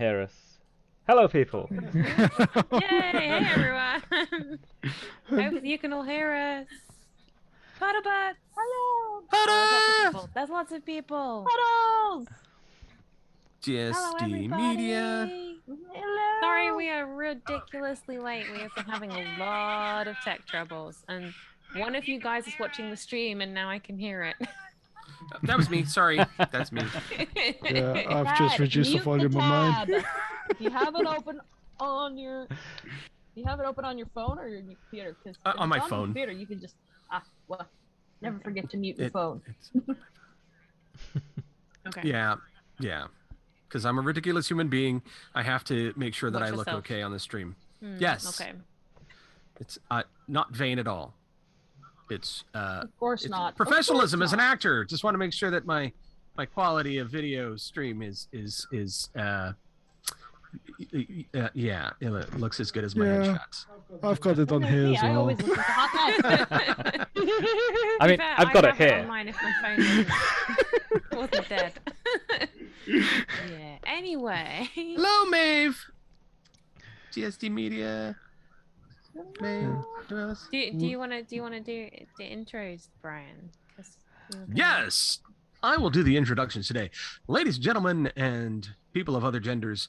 hear us. Hello, people. Yay! Hey, everyone! Hope you can all hear us. Puddlebutts! Hello! Hello! There's lots of people. Puddles! Hello, GSD everybody! Media. Hello! Sorry, we are ridiculously late. We have been having a lot of tech troubles, and one of you guys is watching the stream, and now I can hear it. That was me. Sorry. That's me. Yeah, I've just Dad, reduced the mute volume on mine. tab. If you have it open on your, phone or your computer? Because On my on phone. the computer, you can just never forget to mute your phone. Okay. Yeah. Because I'm a ridiculous human being. I have to make sure that Watch I look yourself. okay on the stream. Yes. Okay. It's not vain at all. It's Of course it's not. professionalism Of as course an actor. Just want to make sure that my quality of video stream is yeah, it looks as good as my Yeah. headshots. I've got it on not. here Me, as I well. always listen to Hot Mess. I mean, I've got it on here. mine if my phone wasn't dead. Yeah. Anyway. Hello, Maeve. GSD Media. Maeve. Do you want to do the intros, Brian? 'Cause you're gonna- Yes, I will do the introductions today. Ladies and gentlemen and people of other genders,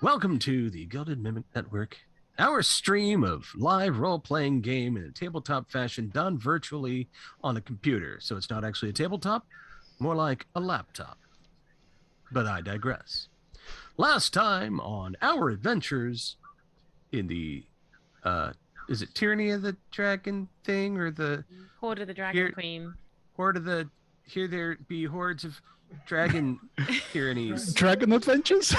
welcome to the Gilded Mimic Network, our stream of live role-playing game in a tabletop fashion done virtually on a computer. So it's not actually a tabletop, more like a laptop. But I digress. Last time on our adventures in the, is it Tyranny of the Dragon thing or the Horde of the Dragon Here- Queen. Horde of the, here there be hordes of dragon tyrannies. Dragon Adventures?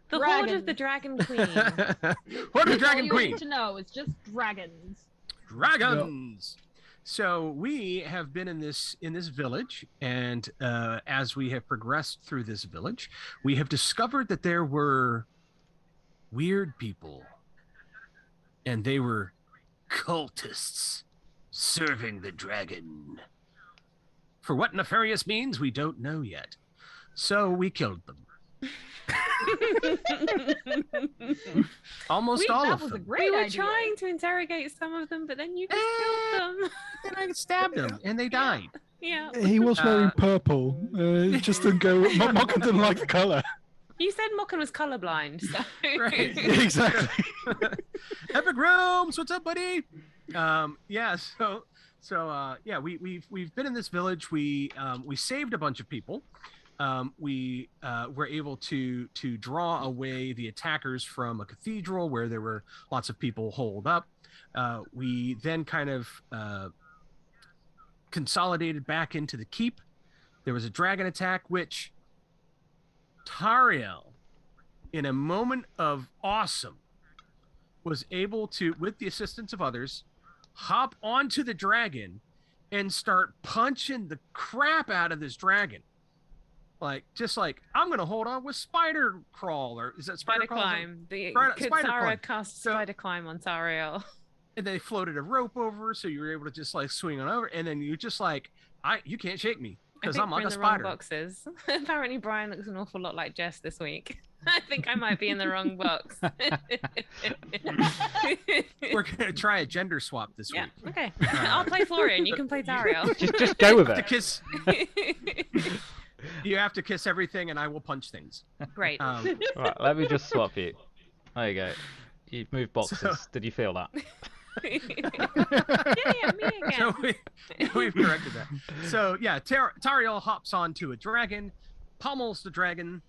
The Horde of the Dragon Queen. Horde of the All Dragon you Queen. need to know is just dragons. Dragons. So we have been in this village, and as we have progressed through this village, we have discovered that there were weird people, and they were cultists serving the dragon. For what nefarious means, we don't know yet. So we killed them. Almost all that of was a them. great We were idea. trying to interrogate some of them, but then you just killed them. And I stabbed them, and they died. Yeah. He was wearing purple. It just didn't go. Mocken didn't like the color. You said Mocken was colorblind, so. Right. Exactly. Epic Realms, what's up, buddy? Yeah. So yeah, we've been in this village. We saved a bunch of people. We were able to draw away the attackers from a cathedral where there were lots of people holed up. We then kind of consolidated back into the keep. There was a dragon attack, which Tariel, in a moment of awesome, was able to, with the assistance of others, hop onto the dragon and start punching the crap out of this dragon. Just like, I'm going to hold on with spider crawl, or is that spider crawl? Climb. The Spider Kutsara climb. cast So- spider climb on Tariel. And they floated a rope over, so you were able to just like swing on over, and then you just like, you can't shake me I because think I'm we're like in a the wrong spider. boxes. Apparently, Brian looks an awful lot like Jess this week. I think I might be in the wrong box. We're gonna try a gender swap this Yeah. week. Okay. I'll play Florian. You can play Tariel. Just go with To it. kiss, you have to kiss everything, and I will punch things. Great. Um, Right, let me just swap you. There you go. You moved boxes. So- Did you feel that? Yeah, me again. So we've corrected that. So yeah, Tariel hops onto a dragon, pummels the dragon,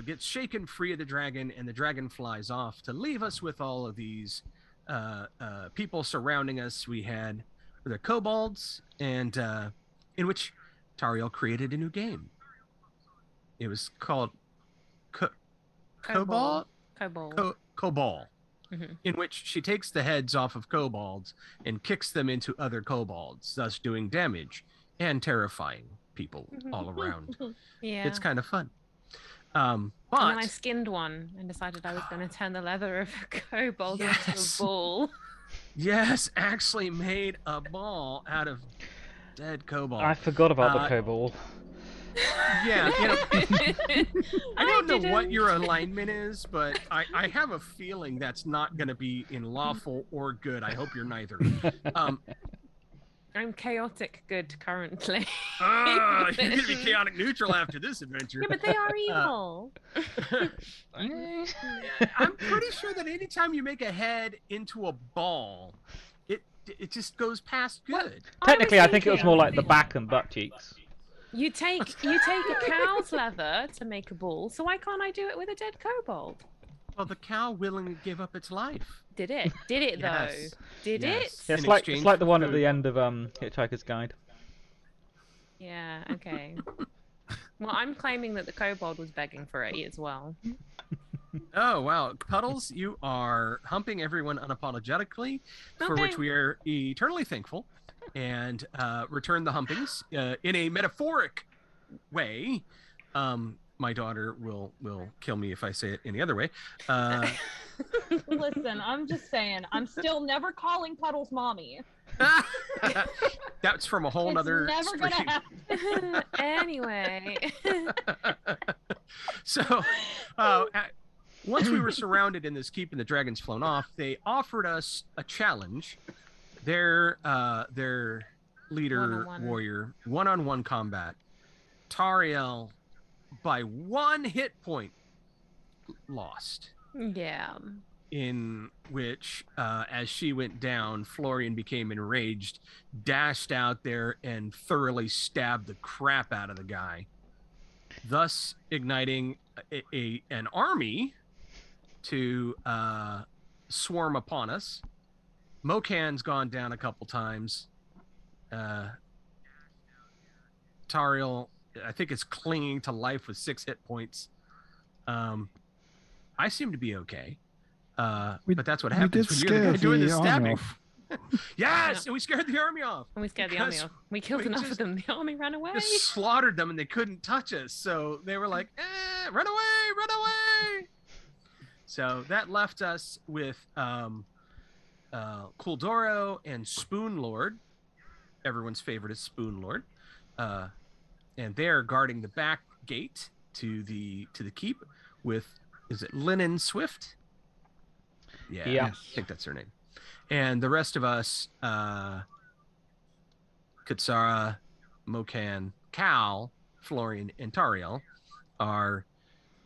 gets shaken free of the dragon, and the dragon flies off to leave us with all of these people surrounding us. We had the kobolds, and in which Tariel created a new game. It was called Cobalt. Cobalt. Mhm. In which she takes the heads off of kobolds and kicks them into other kobolds, thus doing damage and terrifying people all around. Yeah. It's kind of fun. But And then I skinned one and decided I was going to turn the leather of a kobold into Yes. a ball. yes, actually made a ball out of dead kobold. I forgot about the Uh, kobold. Yeah, I don't know what didn't. your alignment is, but I have a feeling that's not going to be in lawful or good. I hope you're neither. I'm chaotic good currently. You're going to be chaotic neutral after this adventure. Yeah, but they are evil. I'm pretty sure that anytime you make a head into a ball, it just goes past Well, good. Technically, I think it was thinking- more like the back and butt cheeks. You take a cow's leather to make a ball, so why can't I do it with a dead kobold? Well, the cow willingly gave up its life. Did it? Did it though? Yes. Did Yes. it? In It's exchange like the for one at food. the end of Hitchhiker's Guide. Yeah. Okay. Well, I'm claiming that the kobold was begging for it as well. Oh wow, Puddles, you are humping everyone unapologetically, for which Okay. we are eternally thankful, and return the humpings in a metaphoric way. My daughter will kill me if I say it any other way. Listen, I'm just saying, I'm still never calling Puddles mommy. That's from a whole It's nother never gonna stream. happen. Anyway. So, once we were surrounded in this keep and the dragons flown off, they offered us a challenge. Their leader One-on-one. warrior, one-on-one combat. Tariel, by 1 hit point, lost. Yeah. In which, as she went down, Florian became enraged, dashed out there, and thoroughly stabbed the crap out of the guy, thus igniting an army to swarm upon us. Mokan's gone down a couple times. Tariel, I think, is clinging to life with 6 hit points. I seem to be okay. But that's what We happens did when you're the scare guy doing the the army stabbing. off. Yes, and we scared the army off. And we scared the army Because off. We killed we enough just- of them. The army ran away. Just slaughtered them and they couldn't touch us. So they were like, run away, run away. So that left us with Kuldoro and Spoon Lord. Everyone's favorite is Spoon Lord. And they're guarding the back gate to the keep with, is it Linen Swift? Yeah, Yeah. I think that's her name. And the rest of us, Katsara, Mokan, Cal, Florian, and Tariel, are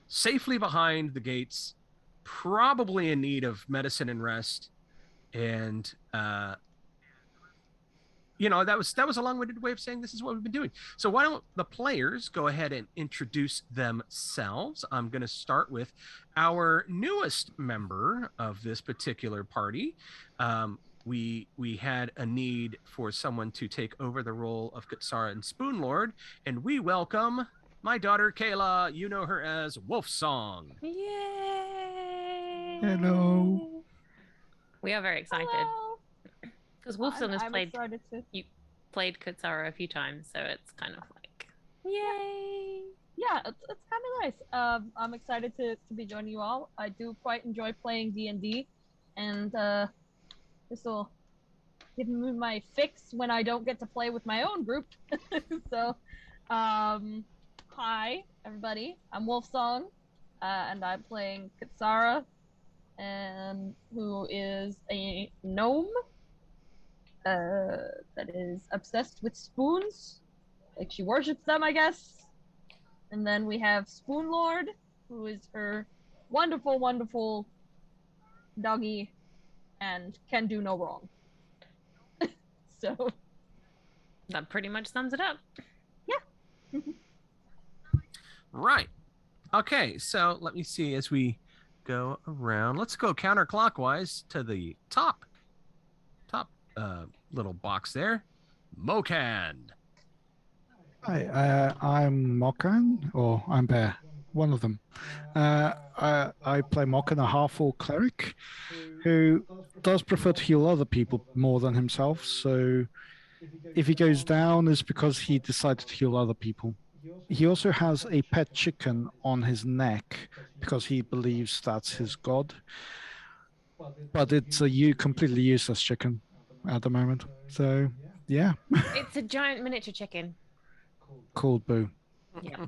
safely behind the gates, probably in need of medicine and rest. And that was a long-winded way of saying this is what we've been doing. So why don't the players go ahead and introduce themselves? I'm going to start with our newest member of this particular party. We had a need for someone to take over the role of Katsara and Spoon Lord, and we welcome my daughter Kayla. You know her as Wolf Song. Yay! Hello. We are very excited Hello. because Wolfsong has I'm excited to. played Kutsara a few times, so it's kind of like, yay! Yeah, it's kind of nice. I'm excited to be joining you all. I do quite enjoy playing D&D, and this will give me my fix when I don't get to play with my own group. So, hi everybody. I'm Wolfsong, and I'm playing Katsara, and who is a gnome that is obsessed with spoons. Like, she worships them, I guess. And then we have Spoon Lord, who is her wonderful, wonderful doggy and can do no wrong. So, That pretty much sums it up. Right. Okay, so let me see as we go around. Let's go counterclockwise to the top little box there. Mokan. Hi, I'm Mokan, or I'm Bear, one of them. I play Mokan, a half-orc cleric, who does prefer to heal other people more than himself. So if he goes down, it's because he decided to heal other people. He also has a pet chicken on his neck because he believes that's his god. But it's a completely useless chicken at the moment. So yeah, It's a giant miniature chicken. called Boo. Yeah.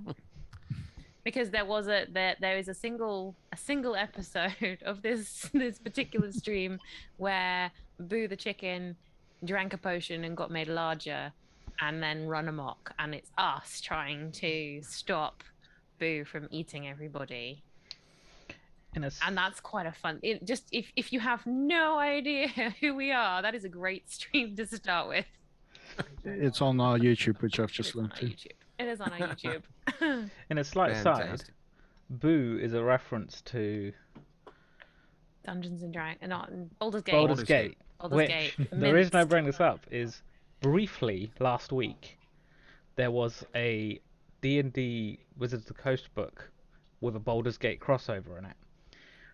Because there is a single episode of this particular stream where Boo the chicken drank a potion and got made larger and then run amok, and it's us trying to stop Boo from eating everybody. And that's quite a fun. It just if you have no idea who we are, that is a great stream to start with. It's on our YouTube, which I've just linked to. It is on our YouTube. In a slight aside, Fantastic. Boo is a reference to Dungeons and Dragons, not Baldur's Gate. Baldur's Gate, Baldur's which Gate. the reason I Minced. bring this up is briefly last week there was a D&D Wizards of the Coast book with a Baldur's Gate crossover in it,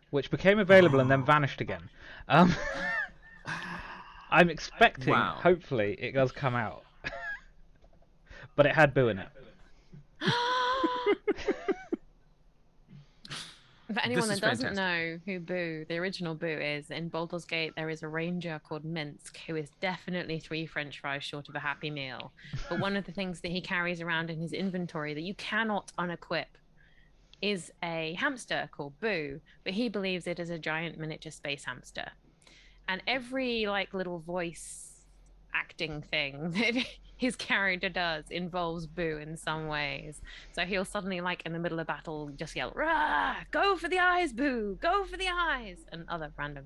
which became available and then vanished again. I'm expecting, Wow. hopefully, it does come out. But it had Boo in it. For anyone This that is doesn't fantastic. know who Boo, the original Boo is, in Baldur's Gate there is a ranger called Minsk who is definitely 3 French fries short of a Happy Meal. But one of the things that he carries around in his inventory that you cannot unequip is a hamster called Boo, but he believes it is a giant miniature space hamster. And every like little voice acting thing that his character does involves Boo in some ways. So he'll suddenly, like in the middle of battle, just yell, "Rah! Go for the eyes, Boo! Go for the eyes!" and other random,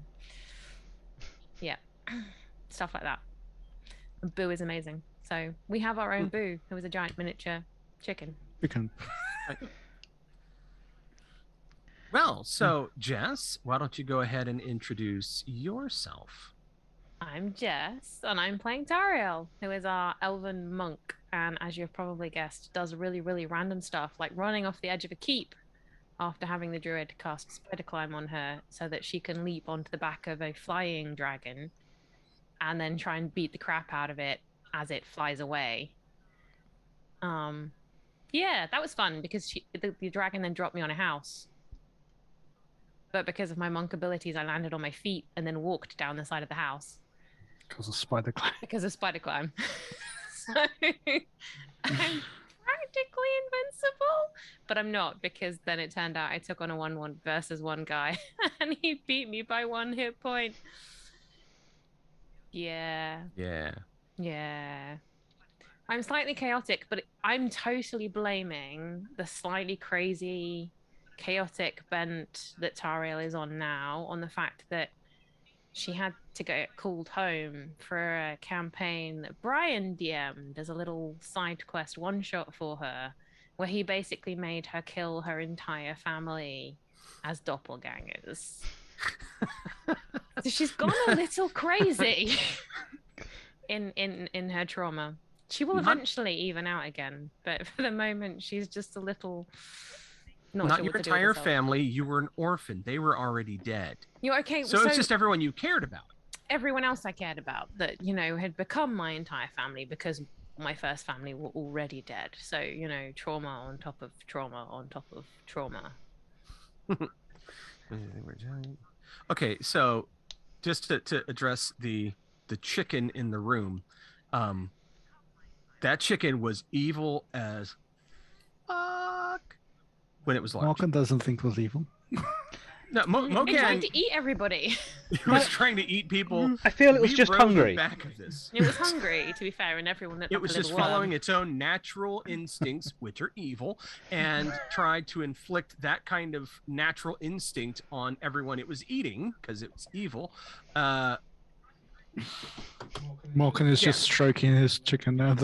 yeah, stuff like that. And Boo is amazing. So we have our own Boo, who is a giant miniature chicken. You can. Well, so Jess, why don't you go ahead and introduce yourself? I'm Jess, and I'm playing Tariel, who is our elven monk, and as you've probably guessed, does really, really random stuff, like running off the edge of a keep after having the druid cast spider climb on her so that she can leap onto the back of a flying dragon and then try and beat the crap out of it as it flies away. Yeah, that was fun because the dragon then dropped me on a house. But because of my monk abilities, I landed on my feet and then walked down the side of the house. Because of spider climb. Because of spider climb. So I'm practically invincible, but I'm not, because then it turned out I took on a 1-1 versus one guy and he beat me by 1 hit point. Yeah. Yeah. I'm slightly chaotic, but I'm totally blaming the slightly crazy, chaotic bent that Tariel is on now on the fact that she had to get called home for a campaign that Brian DM'd as a little side quest one-shot for her, where he basically made her kill her entire family as doppelgangers. So she's gone a little crazy in her trauma. She will eventually even out again, but for the moment she's just a little not sure your what to do with entire herself. family. You were an orphan. They were already dead. You're okay. So it's just everyone you cared about. Everyone else I cared about that, had become my entire family because my first family were already dead. So, trauma on top of trauma on top of trauma. Okay, so just to address the chicken in the room, that chicken was evil as fuck when it was large. Morgan doesn't think it was evil. No, It tried Mogan to eat everybody. was trying to eat people. I feel it was We just rode the hungry. back of this. It was hungry, to be fair, and everyone looked It like was a just little following worm. its own natural instincts, which are evil, and tried to inflict that kind of natural instinct on everyone it was eating because it was evil. Morgan is just stroking his chicken now.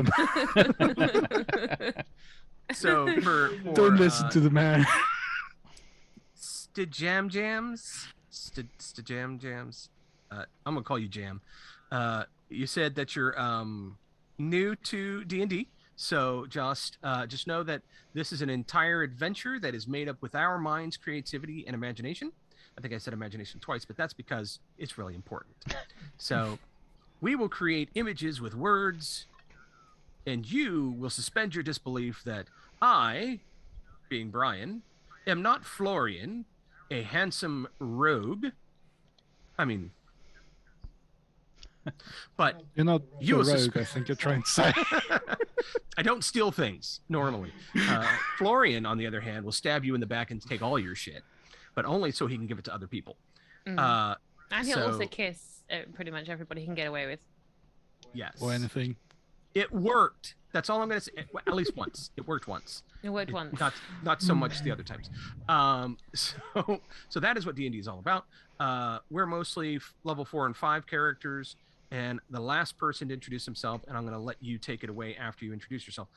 So for Don't listen to the man. Jam Jams. Jam Jams. I'm gonna call you Jam. You said that you're new to D&D, so just know that this is an entire adventure that is made up with our minds, creativity, and imagination. I think I said imagination twice, but that's because it's really important. So we will create images with words, and you will suspend your disbelief that I, being Brian, am not Florian, a handsome rogue. I mean, But You're not You the as a rogue, I think you're trying to say. I don't steal things normally. Florian, on the other hand, will stab you in the back and take all your shit, but only so he can give it to other people. And he'll also so- kiss pretty much everybody he can get away with. Yes. Or anything. It worked. That's all I'm going to say. At least once. It worked once. It worked once. Not so much the other times. So that is what D&D is all about. We're mostly level 4 and 5 characters, and the last person to introduce himself, and I'm going to let you take it away after you introduce yourself.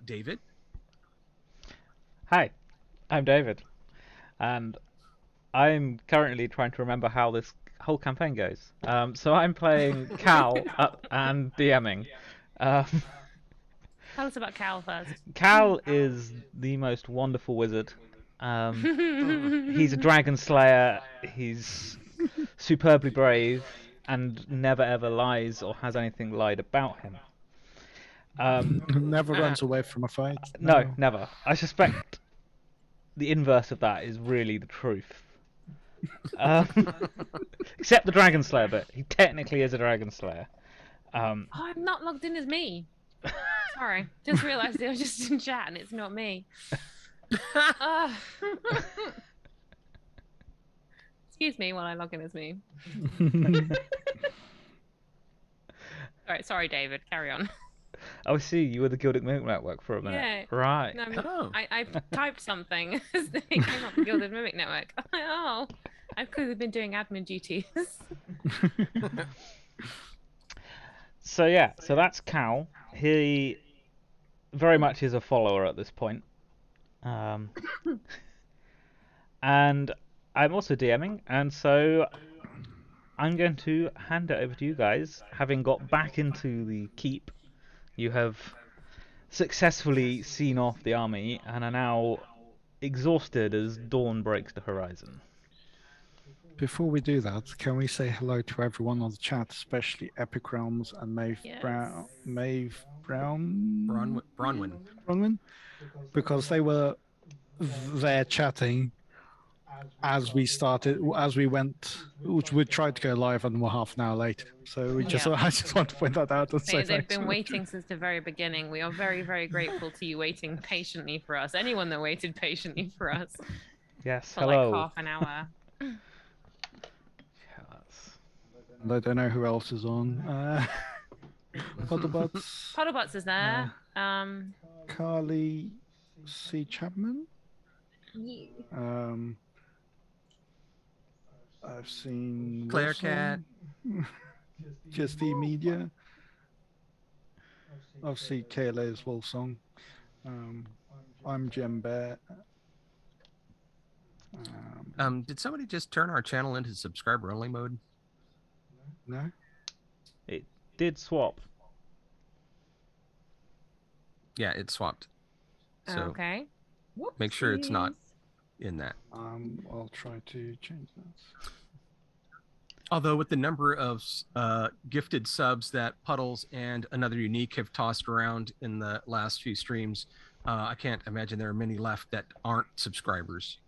David. Hi, I'm David, and I'm currently trying to remember how this whole campaign goes. So I'm playing Cal and DMing. Tell us about Cal first. Cal is the most wonderful wizard. He's a dragon slayer. He's superbly brave and never ever lies or has anything lied about him. Never runs away from a fight. No, never. I suspect the inverse of that is really the truth. Except the dragon slayer bit. He technically is a dragon slayer. Oh, I'm not logged in as me. Sorry, just realised it was just in chat and it's not me. Excuse me while I log in as me. Alright, sorry David, carry on. Oh, I see. You were the Gilded Mimic Network for a minute. Yeah. Right. No, I mean, Oh. I typed something. It came up the Gilded Mimic Network. I'm like, oh, I've clearly been doing admin duties. So yeah, so that's Cal. He very much is a follower at this point. And I'm also DMing, and so I'm going to hand it over to you guys. Having got back into the keep, you have successfully seen off the army and are now exhausted as dawn breaks the horizon. Before we do that, can we say hello to everyone on the chat, especially Epic Realms and Maeve Yes. Bronwyn? Bronwyn. Because they were there chatting as we went, which we tried to go live and we're half an hour late. So I just want to point that out and say They've thanks. been waiting since the very beginning. We are very, very grateful to you waiting patiently for us. Anyone that waited patiently for us Yes, for hello. like half an hour. And I don't know who else is on. Potterbots, Potterbots is there. Carly C. Chapman. I've seen Claire Wilson, Cat. Just the media. Obviously, Kayla's Wolfsong. I'm Jim Bear. Did somebody just turn our channel into subscriber only mode? No. It did swap. Yeah, it swapped. So Okay. make sure it's not in that. I'll try to change that. Although with the number of gifted subs that Puddles and Another Unique have tossed around in the last few streams, I can't imagine there are many left that aren't subscribers.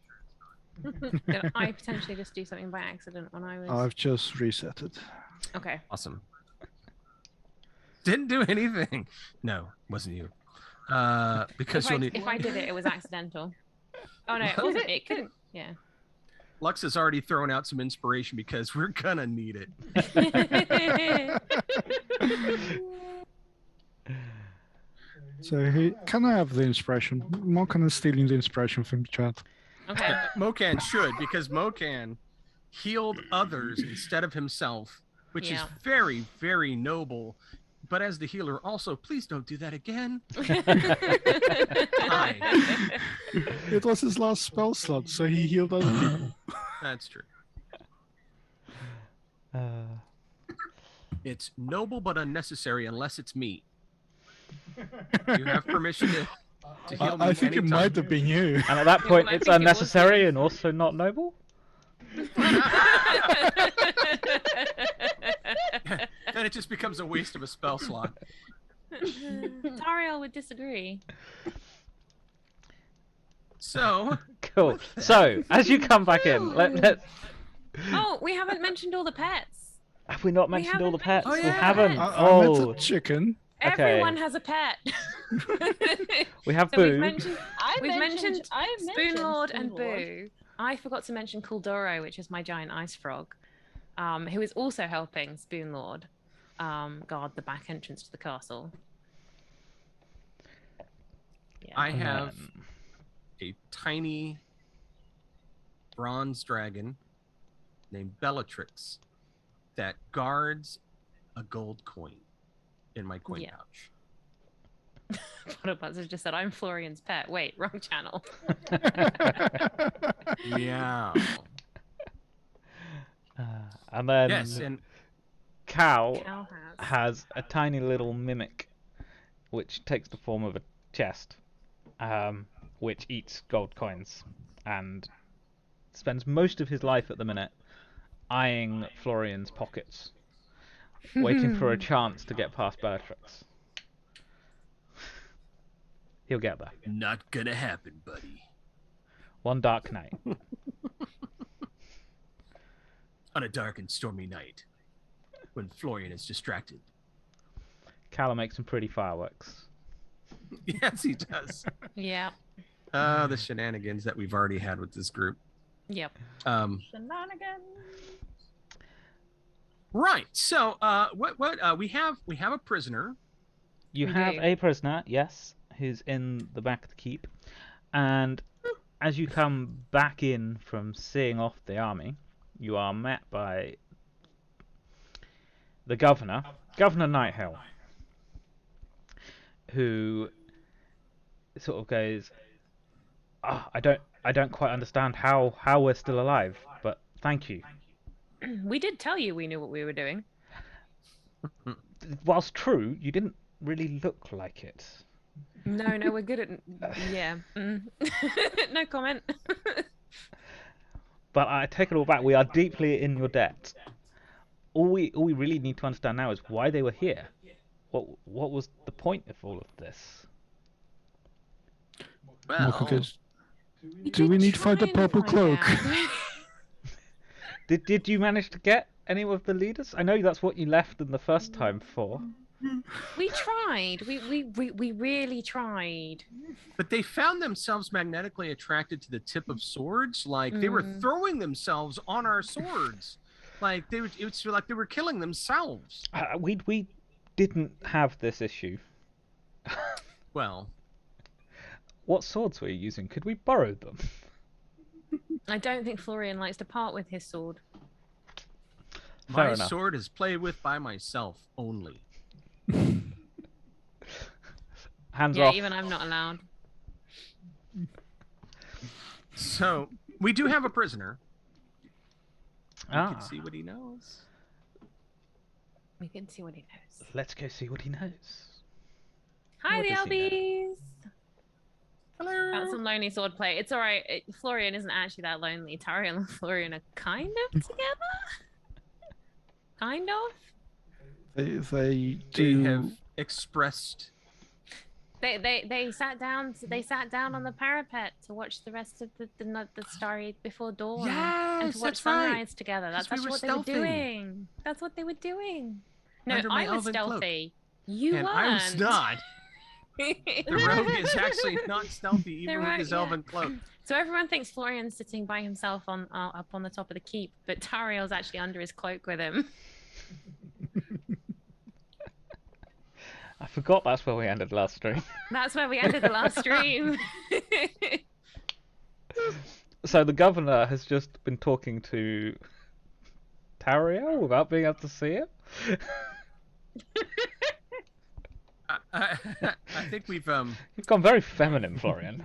Did I potentially just do something by accident when I was... I've just reset it. Okay. Awesome. Didn't do anything. No, wasn't you. Because If I did it, it was accidental. Oh no, it wasn't. It couldn't. Yeah. Lux has already thrown out some inspiration because we're gonna need it. So can I have the inspiration? Mokan is stealing the inspiration from the chat. Okay. Mokan should, because Mokan healed others instead of himself, which is very, very noble. But as the healer, also, please don't do that again. It was his last spell slot, so he healed other people. That's true. It's noble but unnecessary unless it's me. You have permission to heal me I think it anytime. might have been you. And at that point, I it's think it was unnecessary you. and also not noble? Then it just becomes a waste of a spell slot. Tariel would disagree. So, Cool. So, as you come back in, let's... Oh, we haven't mentioned all the pets. Have we not mentioned all the haven't pets? mentioned We all the haven't. pets. I met Oh, a chicken. Okay. Everyone has a pet. we have So Boo. we've mentioned I Spoon Lord Spoon and Lord. Boo. I forgot to mention Kuldoro, which is my giant ice frog, who is also helping Spoon Lord guard the back entrance to the castle. Yeah. I And have then- a tiny bronze dragon named Bellatrix that guards a gold coin in my coin Yeah. pouch. Potterbuds has just said, I'm Florian's pet. Wait, wrong channel. Yeah. and then Yes, and Cal Cal has. has a tiny little mimic, which takes the form of a chest, which eats gold coins, and spends most of his life at the minute eyeing Florian's pockets, waiting for a chance to get past Bellatrix. He'll get there. not gonna happen, buddy. One dark night. On a dark and stormy night, when Florian is distracted. Cal makes some pretty fireworks. Yes, he does. Yeah. The shenanigans that we've already had with this group. Yep. Shenanigans. Right. So, we have a prisoner. You We have do. a prisoner, yes, who's in the back of the keep, and as you come back in from seeing off the army, you are met by the governor, Governor Nighthill, who sort of goes, I don't quite understand how we're still alive, but thank you. We did tell you we knew what we were doing. Whilst true, you didn't really look like it. No, we're good at. Yeah. No comment. But I take it all back. We are deeply in your debt. All we really need to understand now is why they were here. What was the point of all of this? Well, Do we need to find a purple cloak? Did you manage to get any of the leaders? I know that's what you left them the first time for. We tried. We really tried. but they found themselves magnetically attracted to the tip of swords. Like they were throwing themselves on our swords. Like it was like they were killing themselves. We didn't have this issue. Well, What swords were you using? Could we borrow them? I don't think Florian likes to part with his sword. Fair my enough. sword is played with by myself only. Hands Yeah, off. even I'm not allowed. So we do have a prisoner. We Ah, can see what he knows. We can see what he knows. let's go see what he knows. Hi, What the does he know? Albies. Hello. That's some lonely sword play. It's all right. Florian isn't actually that lonely. Tariel and Florian are kind of together. Kind of. They They do. have expressed. They sat down. They sat down on the parapet to watch the rest of the starry before dawn. And Yes, to watch that's right. sunrise together. That's 'Cause we actually were what they were stealthing. doing. That's what they were doing. No, Under my I was elven cloak. stealthy. You And weren't. I was not. The rogue is actually not stealthy, even They're with right, his yeah. elven cloak. So everyone thinks Florian's sitting by himself on up on the top of the keep, but Tariel's actually under his cloak with him. I forgot that's where we ended last stream. That's where we ended the last stream. So the governor has just been talking to Tario without being able to see him. I think we've You've gone very feminine, Florian.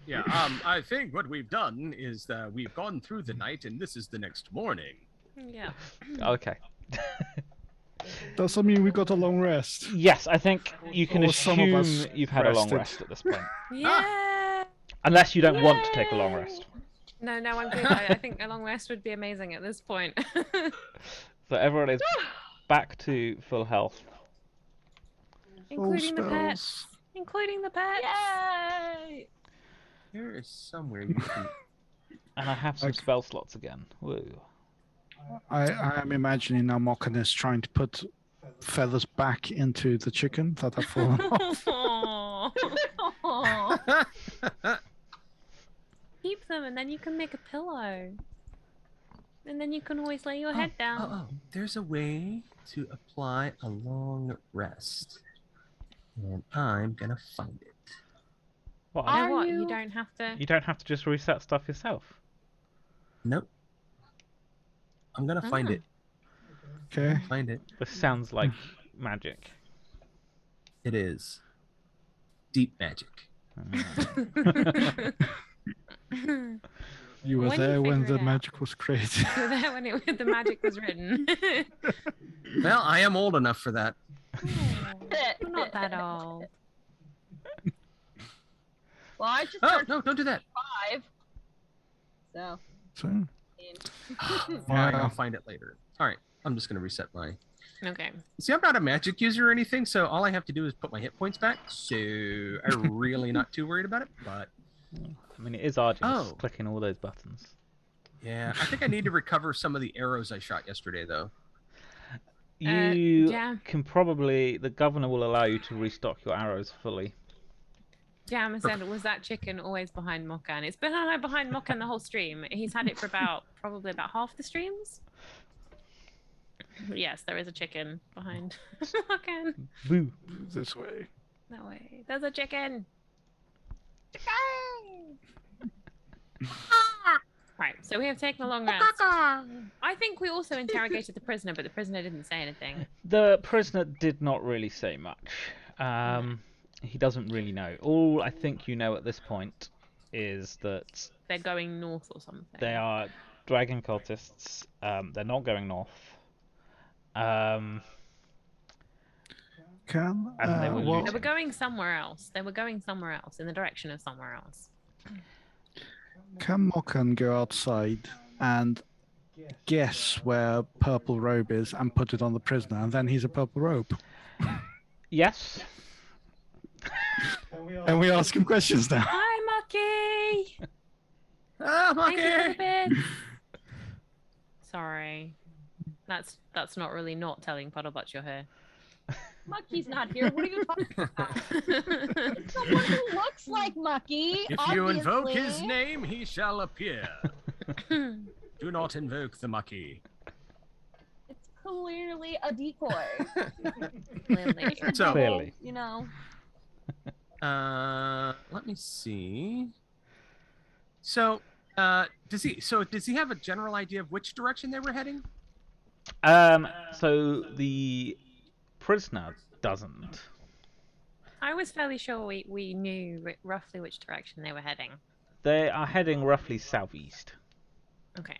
yeah. I think what we've done is that we've gone through the night, and this is the next morning. Yeah. Okay. Does that mean we got a long rest? Yes, I think you can Or some of assume us you've had a long rested. rest at this point. Yeah. Unless you don't want to take a long rest. No, I'm good. I think a long rest would be amazing at this point. So everyone is back to full health. Including the Full pets. spells. Including the pets. Yay! There is somewhere you can. And I have some Okay. spell slots again. Woo. I am imagining now Mokan is trying to put feathers back into the chicken that have fallen off. Aw. Aw. Keep them, and then you can make a pillow. And then you can always lay your head down. Oh, there's a way to apply a long rest. And I'm gonna find it. What? You know Are what? You you- don't have to. You don't have to just reset stuff yourself. Nope. I'm gonna find Ah. it. Okay. Find it. This sounds like magic. It is. Deep magic. You were When you there when figure the it out. magic was created. You were there when the magic was written. Well, I am old enough for that. You're not that old. Well, I just Oh, turned no, don't do that. 5. So. So, Fine, Yeah. I'll find it later. All right, I'm just gonna reset my. Okay. See, I'm not a magic user or anything, so all I have to do is put my hit points back. So I'm really not too worried about it. But I mean, it is arduous Oh. clicking all those buttons. yeah, I think I need to recover some of the arrows I shot yesterday, though. You Jam. can probably. The governor will allow you to restock your arrows fully. Jam said, was that chicken always behind Mokan? It's been behind Mokan the whole stream. He's had it for probably about half the streams. But yes, there is a chicken behind Mokan. Boo. this way. That way. There's a chicken. Right, so we have taken a long rest. I think we also interrogated the prisoner, but the prisoner didn't say anything. The prisoner did not really say much. He doesn't really know. All I think you know at this point is that They're going north or something. they are dragon cultists. They're not going north. Can And they were well, They were going somewhere else. They were going somewhere else, in the direction of somewhere else. can Mokan go outside and guess where purple robe is and put it on the prisoner, and then he's a purple robe? Yes. And we ask him questions now. Hi, Mucky! Ah, Thank you for the Monkey! bits. Sorry. That's not really not telling Puddlebutt you're here. Mucky's not here. What are you talking about? Someone who looks like Mucky. If you invoke his obviously. name, he shall appear. Do not invoke the mucky. It's clearly a decoy. Clearly. It's a So- double, Clearly. you know. Let me see. So, does he have a general idea of which direction they were heading? So the prisoner doesn't. I was fairly sure we knew roughly which direction they were heading. They are heading roughly southeast. Okay.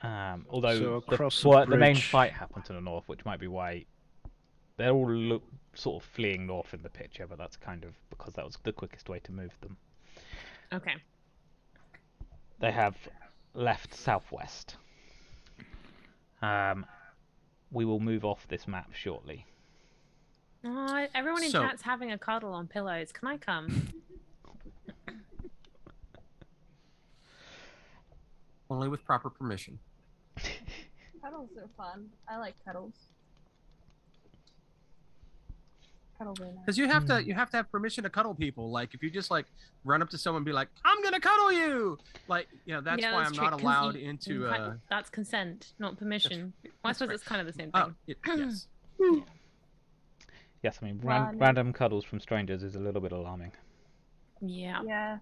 So Although across the main bridge. fight happened to the north, which might be why they're all sort of fleeing north in the picture, but that's kind of because that was the quickest way to move them. Okay. They have left southwest. We will move off this map shortly. Oh, everyone in So- chat's having a cuddle on pillows. Can I come? Only with proper permission. Cuddles are fun. I like cuddles. Cuddles are nice. Because you have to have permission to cuddle people. Like if you just like run up to someone and be like, "I'm gonna cuddle you," like that's Yeah, why that's I'm true, not 'cause allowed you- into. you can't- That's consent, not permission. Well, I that's suppose right. it's kind of the same Oh, thing. yes. Yes, I mean Run. random cuddles from strangers is a little bit alarming. Yeah. Yeah.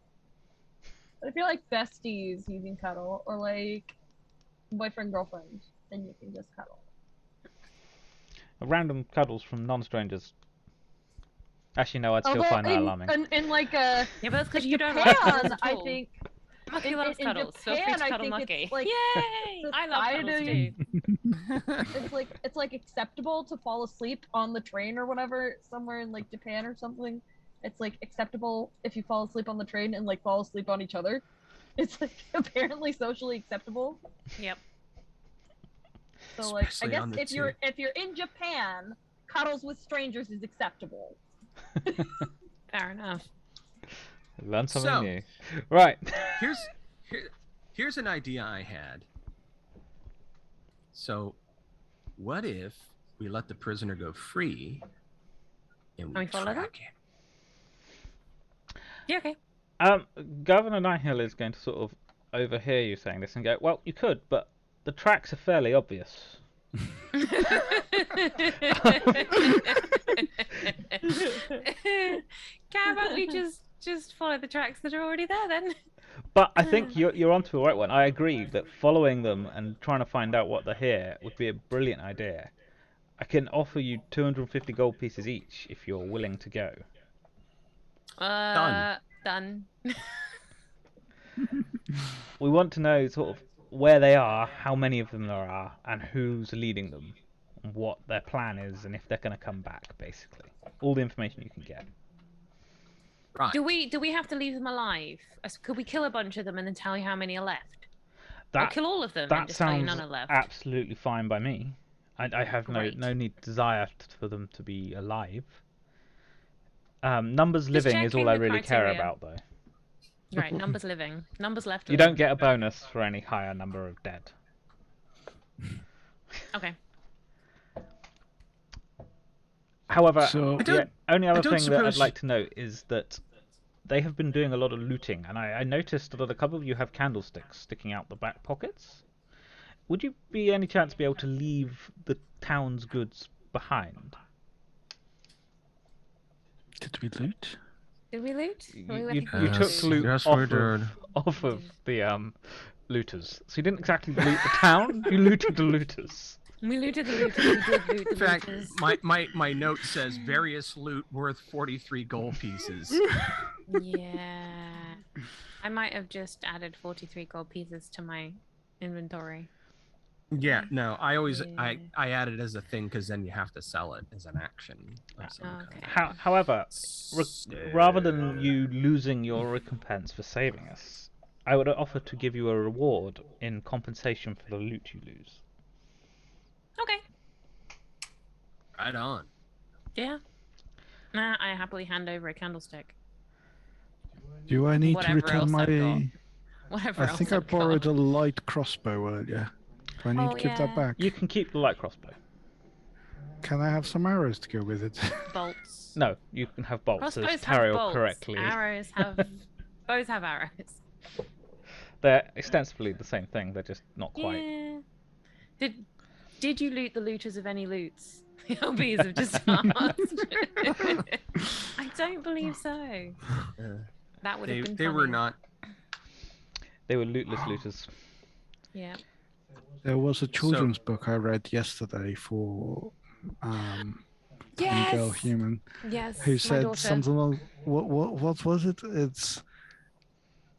But if you're like besties, you can cuddle, or like boyfriend girlfriend, then you can just cuddle. Random cuddles from non-strangers. Actually, no, I'd still Although find that in, alarming. in like a Yeah, but that's because you don't like Japan, cuddles at I all. think Mucky in- loves in cuddles. Feel free Japan, to I cuddle think it's Mucky. like Yay! I love cuddles society- too. it's like acceptable to fall asleep on the train or whatever somewhere in like Japan or something. It's like acceptable if you fall asleep on the train and like fall asleep on each other. It's like apparently socially acceptable. Yep. So like Especially I guess on the if you're in Japan, cuddles with strangers is acceptable. Fair enough. Learn something So- new. Right. Here's here's an idea I had. So, what if we let the prisoner go free and we we follow them? track him? Yeah, okay. Governor Nighthill is going to sort of overhear you saying this and go, well, you could, but the tracks are fairly obvious. How about we just follow the tracks that are already there then? But I think you're onto the right one. I agree that following them and trying to find out what they're here would be a brilliant idea. I can offer you 250 gold pieces each if you're willing to go. Done. We want to know sort of where they are, how many of them there are, and who's leading them, and what their plan is, and if they're going to come back, basically. All the information you can get. Right. Do we have to leave them alive? Could we kill a bunch of them and then tell you how many are left? Or That, kill all of them and that just tell you sounds none are left? absolutely fine by me. I have Great. no desire for them to be alive. Numbers living is all checking I the really care criteria. about, though. Right, numbers living. Numbers left. You don't get a bonus for any higher number of dead. Okay. However, So- the only other don't thing that I'd suppose- like to note is that they have been doing a lot of looting, and I noticed that a couple of you have candlesticks sticking out the back pockets. Would you be any chance be able to leave the town's goods behind? Did we loot? Did we loot? You, I you, think we you did took loot Yes, off we of, did. off of the looters, so you didn't exactly loot the town. You looted the looters. We looted the looters. We did loot the In fact, looters. my note says various loot worth 43 gold pieces. Yeah. I might have just added 43 gold pieces to my inventory. Yeah, no, I always Yeah. I add it as a thing because then you have to sell it as an action of some Okay. kind. However, rather than you losing your recompense for saving us, I would offer to give you a reward in compensation for the loot you lose. Okay. Right on. Yeah. Nah, I happily hand over a candlestick. Do I need to Whatever return else I've got. my... Whatever I else think I I've got. borrowed a light crossbow earlier. Do I need Oh, to give that yeah. back? You can keep the light crossbow. Can I have some arrows to go with it? Bolts. No, you can have bolts, Crossbows as have Tariel bolts. correctly. Arrows have. Bows have arrows. They're ostensibly the same thing, they're just not quite. Yeah. Did you loot the looters of any loots? The LBs have just asked. I don't believe so. That would have been They were funny. not. They were lootless looters. Yeah. There was a children's book I read yesterday for Yes. Girl Human Yes. who my said daughter. something like, what was it? It's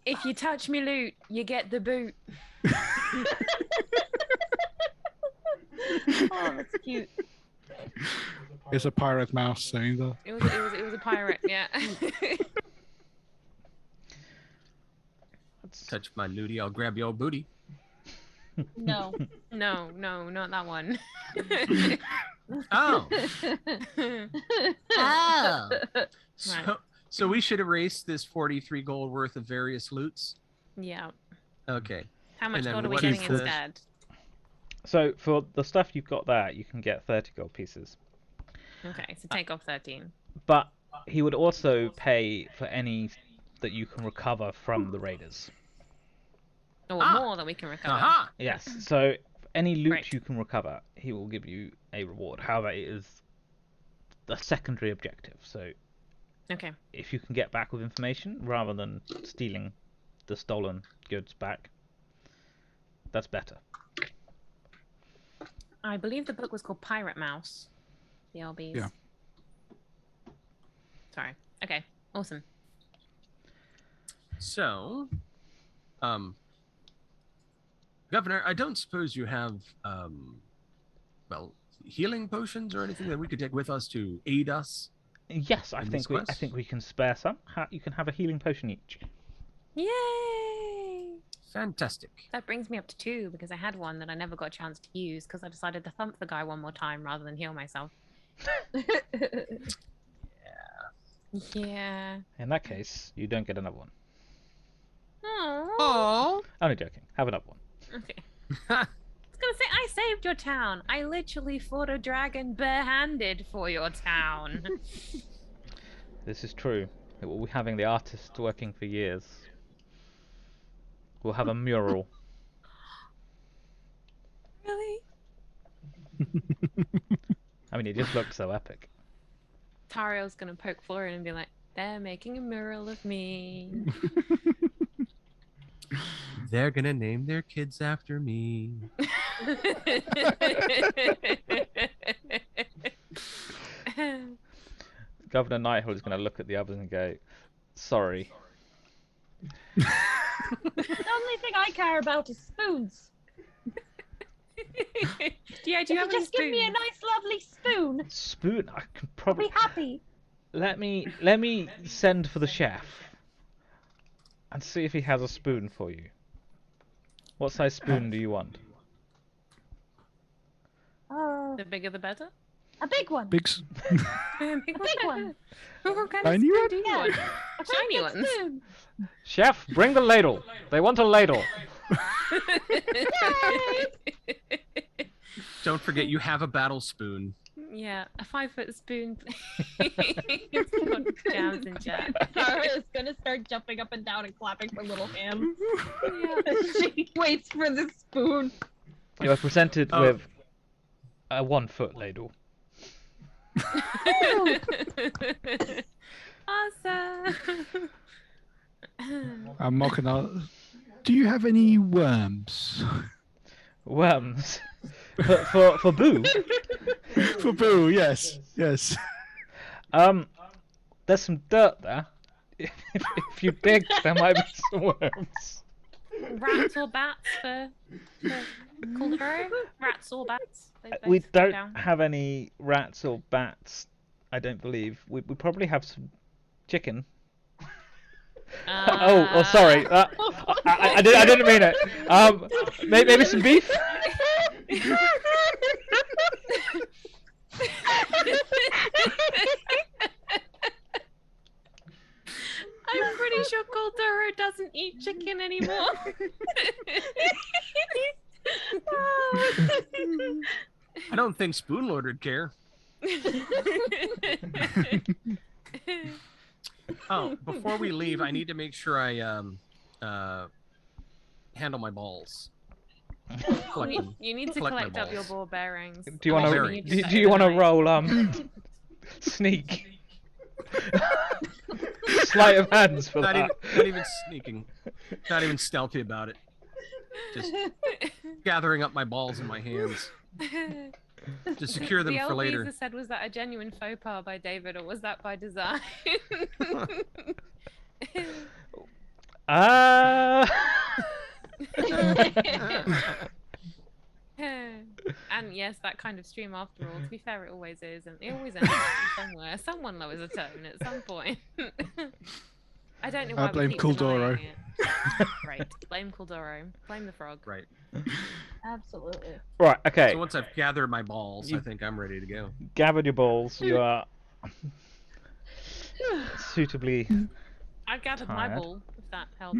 If you touch me loot, you get the boot. Oh, that's cute. it's a pirate mouse saying that. It was a pirate. Yeah. Touch my looty, I'll grab your booty. No. No, not that one. Oh, Oh. so we should erase this 43 gold worth of various loots. Yeah. Okay. How much And then gold are we what getting is the- instead? So for the stuff you've got there, you can get 30 gold pieces. Okay, so take off 13. But he would also pay for any that you can recover from the raiders. Or more that we can recover. Aha! Yes, so any loot Great. you can recover, he will give you a reward. However, it is a secondary objective. So Okay. if you can get back with information rather than stealing the stolen goods back, that's better. I believe the book was called Pirate Mouse. The LBs. Yeah. Sorry. Okay. Awesome. So, Governor, I don't suppose you have, well, healing potions or anything that we could take with us to aid us? Yes, I In think this we quest? can spare some. You can have a healing potion each. Yay! Fantastic. That brings me up to 2 because I had one that I never got a chance to use because I decided to thump the guy one more time rather than heal myself. Yeah. In that case, you don't get another one. Aww. Oh. Only joking. Have another one. Okay. I was gonna say, I saved your town. I literally fought a dragon barehanded for your town. This is true. We'll be having the artist working for years. We'll have a mural. Really? I mean, it just looks so epic. Tario's gonna poke Florian and be like, they're making a mural of me. They're gonna name their kids after me. Governor Nighthawk is going to look at the others and go, sorry. The only thing I care about is spoons. Yeah, do you If have you any just give me a spoons? nice, lovely spoon, Spoon? I can I'll probably... be happy. Let me send for the chef and see if he has a spoon for you. What size spoon do you want? The bigger the better? A big one. Big. S- Big one. What kind Tiny of spoon one? do you Yeah. want? A Shiny big ones. spoon. Chef, bring the ladle. They want a ladle. Don't forget, you have a battle spoon. Yeah, a 5-foot spoon, please. Got jams and jam. Tara is gonna start jumping up and down and clapping her little hands. Yeah. She waits for the spoon. You are presented Oh. with a 1-foot ladle. Awesome. I'm mocking out. Do you have any worms? Worms. For Boo. For Boo, yes. Yes. There's some dirt there. If you dig, there might be some worms. Rats or bats for Caldero? Rats or bats? They We both go don't down. have any rats or bats, I don't believe. We probably have some chicken. Oh, sorry. I didn't mean it. Maybe some beef? I'm pretty sure Caldero doesn't eat chicken anymore. I don't think Spoonlord would care. Oh, before we leave, I need to make sure I handle my balls. Collect them. You need to Collect my collect up your balls. ball bearings. Do you want Well, to? very. Do you want to roll sneak? Sleight of hands for Not that. not even sneaking. Not even stealthy about it. Just gathering up my balls in my hands to secure them The for old later. Lisa said, was that a genuine faux pas by David, or was that by design? And yes, that kind of stream after all. To be fair, it always is, and it always ends up somewhere. Someone lowers a tone at some point. I don't know why I blame we keep Caldoro. denying it. Right, blame Caldoro. Blame the frog. Right. Absolutely. Right. Okay. So once I've gathered my balls, You- I think I'm ready to go. Gathered your balls. You are suitably. I've gathered my Tired. ball, if that helps.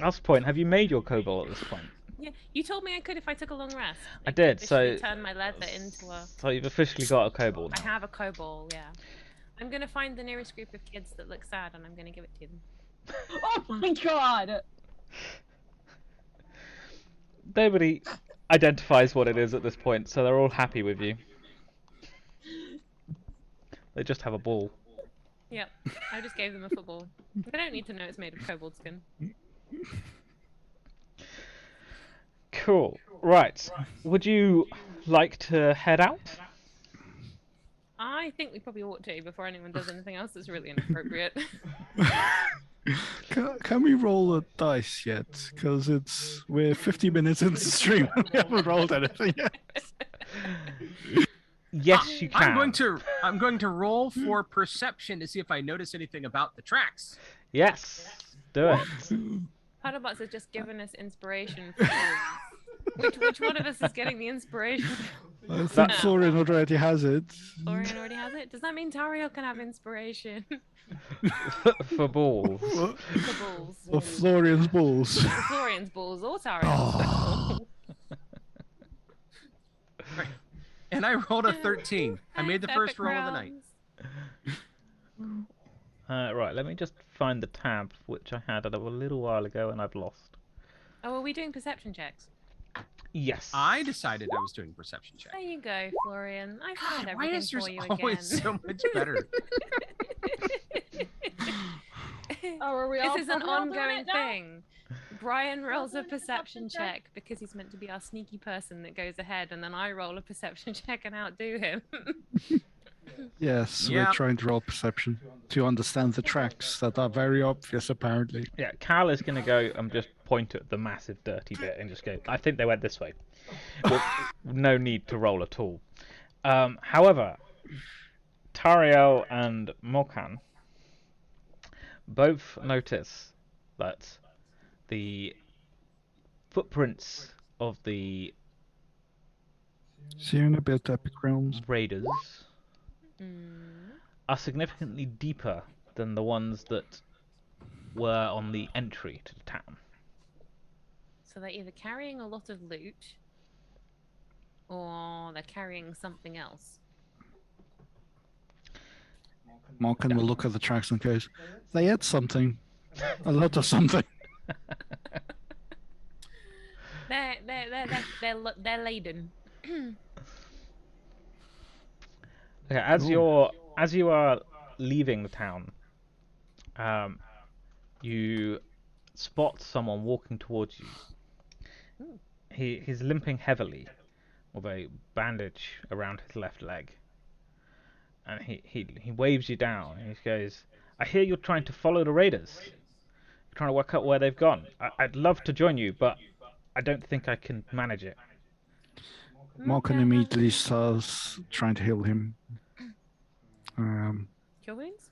Last point. Have you made your kobold at this point? Yeah, you told me I could if I took a long rest. I did. Officially So. turn my leather into a. So you've officially got a kobold. I now. have a kobold, yeah. I'm gonna find the nearest group of kids that look sad, and I'm gonna give it to them. Oh my god! Nobody identifies what it is at this point, so they're all happy with you. They just have a ball. Yep, I just gave them a football. They don't need to know it's made of kobold skin. Cool. Right. Would you like to head out? I think we probably ought to before anyone does anything else that's really inappropriate. Can we roll a dice yet? Because we're 50 minutes into the stream and we haven't rolled anything yet. Yes, you can. I'm going to roll for perception to see if I notice anything about the tracks. Yes. Do it. Puddlebots has just given us inspiration for Which one of us is getting the inspiration? I think Florian already has it. Florian already has it. Does that mean Tariel can have inspiration For balls. for balls? Of Florian's balls. For Florian's balls or Tariel's balls? And I rolled a 13. I made the first roll of the night. Right, let me just find the tab which I had a little while ago and I've lost. Oh, are we doing perception checks? Yes. I decided I was doing perception check. There you go, Florian. I found God, why everything is yours for you always again. so much better? Oh, are we all This is an fucking all doing ongoing it now? thing. Brian rolls a doing perception perception check? check because he's meant to be our sneaky person that goes ahead, and then I roll a perception check and outdo him. Yes, Yeah. we're trying to roll perception to understand the tracks that are very obvious, apparently. Yeah, Cal is going to go and just point at the massive dirty bit and just go, I think they went this way. With no need to roll at all. However, Tariel and Mokan both notice that the footprints of the See you in a bit, Epic Realms. raiders Mm. are significantly deeper than the ones that were on the entry to the town. So they're either carrying a lot of loot, or they're carrying something else. Morgan will look at the tracks and goes, they had something. A lot of something. They're laden. Okay, as you are leaving the town, you spot someone walking towards you. He's limping heavily, with a bandage around his left leg, and he waves you down. And he goes, "I hear you're trying to follow the raiders. You're trying to work out where they've gone. I'd love to join you, but I don't think I can manage it." Morgan immediately starts trying to heal him. Cure wounds?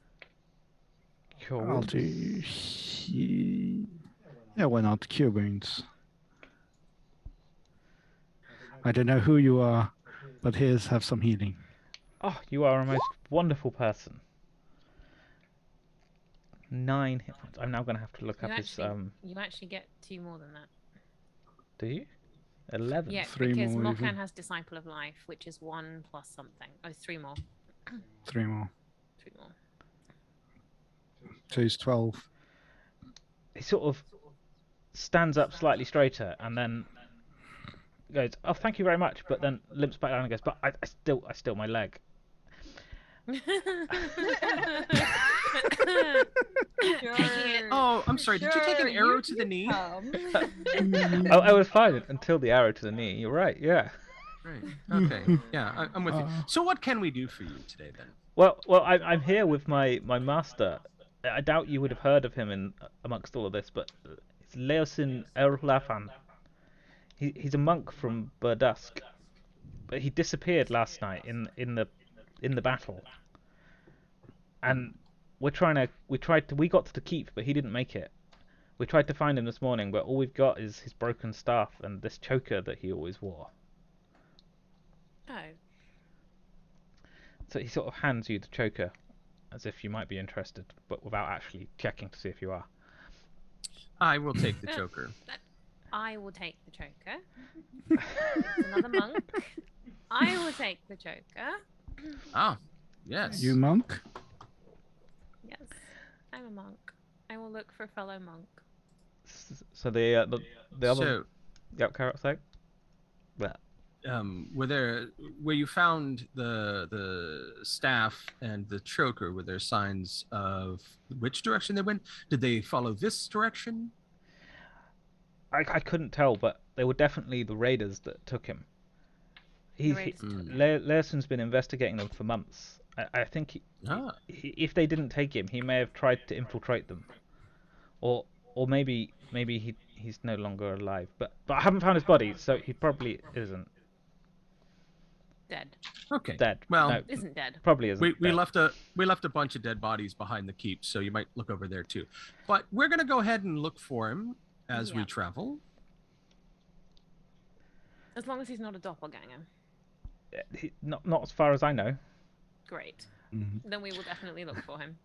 I'll do. Yeah, why not? Cure wounds. I don't know who you are, but here's have some healing. Oh, you are a most wonderful person. 9 hit points. I'm now going to have to look up his. You actually get 2 more than that. Do you? 11. Yeah, 3 because more Mokan even. has Disciple of Life, which is 1 plus something. Oh, 3 more. 3 more. 3 more. So he's 12. He sort of stands up slightly straighter and then goes, "Oh, thank you very much," but then limps back down and goes, "But I still my leg." Sure. Oh, I'm sorry. Did you take an Sure, arrow you to the knee? come. I was fine until the arrow to the knee. You're right, yeah. Right. Okay. Yeah, I'm with you. So what can we do for you today then? Well, I'm here with my master. I doubt you would have heard of him amongst all of this, but it's Leosin Erlafan. He's a monk from Burdusk, but he disappeared last night in the battle. And we got to the keep, but he didn't make it. We tried to find him this morning, but all we've got is his broken staff and this choker that he always wore. Oh. So he sort of hands you the choker, as if you might be interested, but without actually checking to see if you are. I will take the choker. I will take the choker. It's another monk. I will take the choker. Ah, yes. You monk? Yes, I'm a monk. I will look for a fellow monk. So the other. So, Yep, carrot sake. That. where you found the staff and the choker, were there signs of which direction they went? Did they follow this direction? I couldn't tell, but they were definitely the raiders that took him. Lerson's been investigating them for months. I think if they didn't take him, he may have tried to infiltrate them, or maybe he's no longer alive. But I haven't found his body, so he probably isn't Dead. Okay. dead. Well, no, Isn't dead. probably isn't. we dead. left a bunch of dead bodies behind the keep, so you might look over there too. But we're gonna go ahead and look for him as we Yeah. travel. As long as he's not a doppelganger. Not as far as I know. Great. Mhm. Then we will definitely look for him.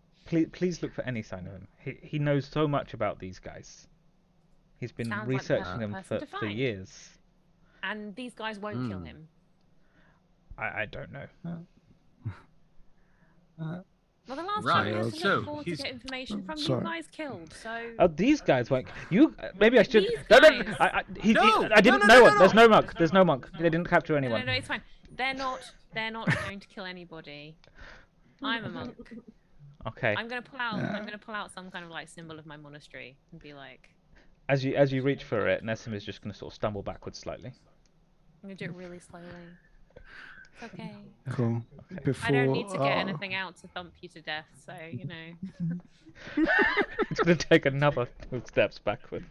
Please look for any sign of him. He knows so much about these guys. He's been Sounds like the researching perfect them person to for find. years. And these guys won't kill him. I don't know. Well, the last Right, time we had to so look forward to he's- get information from, Sorry. you guys killed, so... Oh, these guys won't. You maybe I should. These No, no, guys. I No! didn't No, no, know no, it. no, There's no. no monk. There's no monk. They didn't capture No, anyone. it's fine. They're not going to kill anybody. I'm a monk. Okay. I'm gonna pull out some kind of like symbol of my monastery and be like, As you reach for it, Nessim is just going to sort of stumble backwards slightly. I'm gonna do it really slowly. It's okay. Cool. Before, I don't need to get anything out to thump you to death, so you know. It's going to take another 2 steps backwards.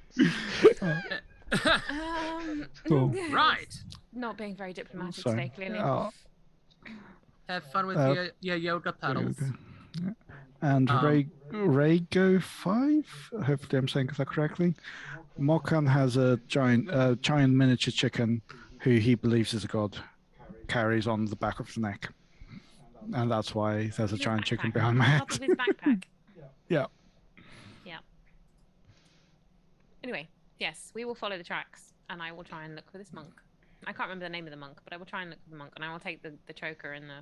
Cool. Right. Not being very diplomatic Sorry. today, clearly. Have fun with your yoga pedals. Yeah. And Um, Raygo 5, hopefully I'm saying that correctly. Mokan has a giant miniature chicken who he believes is a god, carries on the back of his neck. And that's why there's a His giant chicken backpack. behind my On head. top of his backpack. Yeah. Yeah. Anyway, yes, we will follow the tracks, and I will try and look for this monk. I can't remember the name of the monk, but I will try and look for the monk, and I will take the choker and the...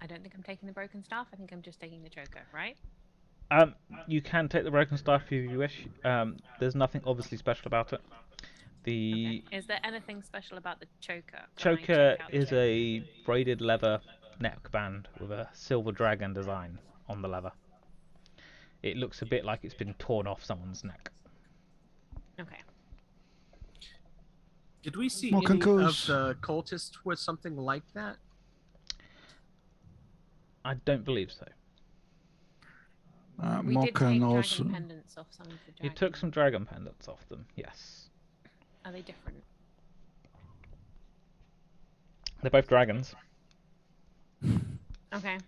I don't think I'm taking the broken staff. I think I'm just taking the choker, right? You can take the broken staff if you wish. There's nothing obviously special about it. The Okay. Is there anything special about the choker? Can I choker check out the is choker? a braided leather neckband with a silver dragon design on the leather. It looks a bit like it's been torn off someone's neck. Okay. Did we see Mokan any of goes- the cultists with something like that? I don't believe so. We did take Mokan dragon also. pendants off some of the You dragons. took some dragon pendants off them, yes. Are they different? They're both dragons. Okay.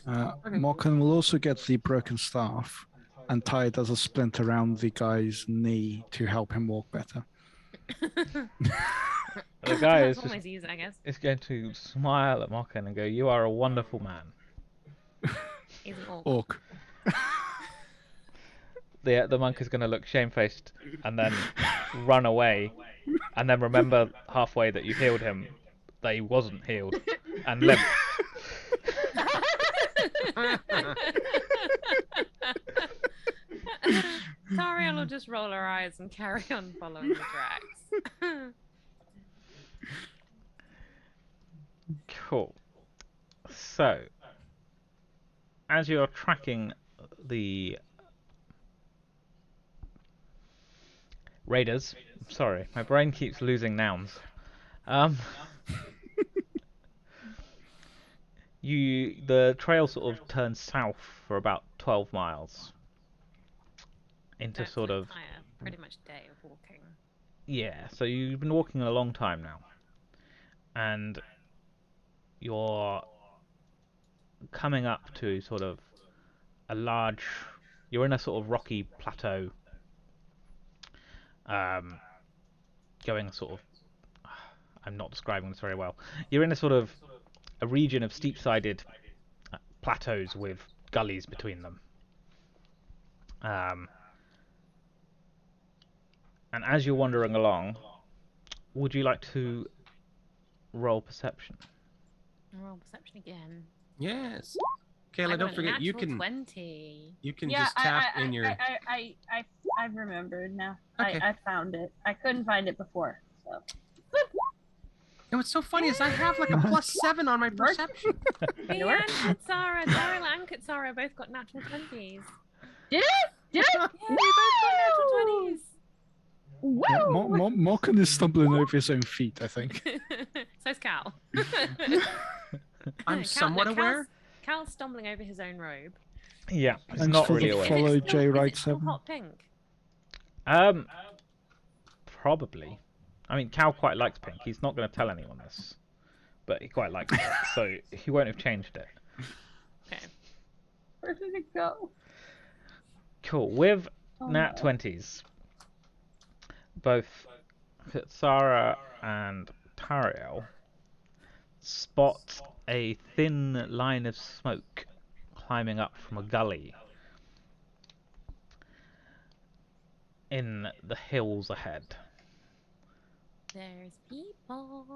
Mokan will also get the broken staff and tie it as a splint around the guy's knee to help him walk better. The guy is That's just always easy, I guess. is going to smile at Mokan and go, "You are a wonderful man." He's an orc. Orc. The monk is going to look shamefaced and then run away, and then remember halfway that you healed him, that he wasn't healed, and limp. Tariel will just roll her eyes and carry on following the tracks. Cool. So, as you're tracking the raiders, sorry, my brain keeps losing nouns. The trail sort of turns south for about 12 miles into That's sort an of entire, pretty much day of walking. yeah. So you've been walking a long time now, and you're coming up to sort of a large. You're in a sort of rocky plateau. Going sort of. I'm not describing this very well. You're in a sort of a region of steep-sided plateaus with gullies between them. And as you're wandering along, would you like to roll perception? Roll perception again. Yes. I Kayla, got don't a forget you natural can 20. just tap in your. I've remembered now. Okay. I found it. I couldn't find it before. So And what's so funny is I have like a +7 on my perception. Me and Katsara, Daryl and Katsara both got natural 20s. did it? Did it? Yeah, we both got natural 20s. Woo! Mokan is stumbling over his own feet, I think. So's Cal. I'm somewhat aware. Cal's stumbling over his own robe. Yeah, it's Thanks not for really the aware. follow, Is it still- J. is Wright it still 7. hot pink? Probably. I mean, Cal quite likes pink. He's not going to tell anyone this, but he quite likes it, so he won't have changed it. Okay. Where did it go? Cool. With Oh, nat no. 20s, both Sarah and Tariel spot a thin line of smoke climbing up from a gully in the hills ahead. There's people.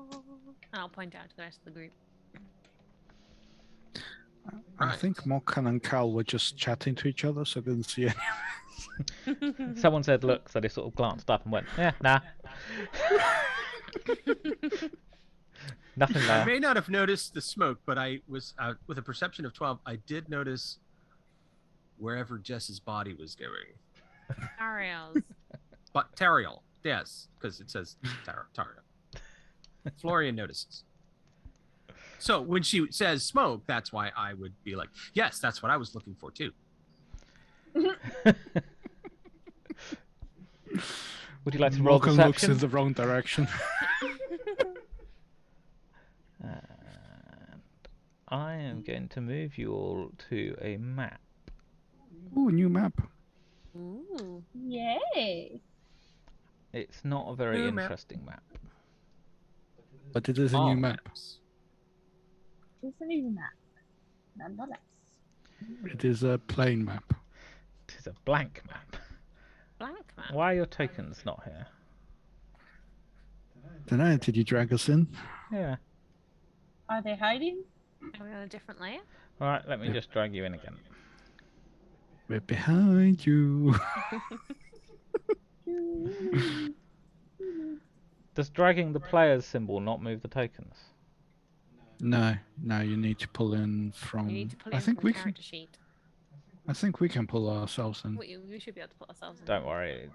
And I'll point out to the rest of the group. I Right. think Mokan and Cal were just chatting to each other, so I didn't see any. Someone said, "Look," so they sort of glanced up and went, "Yeah, nah." Nothing I there. may not have noticed the smoke, but I was with a perception of 12. I did notice wherever Jess's body was going. Ariel's. But Tariel, yes, because it says Tariel. Florian notices. So when she says smoke, that's why I would be like, yes, that's what I was looking for too. Would you like to roll Mokan looks deception? in the wrong direction. And I am going to move you all to a map. Ooh, new map. Ooh. Yay! It's not a very New map. interesting map. But it is a All new map. maps. It's a new map, nonetheless. It is a plain map. It is a blank map. Blank map. Why are your tokens not here? Dunno, did you drag us in? Yeah. Are they hiding? Are we on a different layer? Alright, let me just drag you in again. We're behind you. Does dragging the player's symbol not move the tokens? No, you need to pull in from. You need to pull I in think from we the can. character sheet. I think we can pull ourselves in. We should be able to put ourselves in. Don't worry.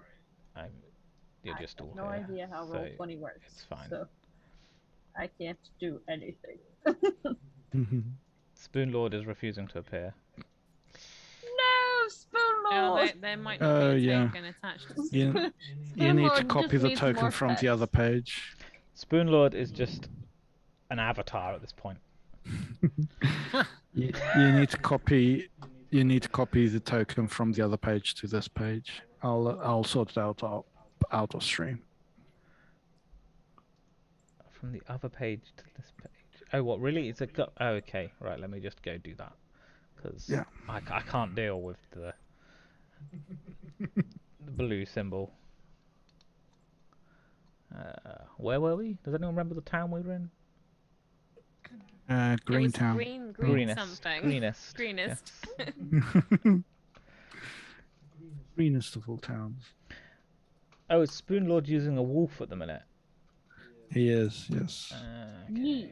You're just I have all no here. idea how so Roll20 works. it's fine. So I can't do anything. Spoon Lord is refusing to appear. No, Spoon Oh, Lord! there might not be a yeah. token attached to You, Spoon. you need to Lord copy just the needs token more from the other pets. page. Spoon Lord is just an avatar at this point. You need to copy. You need to copy the token from the other page to this page. I'll sort it out of stream. From the other page to this page. Oh, what, really? It's a oh, okay. Right, let me just go do that. Because Yeah. I can't deal with the blue symbol. Where were we? Does anyone remember the town we were in? It was Greentown. green Greenest. something. Greenest. Greenest. Yes. Greenest of all towns. Oh, is Spoon Lord using a wolf at the minute? He is, yes. Okay.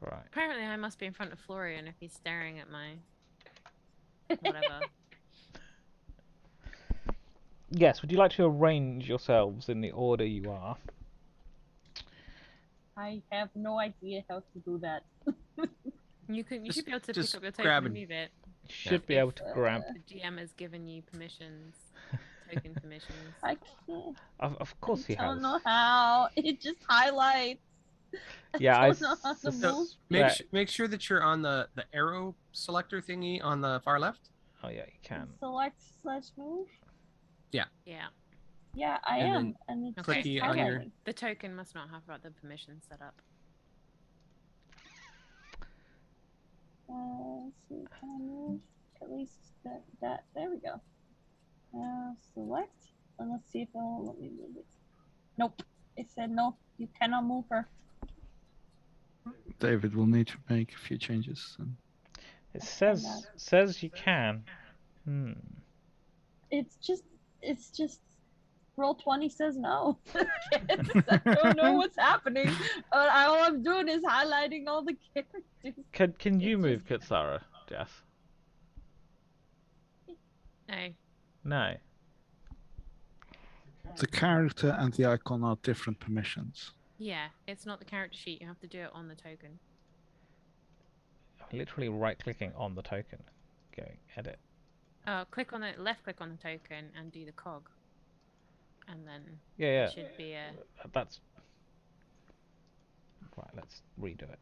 Right. Apparently I must be in front of Florian if he's staring at my whatever. Yes, would you like to arrange yourselves in the order you are? I have no idea how to do that. You should be able to Just pick up your grab token and and- move it. You should be If- able to grab. The GM has given you permissions. Token permissions. I can't. Of course he I don't has. know how. It just highlights. Yeah, I I don't know how to So move. make sure that you're on the arrow selector thingy on the far left. Oh yeah, you can. Select/move. Yeah. Yeah, I And am, then and it's Okay. clicky just on your- highlighting. The token must not have the permissions set up. Let's see, can I move at least that? There we go. Select, and let's see if it'll let me move it. Nope, it said no. You cannot move her. David will need to make a few changes. It try that. says you can. It's just Roll20 says no. I don't know what's happening. All I'm doing is highlighting all the characters. Can you It's move just- Kutsara, Jess? No. No. The character and the icon are different permissions. Yeah, it's not the character sheet. You have to do it on the token. Literally right-clicking on the token. Going edit. Click on it. Left click on the token and do the cog. And then Yeah. it should be a. That's right. Let's redo it.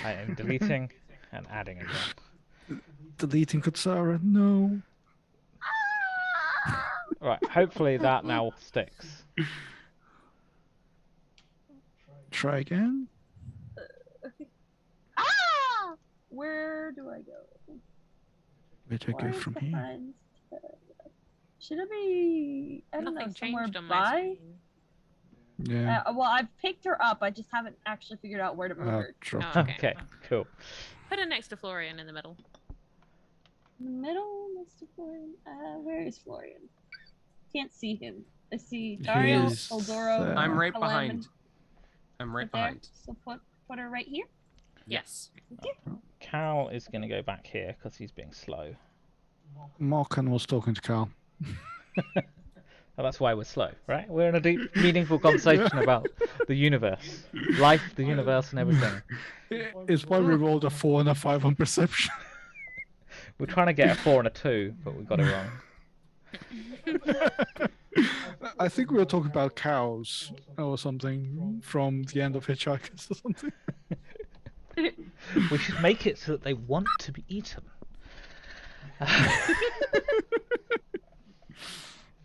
I am deleting and adding again. Deleting Kutsara? No. Right. Hopefully that now sticks. try again. Ah! Where do I go? Where do I go Where's from the here? friends? Should it be, I don't know, Nothing somewhere changed on my by? screen. Yeah. Well, I've picked her up. I just haven't actually figured out where to move her. Drop Oh, her. okay. Okay, cool. Put her next to Florian in the middle. In the middle, Mr. Florian. Where is Florian? Can't see him. I see Dario, He's, Eldoro. I'm right Helem, behind. I'm right there. behind. So put her right here. Yes. Cal is going to go back here because he's being slow. Morkan was talking to Carl. Oh, that's why we're slow, right? We're in a deep, meaningful conversation about the universe, life, the universe, and everything. It's why we rolled a 4 and a 5 on perception. We're trying to get a 4 and a 2, but we got it wrong. I think we were talking about cows or something from the end of Hitchhikers or something. We should make it so that they want to be eaten.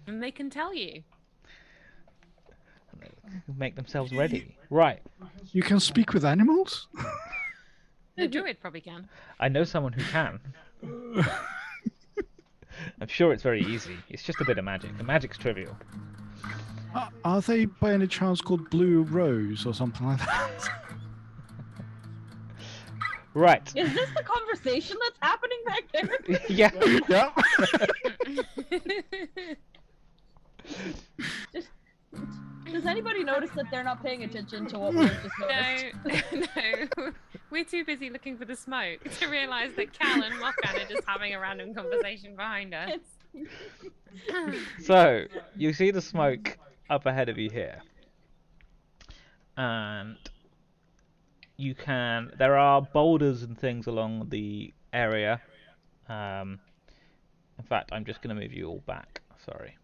And they can tell you. Make themselves ready. Right. You can speak with animals? The druid probably can. I know someone who can. I'm sure it's very easy. It's just a bit of magic. The magic's trivial. Are they by any chance called Blue Rose or something like that? Right. Is this the conversation that's happening back there? Yeah. Yeah. Does anybody notice that they're not paying attention to what we've just noticed? No. We're too busy looking for the smoke to realise that Cal and Mokan are just having a random conversation behind us. So, you see the smoke up ahead of you here. And you can... There are boulders and things along the area. In fact, I'm just going to move you all back. Sorry.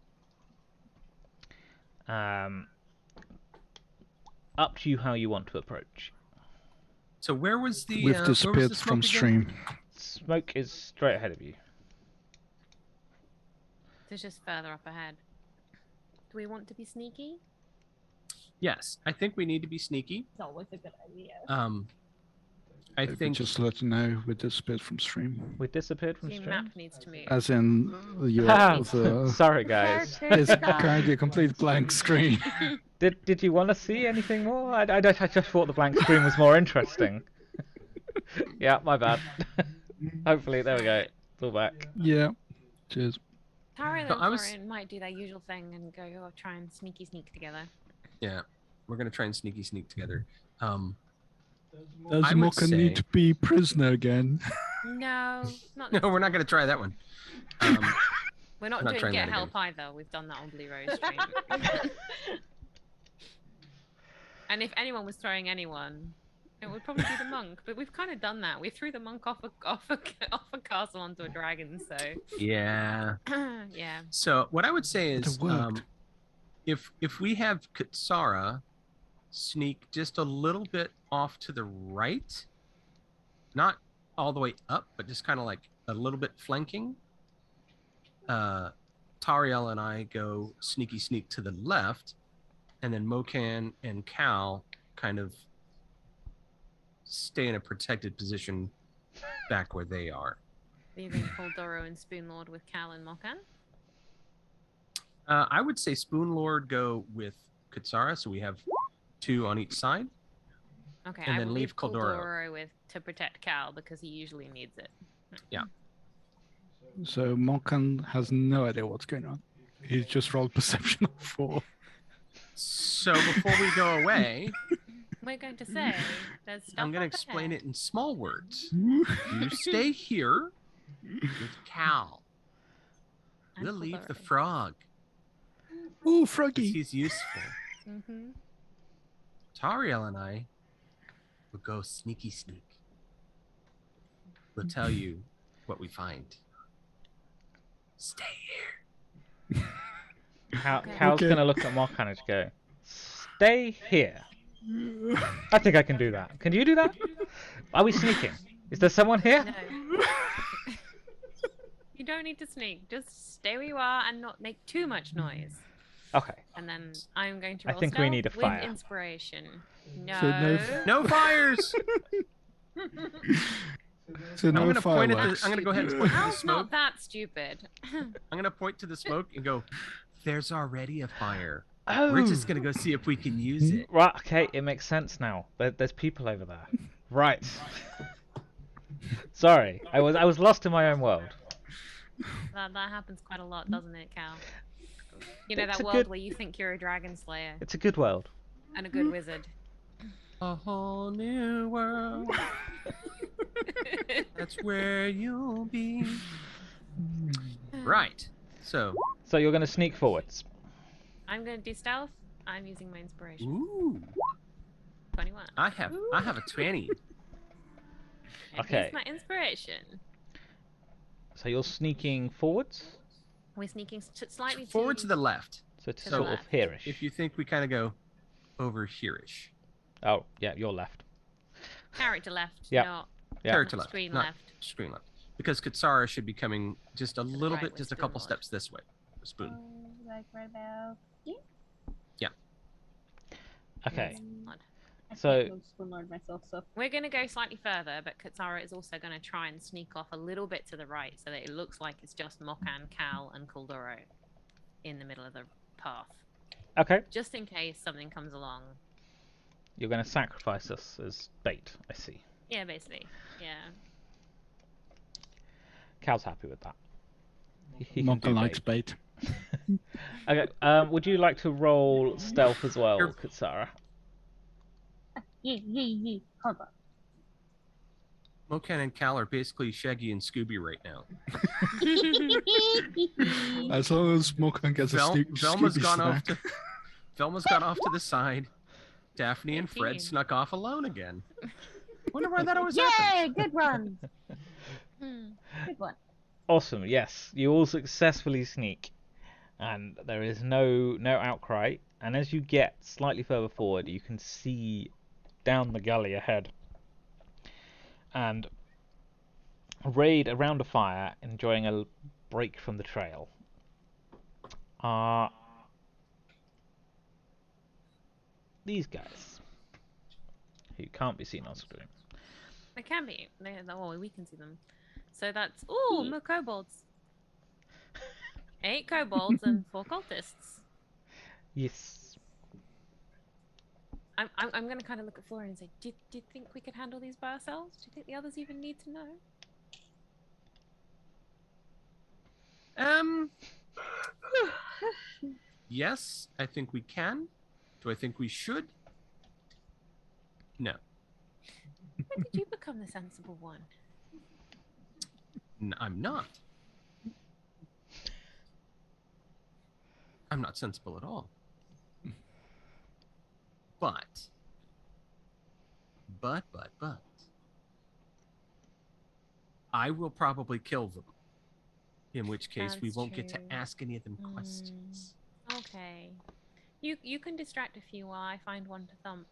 Up to you how you want to approach. So where was the? We've where was disappeared the from smoke again? stream. Smoke is straight ahead of you. It's just further up ahead. Do we want to be sneaky? Yes, I think we need to be sneaky. It's always a good idea. I Maybe think just let you know we disappeared from stream. We disappeared from The stream. map needs to move. As in, Ah, the sorry, guys. it's currently a complete blank screen. Did you want to see anything more? I just thought the blank screen was more interesting. Yeah, my bad. Hopefully, there we go. It's all back. Yeah. Cheers. Tara and So I was- Florian might do their usual thing and go try and sneak together. yeah, we're gonna try and sneak together. Does I would Mocha say- need to be prisoner again? No, not No, we're not gonna try that one. We're not not doing trying Get that Help again. either. We've done that on Blue Rose Stream. And if anyone was throwing anyone, it would probably be the monk. But we've kind of done that. We threw the monk off a castle onto a dragon. So Yeah. yeah. So what I would say But is, it worked. if we have Katsara sneak just a little bit off to the right, not all the way up, but just kind of like a little bit flanking. Tariel and I go sneak to the left, and then Mokan and Cal kind of stay in a protected position back where they are. Leaving Holdoro and Spoonlord with Cal and Mokan. I would say Spoonlord go with Katsara, so we have 2 on each side. Okay, And I then will leave leave Caldoro. Caldoro with to protect Cal because he usually needs it. So Mokan has no idea what's going on. He's just rolled perception of 4. So before we go away, We're going to say there's stuff I'm going to up explain ahead. it in small words. You stay here with Cal. And We'll leave the Caldoro. frog Ooh, because Froggy. he's useful. Mhm. Tariel and I will go sneak. We'll tell you what we find. Stay here. Cal's Okay. gonna look at Mokan and go, "Stay here." I think I can do that. Can you do that? Are we sneaking? Is there someone here? No. You don't need to sneak. Just stay where you are and not make too much noise. Okay. And then I'm going to I roll think we stealth need a with fire. inspiration. So no No fires. So I'm no gonna point at the. fireworks. I'm gonna go ahead and point to the Al's smoke. not that stupid. I'm gonna point to the smoke and go. There's already a fire. Oh. We're just gonna go see if we can use it. Right. Okay. It makes sense now. There's people over there. Right. Sorry. I was lost in my own world. That happens quite a lot, doesn't it, Cal? You know It's that a world good- where you think you're a dragon slayer It's a good world. and a good wizard. A whole new world. That's where you'll be. Right. So. So you're going to sneak forwards. I'm going to do stealth. I'm using my inspiration. Ooh. 21. I have a 20. And Okay. here's my inspiration. So you're sneaking forwards. We're sneaking slightly Forward to the left. So to To the sort of left. here-ish. If you think we kind of go over here-ish. Oh, yeah, you're left. character left, Yep. not Yeah. Character not left. screen not left. Screen left. Because Katsara should be coming just a little right bit, with just a Spoon couple Lord. steps this way. Spoon. Like right about here. Okay. I So- can't move Spoon Lord myself, so We're going to go slightly further, but Katsara is also going to try and sneak off a little bit to the right so that it looks like it's just Mokan, Cal, and Kuldoro in the middle of the path. Okay. Just in case something comes along. You're going to sacrifice us as bait, I see. Yeah, basically. Yeah. Cal's happy with that. He can Mocha do likes bait. bait. Okay. Would you like to roll stealth as well, You're- Katsara? yee. Hold on. Mokan and Cal are basically Shaggy and Scooby right now. As long as Mocha gets a Velma's Scooby gone off snack. to Velma's gone off to the side. Daphne and Fred 18. snuck off alone again. Wonder why that always happens. Yay! Good one. Hmm. Good one. Awesome. Yes, you all successfully sneak, and there is no outcry. And as you get slightly further forward, you can see down the gully ahead, and Raid around a fire, enjoying a break from the trail. Are these guys who can't be seen on screen? They can be. Oh, we can see them. So that's... Ooh, more kobolds. 8 kobolds and 4 cultists. Yes. I'm going to kind of look at Florian and say, do you think we could handle these by ourselves? Do you think the others even need to know? Yes, I think we can. Do I think we should? No. When did you become the sensible one? I'm not. I'm not sensible at all. But. I will probably kill them. In which case, we That's won't get to true. ask any of them Mm. questions. Okay. You can distract a few while I find one to thump.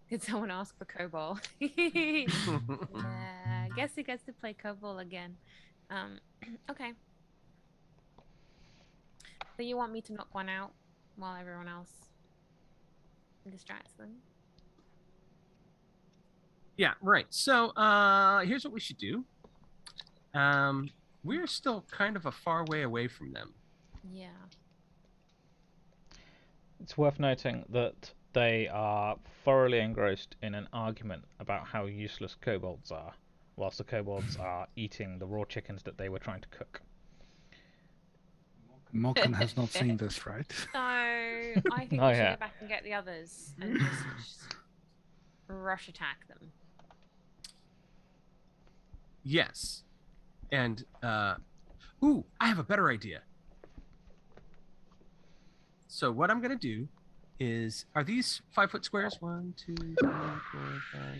Did someone ask for Cobol? Yeah, guess he gets to play Cobol again. Okay. So you want me to knock one out while everyone else distracts them? Yeah, right. So, here's what we should do. We're still kind of a far way away from them. Yeah. It's worth noting that they are thoroughly engrossed in an argument about how useless kobolds are, whilst the kobolds are eating the raw chickens that they were trying to cook. Mokan has not seen this, right? So I think Oh, we should yeah. go back and get the others and just rush attack them. Yes. And, ooh, I have a better idea. So what I'm going to do is, are these 5-foot squares? 1, 2, 3, 4, 5,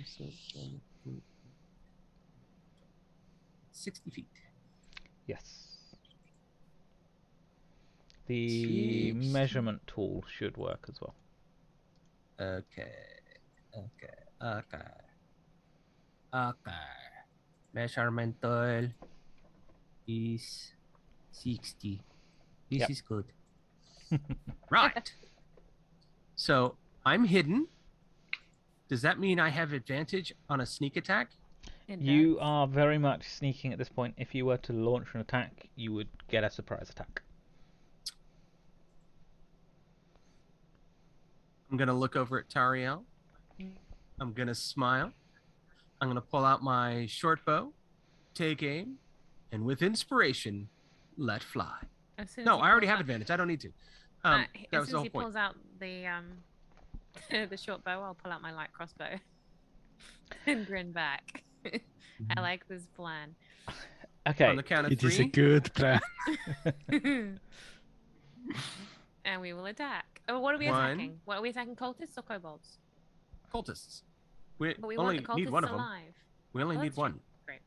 6, 7, 8, 60 feet. Yes. The Jeez. measurement tool should work as well. Okay. Measurement tool is 60. This Yep. is good. Right. So I'm hidden. Does that mean I have advantage on a sneak attack? It You does. are very much sneaking at this point. If you were to launch an attack, you would get a surprise attack. I'm gonna look over at Tariel. I'm gonna smile. I'm gonna pull out my short bow, take aim, and with inspiration, let fly. As soon as No, he I already pulls have out- advantage. I don't need to. As That was soon the as whole he point. pulls out the the short bow, I'll pull out my light crossbow and grin back. I like this plan. Okay. On the count of It is a three. good plan. And we will attack. Oh, what are we One. attacking? What are we attacking? Cultists or kobolds? Cultists. We But we only want the need cultists one of them. alive. We only Oh, need that's true. one. Great.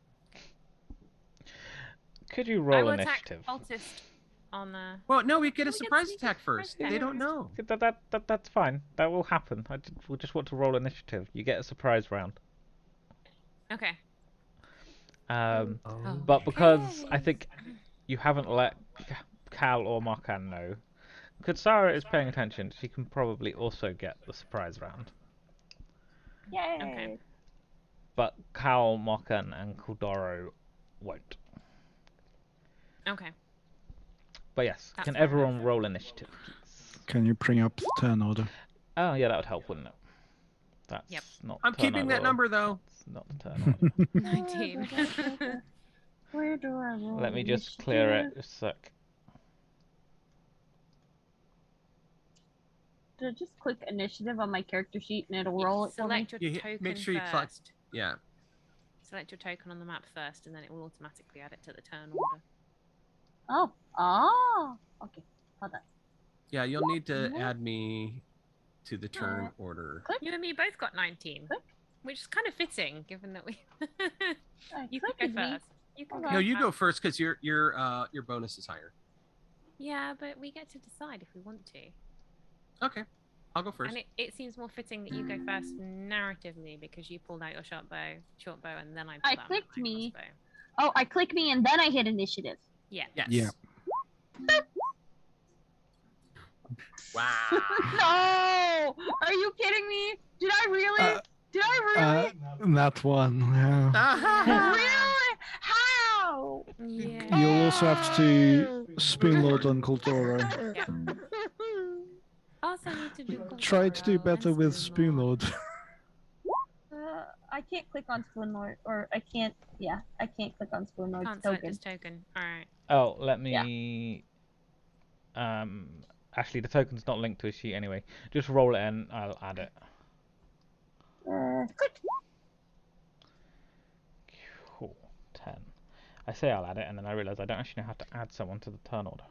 Could you I roll will initiative? attack cultist on the. Well, no, we get a We get surprise sneak attack surprise first. attack They don't first. know. That's fine. That will happen. We just want to roll initiative. You get a surprise round. Okay. But because I think you haven't let Cal or Markan know, Kutsara is paying attention. She can probably also get the surprise round. Yay! Okay. But Cal, Markan, and Kuldoro won't. Okay. But yes, That's can fair everyone enough. roll initiative, please? Can you bring up the turn order? Oh, yeah, that would help, wouldn't it? That's Yep. not. I'm turn keeping that order. number though. That's not the turn order. 19. Where do I roll? Let me just clear it initiative? a sec. Do I just click initiative on my character sheet and it'll roll it for me? Select your You hit- token make sure you first. collect- Yeah. Select your token on the map first, and then it will automatically add it to the turn order. Oh. Oh. Okay. Hold on. Yeah, you'll need to Mhm. add me to the turn order. You and me both got 19, Click. which is kind of fitting, given that we. Alright, You can click go with me. first. You can Okay. go No, you go first. first because your bonus is higher. Yeah, but we get to decide if we want to. Okay, I'll go first. And it seems more fitting that you go first narratively because you pulled out your short bow, and then I pulled out my clicked light me. crossbow. Oh, I click me and then I hit initiative. Yeah. Yes. Yeah. Wow. No! Are you kidding me? Did I really? Did I really? That one. Yeah. Really? How? Yeah. You'll also have to spoon load on Kuldoro. Yeah. Also need to do Try to do Kuldoro better and with spoon load. I can't click on spoon lord, or I can't. Yeah, I can't click on spoon lord's Can't select token. this token. Alright. Oh, let me. Actually, the token's not linked to a sheet anyway. Just roll it in. I'll add it. Click. Cool. 10. I say I'll add it, and then I realise I don't actually know how to add someone to the turn order.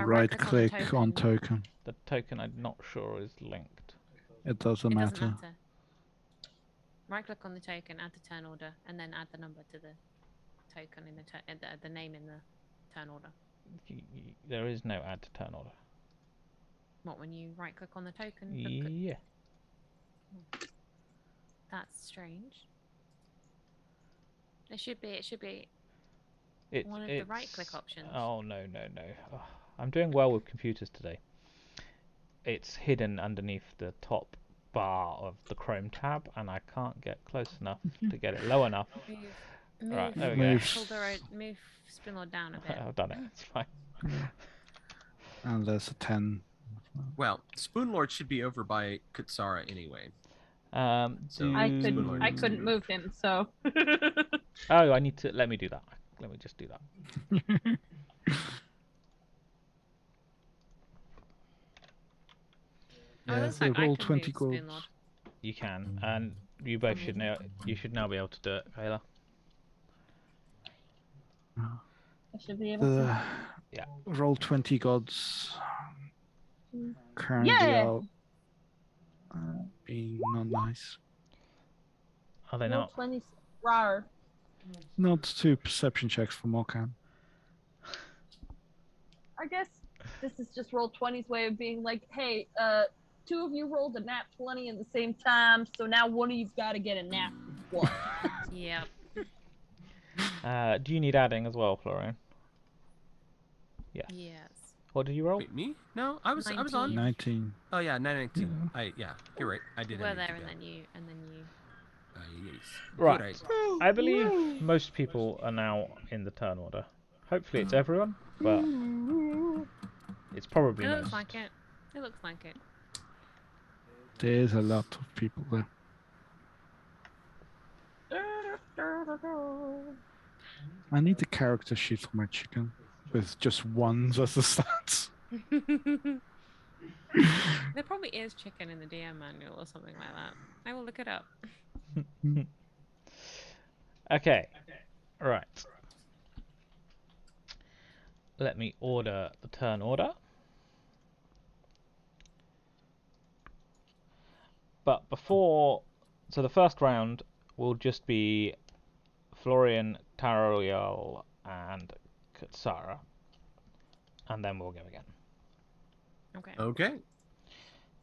Right click click on token. The token I'm not sure is linked. It doesn't It matter. doesn't matter. Right click on the token, add the turn order, and then add the number to the token in the name in the turn order. There is no add to turn order. What, when you right click on the token? Yeah. That's strange. It should be one of the It's- right click options. Oh, no. Oh, I'm doing well with computers today. It's hidden underneath the top bar of the Chrome tab, and I can't get close enough to get it low enough. Move, Right, there we go. move Spinlord down a bit. I've done it. It's fine. And there's a 10. Well, Spoon Lord should be over by Kutsara anyway. So I Spoonlord needs to couldn't move him, so. Oh, I need to. Let me do that. Let me just do that. Oh, Yeah, looks so like I roll can 20 move gold. Spoonlord. You can, and you both should now. You should now be able to do it, Kayla. I should be able to. Yeah. Roll 20 gods. Currently Yeah. are being not nice. Are they Roll not? 20. Rawr. Not 2 perception checks for Mokan. I guess this is just roll 20's way of being like, hey, 2 of you rolled a nat 20 at the same time, so now one of you've got to get a nat 1. Yep. Do you need adding as well, Florian? Yes. Yes. What did you roll? Wait, me? No, I was on. 19. 19. Oh yeah, 919. You're right. I You did. were end it there, and together. then you. Yes. Right. Good. I believe most people are now in the turn order. Hopefully it's everyone, but it's probably It most. looks like it. It looks like it. There's a lot of people there. I need the character sheet for my chicken with just ones as the stats. There probably is chicken in the DM manual or something like that. I will look it up. Okay. Right. Let me order the turn order. But before... So the first round will just be Florian, Tarariel, and Kutsara. And then we'll go again. Okay. Okay.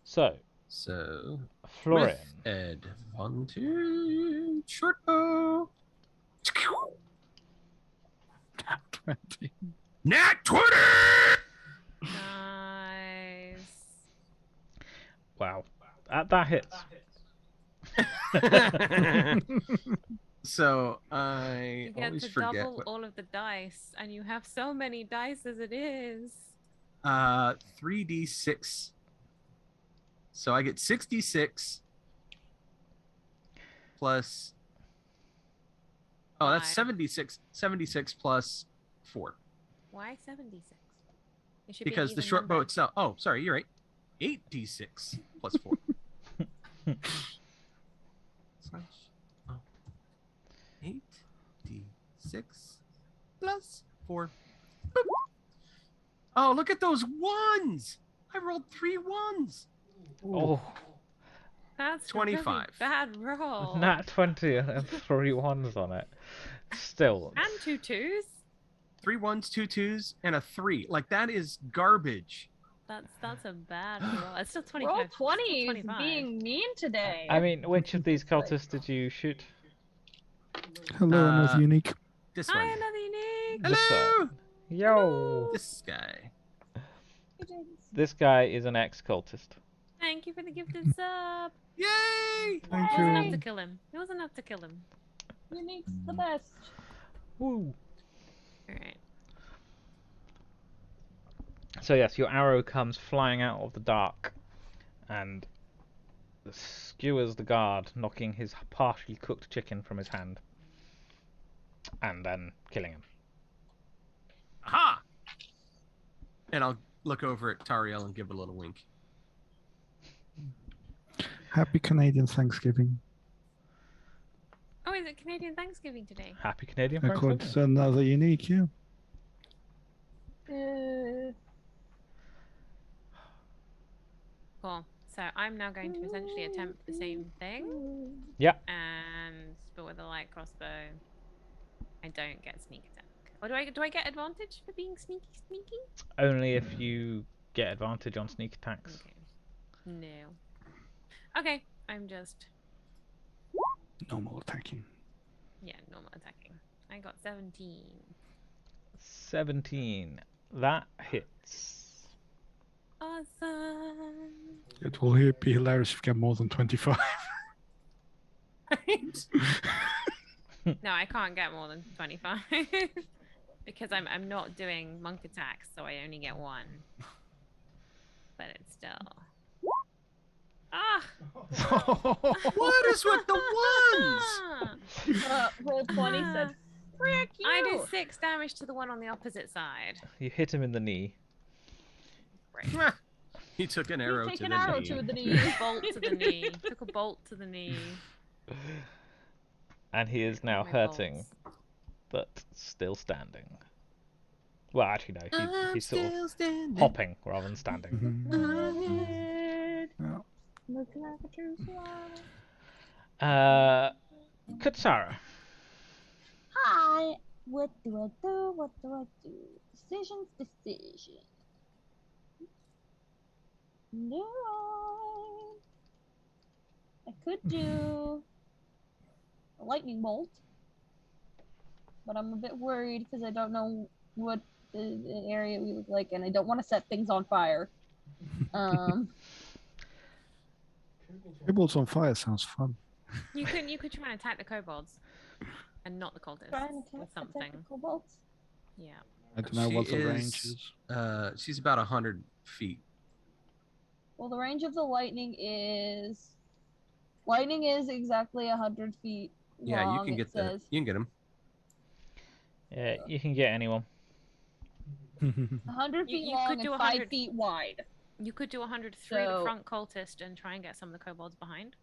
So, So Florian. with advantage, short bow. 20. Nat 20. Nice. Wow. That hits. So I You get always to forget. double all of the dice, and you have so many dice as it is. 3d6. So I get 66 plus. Oh, that's Five. 76. 76 plus 4. Why 76? It should be an Because the even short bow number. itself. Oh, sorry, you're right. 8d6 plus 4. Slash. Oh. 8d6 plus 4. Boop. Oh, look at those ones! I rolled 3 ones. Oh, That's 25. a really bad roll. nat 20 and 3 ones on it. Still. And 2 2s. 3 ones, 2 twos, and a 3. Like, that is garbage. That's a bad roll. It's still 25. Roll it's still 20 is 25. being mean today. I mean, which of these cultists did you shoot? Hello, another unique. This Hi, one. another unique. This Hello! Yo! This guy. This guy is an ex-cultist. Thank you for the gifted sub. Yay! Thank It was enough you. to kill him. It was enough to kill him. Unique's the best. Woo! Alright. So yes, your arrow comes flying out of the dark and skewers the guard, knocking his partially cooked chicken from his hand. And then killing him. Aha! And I'll look over at Tariel and give a little wink. Happy Canadian Thanksgiving. Oh, is it Canadian Thanksgiving today? Happy Canadian According Thanksgiving. to another unique, yeah. Cool. So I'm now going to essentially attempt the same thing. Yeah. But with a light crossbow, I don't get sneak attack. Or do I get advantage for being sneaky? Only if you get advantage on sneak attacks. Okay. No. Okay, I'm just Normal attacking. normal attacking. I got 17. 17. That hits. Awesome. It will be hilarious if you get more than 25. No, I can't get more than 25 because I'm not doing monk attacks, so I only get 1. But it's still. Ah! What is with the ones? Roll 20 said, frick you. I do 6 damage to the one on the opposite side. You hit him in the knee. Right. He took an You arrow take to an the arrow knee. to the knee. Bolt to the knee. Took a bolt to the knee. And he is now My hurting, bolts. but still standing. Well, actually, no. He's sort of Still standing. hopping rather than standing. Yeah. Looking like a true swan. Kutsara. Hi. What do I do? What do I do? Decision. No. I could do a lightning bolt, but I'm a bit worried because I don't know what an area we would like, and I don't want to set things on fire. Kobolds on fire sounds fun. You could try and attack the kobolds, and not the cultists Trying to with attack something. the kobolds. Yeah. I don't know what the range She is. She's about 100 feet. Well, the range of the lightning is exactly 100 feet Yeah, long. you can get says. You can get him. Yeah, you can get anyone. 100 feet You long could do and 100 5 feet wide. You could do 100 through the So- front cultist and try and get some of the kobolds behind.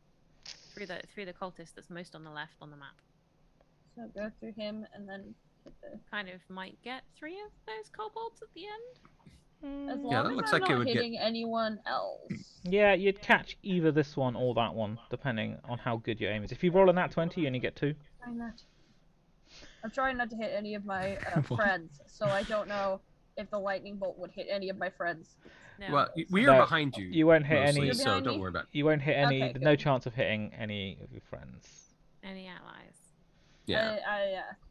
Through the cultist that's most on the left on the map. So go through him and then hit the. Kind of might get 3 of those kobolds at the end. As long Yeah, that as looks I'm like it not would get- hitting anyone else. Yeah, you'd catch either this one or that one, depending on how good your aim is. If you roll a nat 20, you only get 2. I'm trying not to hit any of my What? friends, so I don't know if the lightning bolt would hit any of my friends. No. Well, we are No, behind you. You won't hit mostly, any. You're so behind don't me? worry about it. You won't hit any. Okay, There's no good. chance of hitting any of your friends. Any allies? Yeah.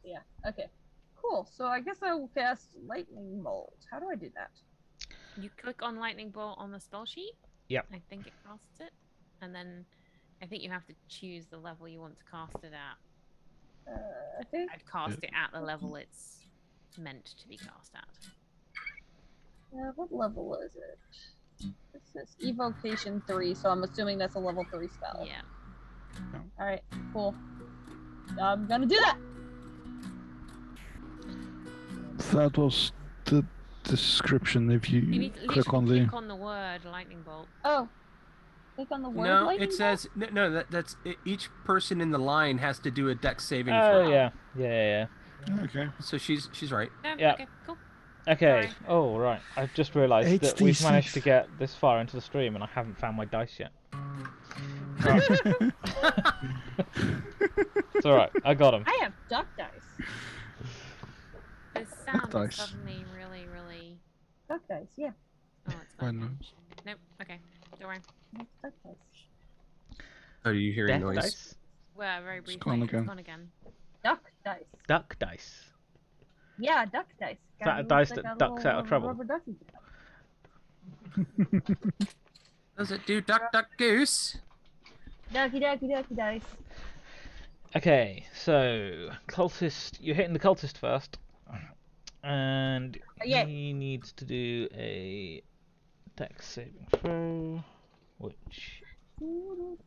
Yeah. Okay. Cool. So I guess I will cast lightning bolt. How do I do that? You click on lightning bolt on the spell sheet. Yep. I think it casts it, and then I think you have to choose the level you want to cast it at. I think. I'd cast it at the level it's meant to be cast at. What level is it? This is Evocation 3, so I'm assuming that's a level 3 spell. Yeah. Alright, cool. I'm gonna do that! That was the description. If you, You need to click on literally the. click on the word lightning bolt. Oh. Click on the word No, lightning it says that's each person in the line has to do a dex saving Oh throw. yeah. Okay. So she's right. Yeah. Okay, cool. Okay. Sorry. Oh right. I've just realised that we've 8d6. managed to get this far into the stream and I haven't found my dice yet. Right. It's alright. I got them. I have duck dice. The sound is dice. suddenly really. Duck dice, yeah. Oh, it's I fine. know. Nope. Okay. Don't worry. I have duck dice. Are you hearing Death noise? dice. Well, very briefly. gone again. It's gone again. Duck dice. Duck dice. Yeah, duck dice. that a Gotta dice look that a ducks out of little trouble? rubber ducky. Does it do duck goose? Ducky dice. Okay, so cultist. You're hitting the cultist first, and Yeah. he needs to do a dex saving throw. Which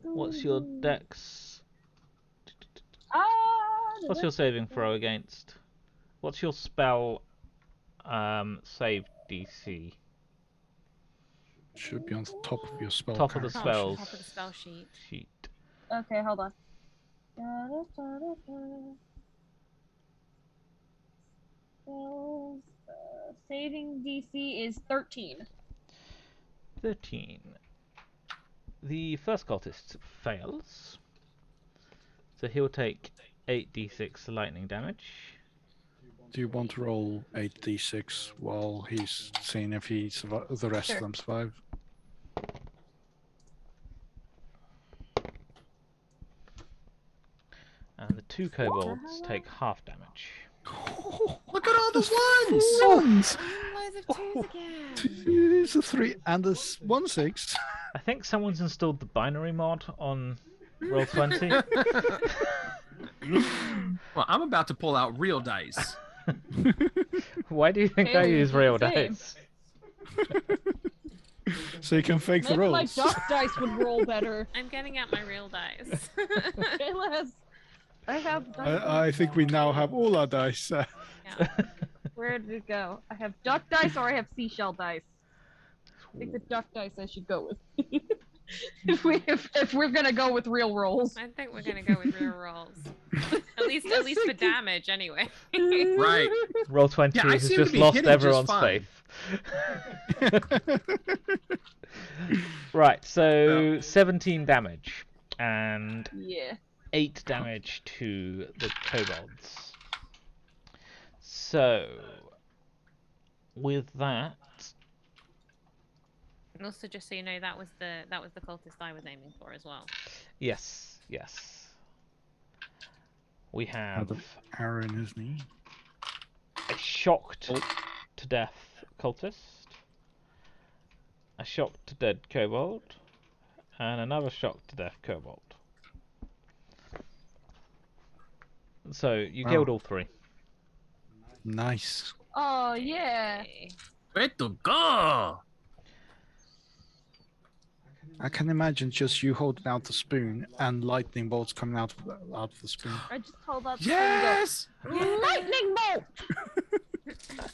what's your dex? What's your saving throw against? What's your spell save DC? Should be on the top of your spell Top of the card. spells. Top of the spell sheet. Okay, hold on. Saving DC is 13. 13. The first cultist fails, so he'll take 8d6 lightning damage. Do you want to roll 8d6 while he's seeing if the rest Sure. of them survive? And the 2 kobolds take half damage. Look at all the ones! Ones! Loads of twos again. There's a 3 and a 1 6. I think someone's installed the binary mod on Roll20. Well, I'm about to pull out real dice. Why do you think I Hey, use real same. dice? So you can fake the Maybe my rolls. duck dice would roll better. I'm getting out my real dice. Kayla has. I have duck dice. I think we now have all our dice. Yeah. Where did it go? I have duck dice or I have seashell dice. I think the duck dice I should go with. if we're gonna go with real rolls. I think we're gonna go with real rolls. At least for damage, anyway. Right. Roll20 Yeah, I has seem to just be lost hitting just everyone's fine. faith. Right, so 17 damage and Yeah. 8 damage to the kobolds. So, with that, And also, just so you know, that was the cultist I was aiming for as well. yes. We have Had an arrow in his knee. a shocked Oh. to death cultist, a shocked to dead kobold, and another shocked to death kobold. So you killed all 3. Nice. Oh yeah. Okay. Way to go! I can imagine just you holding out the spoon and lightning bolts coming out of the spoon. I just hold out the Yes! spoon and go, lightning bolt!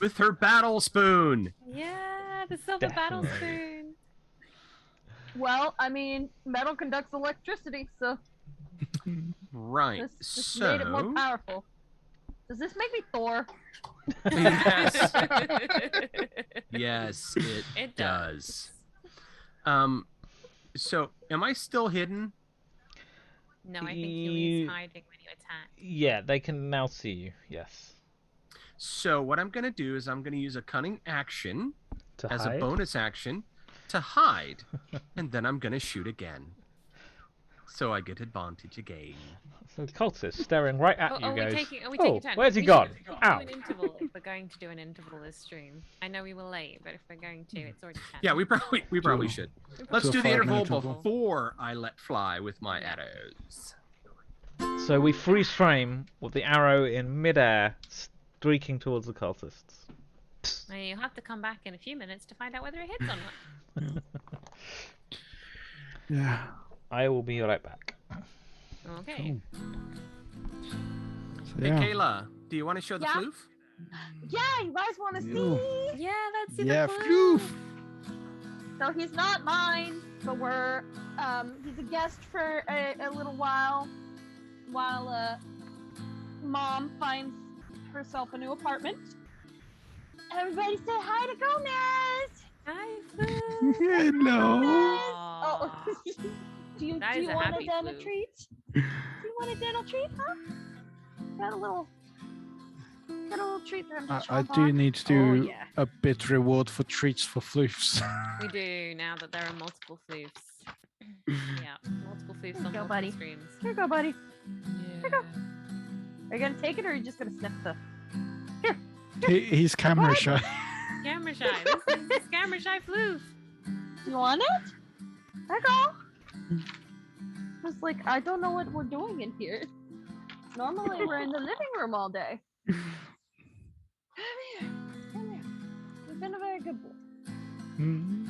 With her battle spoon. Yeah, the silver battle Definitely. spoon. Well, I mean, metal conducts electricity, so Right. this made it more So. powerful. Does this make me Thor? Yes. Yes, it, It does. So am I still hidden? No, I think he You- leaves hiding when you attack. Yeah, they can now see you. Yes. So what I'm gonna do is I'm gonna use a cunning action To as hide. a bonus action to hide, and then I'm gonna shoot again. So I get advantage again. So the cultist staring right at Oh, you are we goes, taking "Oh, a turn? where's he We gone? should Ow!" do an interval if we're going to do an interval this stream. I know we were late, but if we're going to, it's already 10. Yeah, we probably Do- should. We Let's do a do the 5-minute interval interval. before I let fly with my arrows. So we freeze frame with the arrow in midair, streaking towards the cultists. Now you'll have to come back in a few minutes to find out whether it hits or not. Yeah. I will be right back. Okay. So, Hey, yeah. Kayla, do you want to show the Yeah? floof? Yeah, you guys want to Ooh. see? Yeah, let's see Yeah, the floof. So he's not mine, but we're he's a guest for a little while mom finds herself a new apartment. Everybody say hi to Gomez. Hi, Flu. Hello. Oh, do you That is a want a happy dental Flu. treat? Do you want a dental treat, huh? Got a little treat for him to I chomp do on. need to Oh, do yeah. a bit reward for treats for floofs. We do now that there are multiple floofs. Yeah, multiple floofs on Go, multiple buddy. streams. Here you go, buddy. Yeah. go. Are you gonna take it or are you just gonna sniff the? He's camera shy. Camera shy. This is the camera shy floof. You want it? There you go. It's like I don't know what we're doing in here. Normally we're in the living room all day. Come here. Come here. You've been a very good boy. Mm,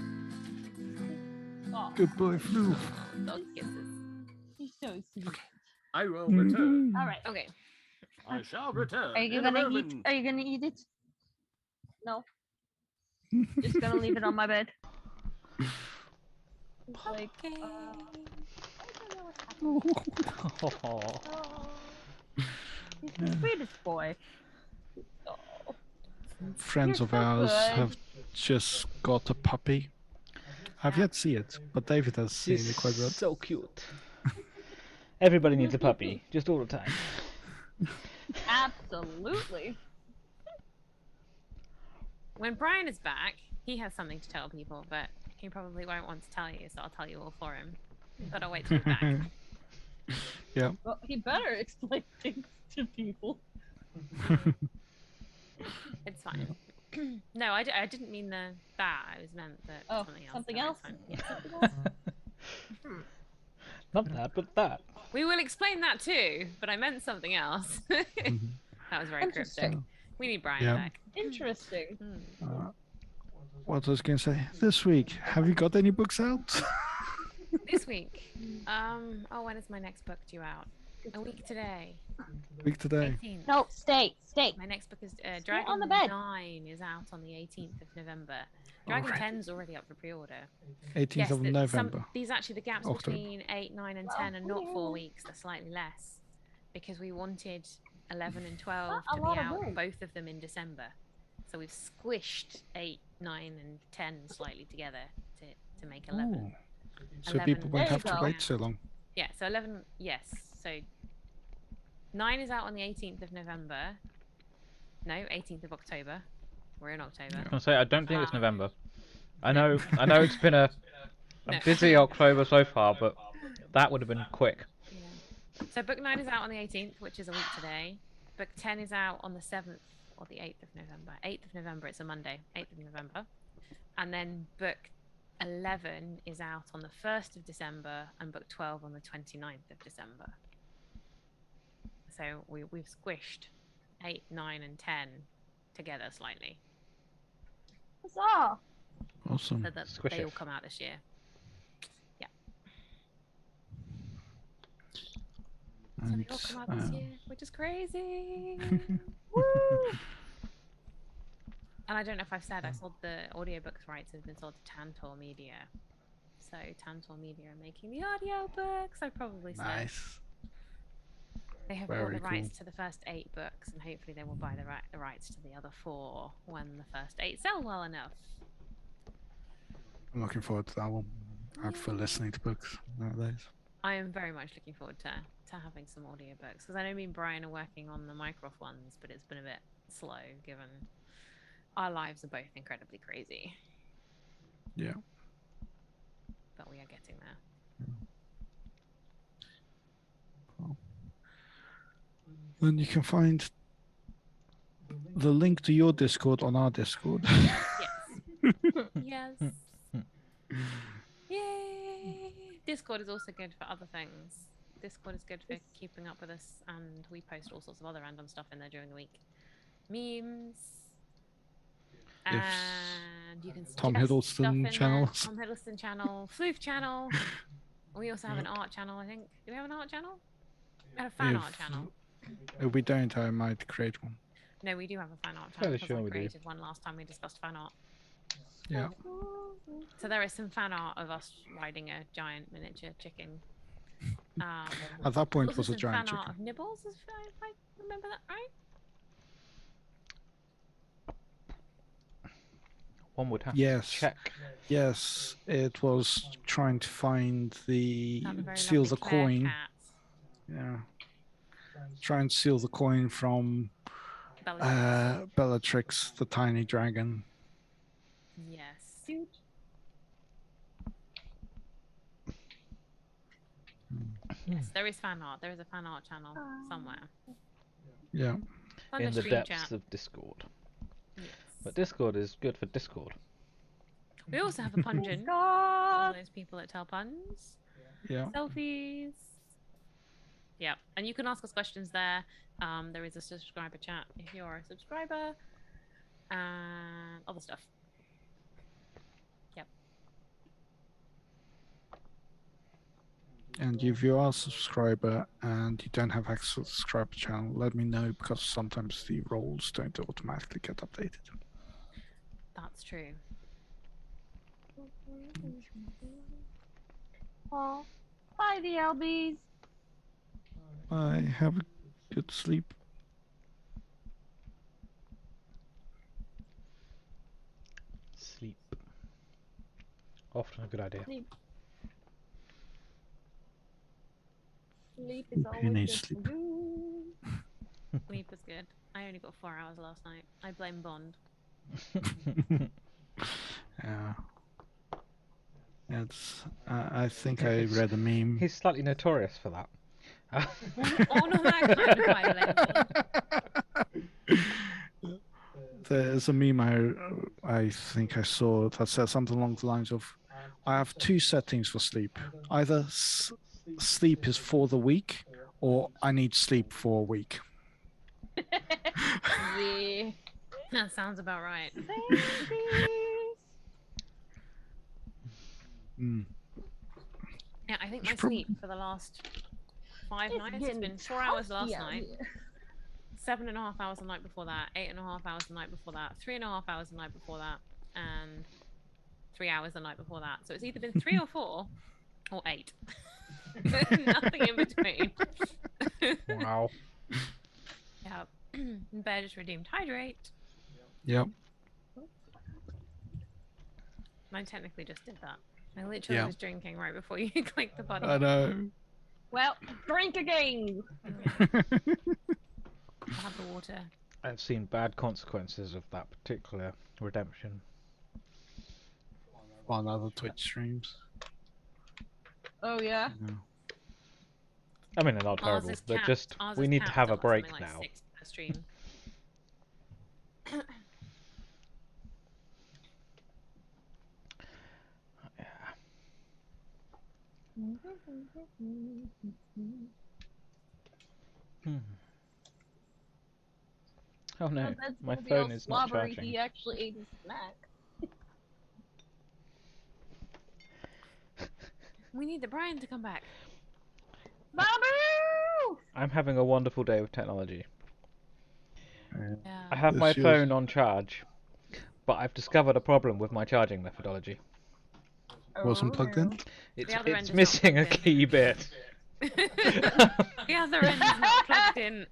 Oh, Good boy, floof. Dog kisses. he's so sweet. I will return. All right. Okay. I shall return. Are you in a gonna eat? moment. Are you gonna eat it? No. Just gonna leave it on my bed. It's like, Okay. I don't know what's happening. Oh, he's the sweetest boy. Oh, Friends You're of so ours good. have just got a puppy. I've yet to see it, but David has seen She's it quite well. so cute. Everybody needs a puppy, just all the time. absolutely. When Brian is back, he has something to tell people, but he probably won't want to tell you, so I'll tell you all for him. But I'll wait till he's back. Yeah. Well, he better explain things to people. It's fine. No, I didn't mean that. I was meant that Oh, something else. something No, else? it's fine. Yeah. Not that, but that. We will explain that too, but I meant something else. That was very cryptic. Interesting. We need Brian Yeah. back. Interesting. Hmm. What was I going to say? This week, have you got any books out? This week. Oh, when is my next book due out? A week today. Week today. 18th. No, stay. My next book is on Dragon the bed. 9 is out on the 18th of November. Dragon Alright. 10's already up for pre-order. 18th of November. These actually the gaps October. between 8, 9, and 10 are not 4 weeks. They're slightly less because we wanted 11 and 12 Not a to be lot of out, room. both of them in December. So we've squished 8, 9, and 10 slightly together to make 11. Ooh. So 11. people won't There have you to go. wait so long. Yeah, so 11, yes. So 9 is out on the 18th of November. No, 18th of October. We're in October. I say I don't think it's Ah. November. I know it's been a No. busy October so far, but that would have been quick. Yeah. So book 9 is out on the 18th, which is a week today. Book 10 is out on the 7th or the 8th of November. 8th of November, it's a Monday, 8th of November. And then book 11 is out on the 1st of December and book 12 on the 29th of December. So we've squished 8, 9, and 10 together slightly. Huzzah! Awesome. So that Squish they it. all come out this year. Yeah. So they all come out this year, which is crazy. Woo! And I don't know if I've said, I sold the audiobooks rights have been sold to Tantor Media. So Tantor Media are making the audiobooks, I probably said. Nice. They have all Very the rights cool. to the first 8 books, and hopefully they will buy the rights to the other 4 when the first 8 sell well enough. I'm looking forward to that one. I prefer listening to books nowadays. I am very much looking forward to having some audiobooks, because I know me and Brian are working on the Mycroft ones, but it's been a bit slow given our lives are both incredibly crazy. Yeah. But we are getting there. Then you can find the link to your Discord on our Discord. Yes. Yay! Discord is also good for other things. Discord is good for keeping up with us, and we post all sorts of other random stuff in there during the week. Memes. And you can Tom suggest Hiddleston stuff in channels. there. Tom Hiddleston channel, Floof channel. We also have an art channel, I think. Do we have an art channel? We have a fan art channel. If we don't, I might create one. No, we do have a fan art Fairly channel because sure I we do. created one last time we discussed fan art. Yeah. So there is some fan art of us riding a giant miniature chicken. At that point, Also was a some giant fan art chicken. of Nibbles, if I remember that right. One would have Yes. to check. Yes, it was trying to find the Found a very seal lovely the Claire coin. cat. Yeah. Trying to seal the coin from Bellatrix. Bellatrix, the tiny dragon. Yes. Cute. Yes, there is fan art. There is a fan art channel somewhere. Yeah. On In the stream depths chat. of Discord. Yes. But Discord is good for Discord. We also have a pungent. All God. those people that tell puns. Yeah. Selfies. Yeah, and you can ask us questions there. There is a subscriber chat if you're a subscriber, and other stuff. Yep. And if you are a subscriber and you don't have access to the subscriber channel, let me know, because sometimes the roles don't automatically get updated. That's true. Oh, bye, the LBs. I have a good sleep. Sleep. Often a good idea. Sleep. Sleep is You always need good sleep. for you. Sleep was good. I only got 4 hours last night. I blame Bond. Yeah. It's. I think I read a meme. He's slightly notorious for that. On that kind of I blame Bond. There's a meme I think I saw that said something along the lines of, I have 2 settings for sleep. Either sleep is for the week, or I need sleep for a week. Yeah. That sounds about right. Mm. Yeah, I think my Should prob- sleep for the last 5 It's nights has getting been 4 hours last toasty out night, here. 7.5 hours the night before that, 8.5 hours the night before that, 3.5 hours the night before that, and 3 hours the night before that. So it's either been 3 or 4 or 8. Nothing in between. Wow. Yeah. Bear just redeemed hydrate. Yep. I technically just did that. I literally was drinking right before you clicked the button. I know. Well, drink again. I'll have the water. I've seen bad consequences of that particular redemption. On other Twitch streams. Oh yeah. Yeah. I mean, they're not Ours terrible. is They're capped- just, ours we is need to capped have at a break something like now. 6 per stream. Hmm. Oh no, Bed's my gonna be all phone is not slobbery. charging. He actually ate his snack. We need the Brian to come back. Babu! I'm having a wonderful day with technology. Yeah. I have This my is- phone on charge, but I've discovered a problem with my charging methodology. Wasn't plugged in? It's other end it's is not missing a plugged in. key bit. The other end is not plugged in.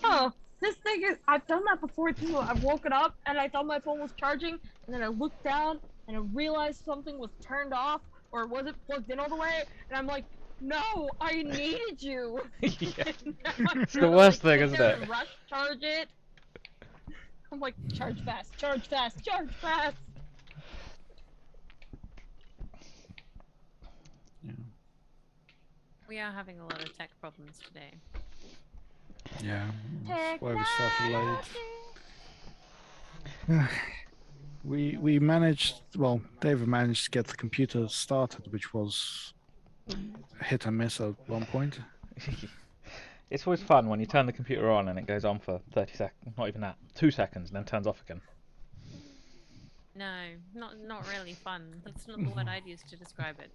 Oh, this thing is. I've done that before too. I've woken up and I thought my phone was charging, and then I looked down and I realized something was turned off or it wasn't plugged in all the way, and I'm like, no, I needed you. Yeah. Now I It's the gotta, worst like, thing, sit isn't there it? and rush charge it. I'm like, charge fast, charge fast, charge fast. We are having a lot of tech problems today. Yeah, that's why we started late. We managed, well, David managed to get the computer started, which was hit and miss at one point. It's always fun when you turn the computer on and it goes on for 30 seconds, not even that, 2 seconds, and then turns off again. No, not really fun. That's not the word I'd use to describe it.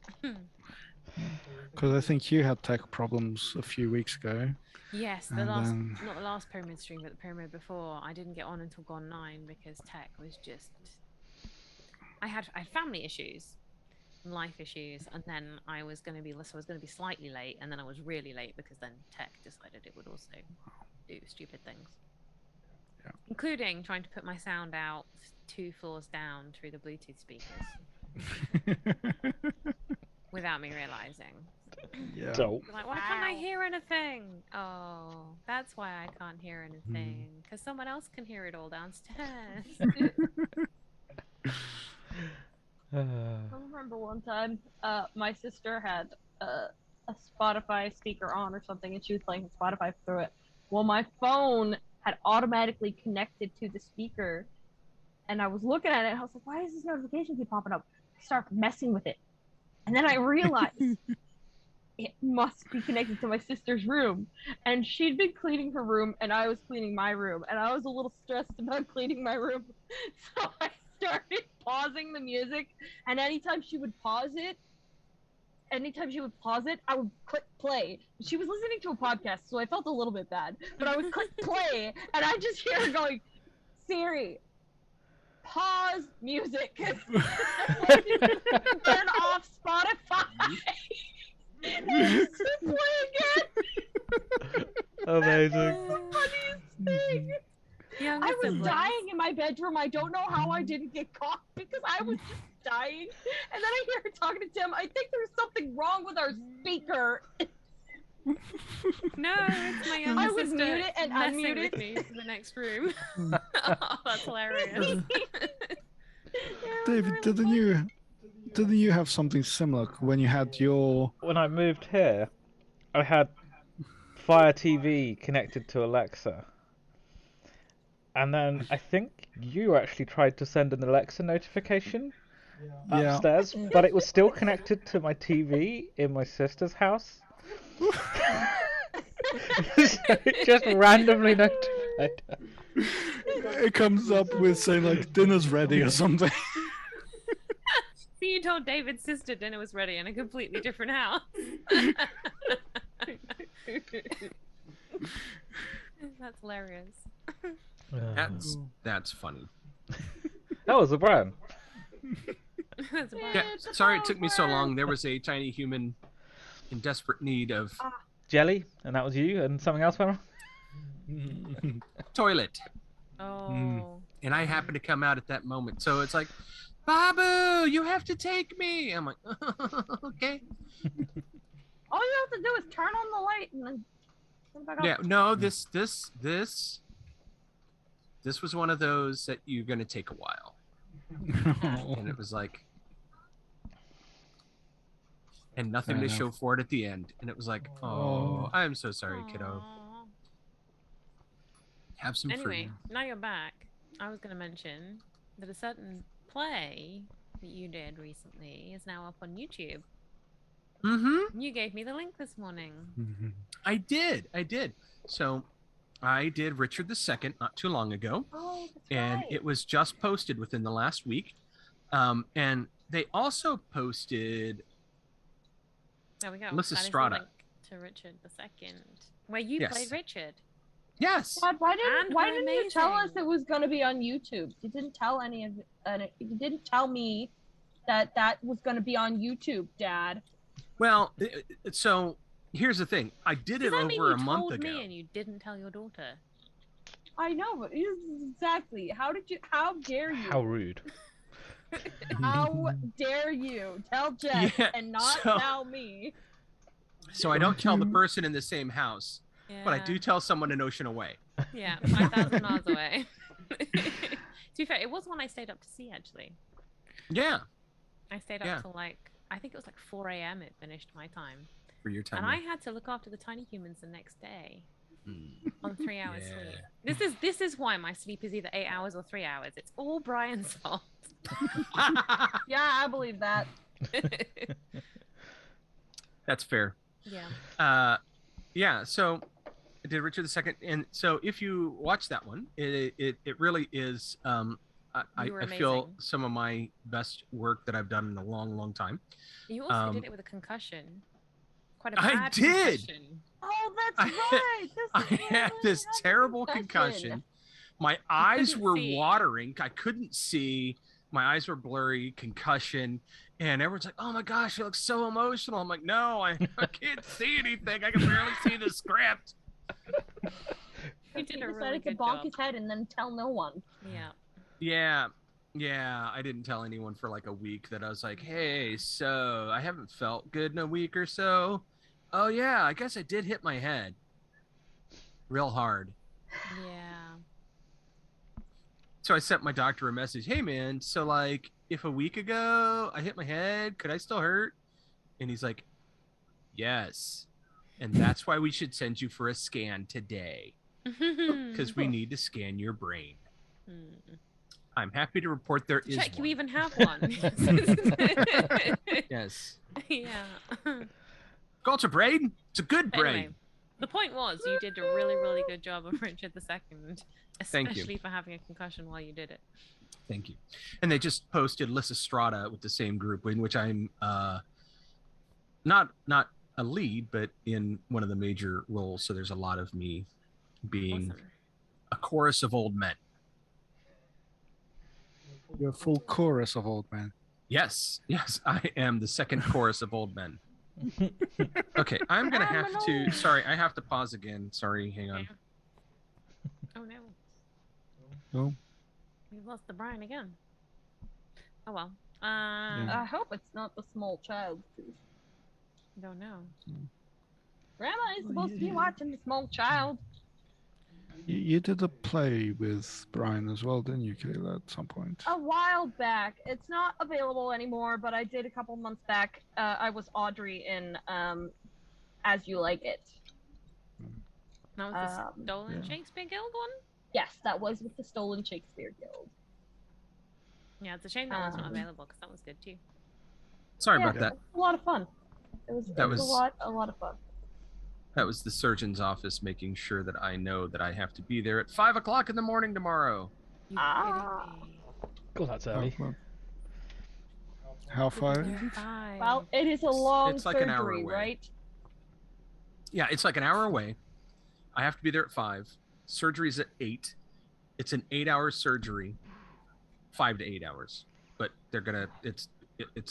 Because I think you had tech problems a few weeks ago. Yes, the And last, then- not the last pyramid stream, but the pyramid before. I didn't get on until gone 9 because tech was just. I had family issues, life issues, and then I was going to be slightly late, and then I was really late because then tech decided it would also do stupid things. Yeah. Including trying to put my sound out 2 floors down through the Bluetooth speakers without me realizing. Yeah. So, Like, why can't I Wow. hear anything? Oh, that's why I can't hear anything. Because someone else can hear it all downstairs. I remember one time, my sister had a Spotify speaker on or something, and she was playing Spotify through it. Well, my phone had automatically connected to the speaker, and I was looking at it, and I was like, "Why does this notification keep popping up?" I start messing with it, and then I realized it must be connected to my sister's room, and she'd been cleaning her room, and I was cleaning my room, and I was a little stressed about cleaning my room, so I started pausing the music, and anytime she would pause it, I would click play. She was listening to a podcast, so I felt a little bit bad, but I would click play, and I just hear her going, "Siri, pause music." Turn off Spotify. And just play again. amazing. Funniest thing. Younger I was siblings. dying in my bedroom. I don't know how I didn't get caught because I was just dying. And then I hear her talking to Tim. I think there's something wrong with our speaker. No, it's my younger I would sister mute it and messing unmute with it. me to the next room. Oh, that's hilarious. David, didn't you have something similar when you had your? When I moved here, I had Fire TV connected to Alexa. And then I think you actually tried to send an Alexa notification Yeah. upstairs, but it was still connected to my TV in my sister's house. So it just randomly notified her. It comes up with saying like dinner's ready or something. So you told David's sister dinner was ready in a completely different house. That's hilarious. That's funny. That was a Brian. That's about Yeah, It's a sorry it took me so power. long. There was a tiny human in desperate need of Jelly, and that was you, and something else, Pamela? toilet, Oh. and I happened to come out at that moment. So it's like, Babu, you have to take me. I'm like, okay. All you have to do is turn on the light and then turn it back off. Yeah, no, this was one of those that you're gonna take a while, and it was like, and nothing Fair to enough. show for it at the end, and it was like, oh, I'm so sorry, kiddo. Aw. Have some Anyway, fruit. now you're back. I was going to mention that a certain play that you did recently is now up on YouTube. Mm-hmm. You gave me the link this morning. I did. So I did Richard II not too long ago, Oh, that's and right. it was just posted within the last week. And they also posted There we go. Lysistrata. That is the link to Richard II, where you Yes. played Richard. Yes. Dad, why And didn't you tell us amazing. it was going to be on YouTube? You didn't tell you didn't tell me that was going to be on YouTube, Dad. Well, so here's the thing. I did Does it that mean over you a month told ago. me and you didn't tell your daughter? I know, but exactly. How dare you? How rude. How dare you tell Jess Yeah, and not so- tell me? So I don't Don't tell the you- person in the same house, but I do tell someone an ocean away. Yeah, 5,000 miles away. To be fair, it was one I stayed up to see, actually. Yeah, I stayed up Yeah. till I think it was like 4 a.m. it finished my time. for your time. And I had to look after the tiny humans the next day Mm. on 3 hours Yeah. sleep. This is why my sleep is either 8 hours or 3 hours. It's all Brian's fault. Yeah, I believe that. That's fair. Yeah. Yeah. So I did Richard II, and so if you watch that one, it really is. I You were feel amazing. some of my best work that I've done in a long, long time. You also Um, did it with a concussion. Quite a I bad did! concussion. Oh, that's I- right. I had this a terrible concussion. My eyes couldn't were see. watering. I couldn't see. My eyes were blurry. Concussion, and everyone's like, "Oh my gosh, you look so emotional." I'm like, "No, I can't see anything. I can barely see the script." You did He a really decided to good bonk job. his head and then tell no one. Yeah. Yeah. I didn't tell anyone for like a week that I was like, "Hey, so I haven't felt good in a week or so." Oh yeah, I guess I did hit my head real hard. Yeah. So I sent my doctor a message. Hey man, so like if a week ago I hit my head, could I still hurt? And he's like, yes. And that's why we should send you for a scan today, because we need to scan your brain. I'm happy to report there is Check you one. even have one. Yes. Yeah. Culture brain. It's a good brain. Anyway, the point was you did a really, really good job of Richard II, Thank you. especially for having a concussion while you did it. Thank you. And they just posted Lysistrata with the same group in which I'm not a lead, but in one of the major roles. So there's a lot of me being Awesome. a chorus of old men. You're a full chorus of old men. Yes, I am the second chorus of old men. Okay, I'm gonna have to. Sorry, I have to pause again. Sorry, hang on. Oh no. Oh, We've lost the Brian again. Oh well. I hope it's not the small child. Don't know. Grandma is supposed to be watching the small child. you did a play with Brian as well, didn't you, Kayla, at some point? A while back. It's not available anymore, but I did a couple months back. I was Audrey in As You Like It. That was the Um, Stolen yeah. Shakespeare Guild one? Yes, that was with the Stolen Shakespeare Guild. Yeah, it's a shame that one's not available because that was good too. Sorry Yeah. about that. It was a lot of fun. It was a lot of fun. That was the surgeon's office making sure that I know that I have to be there at 5 o'clock in the morning tomorrow. You Ah. kidding me? God, that's early. well, how far? You're fine. Well, it is a long It's like surgery, an hour away. right? Yeah, it's like an hour away. I have to be there at 5. Surgery's at 8. It's an 8-hour surgery, 5 to 8 hours. But they're gonna. It's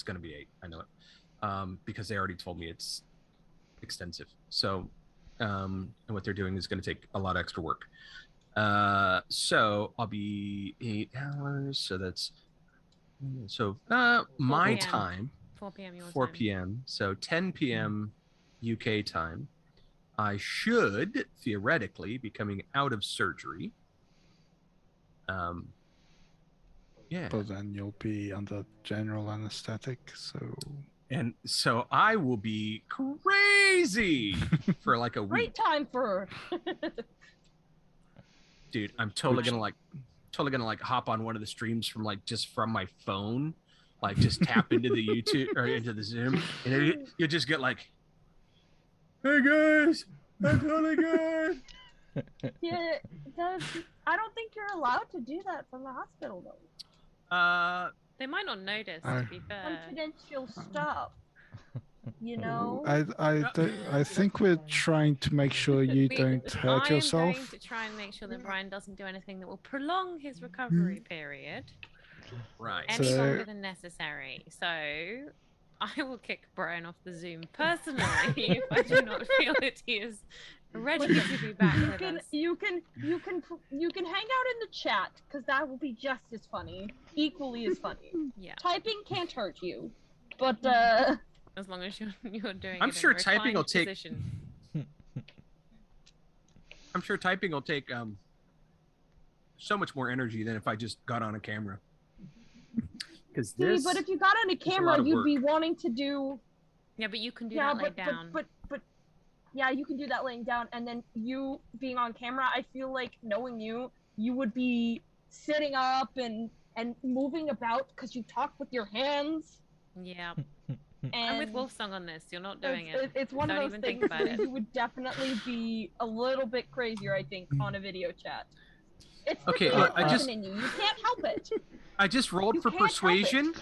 gonna be 8. I know it, because they already told me it's extensive. So, and what they're doing is going to take a lot of extra work. So I'll be 8 hours. So that's my p.m. time. 4 p.m. your 4 time. p.m. So 10 p.m. UK time. I should theoretically be coming out of surgery. Yeah. But then you'll be under general anesthetic, so And so I will be crazy for like a Great week. time for Dude, I'm totally gonna like hop on one of the streams from like just from my phone like just tap into the YouTube or into the Zoom, and you just get like, "Hey guys, I'm totally good." Yeah, I don't think you're allowed to do that from the hospital though. They might not notice, to be fair. Confidential stuff. You know. I think we're trying to make sure you don't hurt I am yourself. going to try and make sure that Brian doesn't do anything that will prolong his recovery period Right. any So- longer than necessary. So I will kick Brian off the Zoom personally if I do not feel that he is ready to be back with us. You can hang out in the chat because that will be just as funny, equally as funny. Yeah, Typing can't hurt you, but as long as you're doing I'm it sure in a typing will reclined take- position. I'm sure typing will take so much more energy than if I just got on a camera. Because see, but if you got on a a lot camera, of you'd be work. wanting to do Yeah, but you can do yeah, that lay down. but yeah, you can do that laying down, and then you being on camera, I feel like knowing you would be sitting up and moving about because you talk with your hands. Yeah, And I'm with Wolfsong on this. You're not doing it. It's one Don't of those even think things about where it. you would definitely be a little bit crazier, I think, on a video chat. It's the Okay, killer look, I person just- in you. You can't help it. I just rolled You for can't help it. persuasion,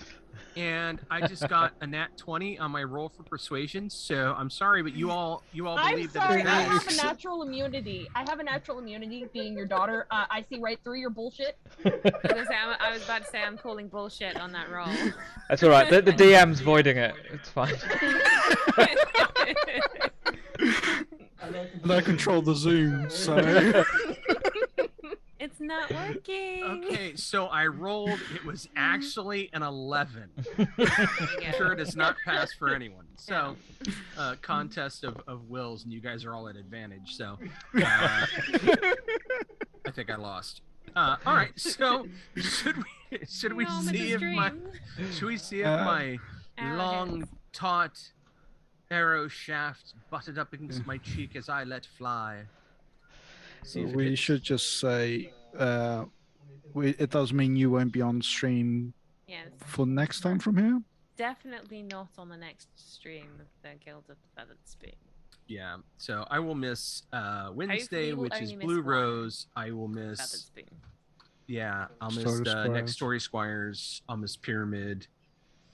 and I just got a nat 20 on my roll for persuasion. So I'm sorry, but you all I'm believe sorry, that I it's have a natural immunity. I have a natural immunity being your daughter. I see right through your bullshit. I was about to say I'm calling bullshit on that roll. That's all right. The DM's voiding it. It's fine. And I control the Zoom, so It's not working. Okay, so I rolled. It was actually an 11. There you I'm go. sure it does not pass for anyone. So, contest of wills, and you guys are all at advantage. So, I think I lost. All right. So, should we No, I'm in see the if my stream. should we see if Uh, my Arrowheads. long taut arrow shaft butted up against my cheek as I let fly? See if it we hits. should just say it does mean you won't be on stream Yes, for next time from here. definitely not on the next stream of the Guild of the Feathered Spoon. Yeah, so I will miss Wednesday, we'll which is only miss Blue one. Rose. I will Feathered miss, Spoon. yeah, I'll miss Story the Squires. next Story Squires. I'll miss Pyramid,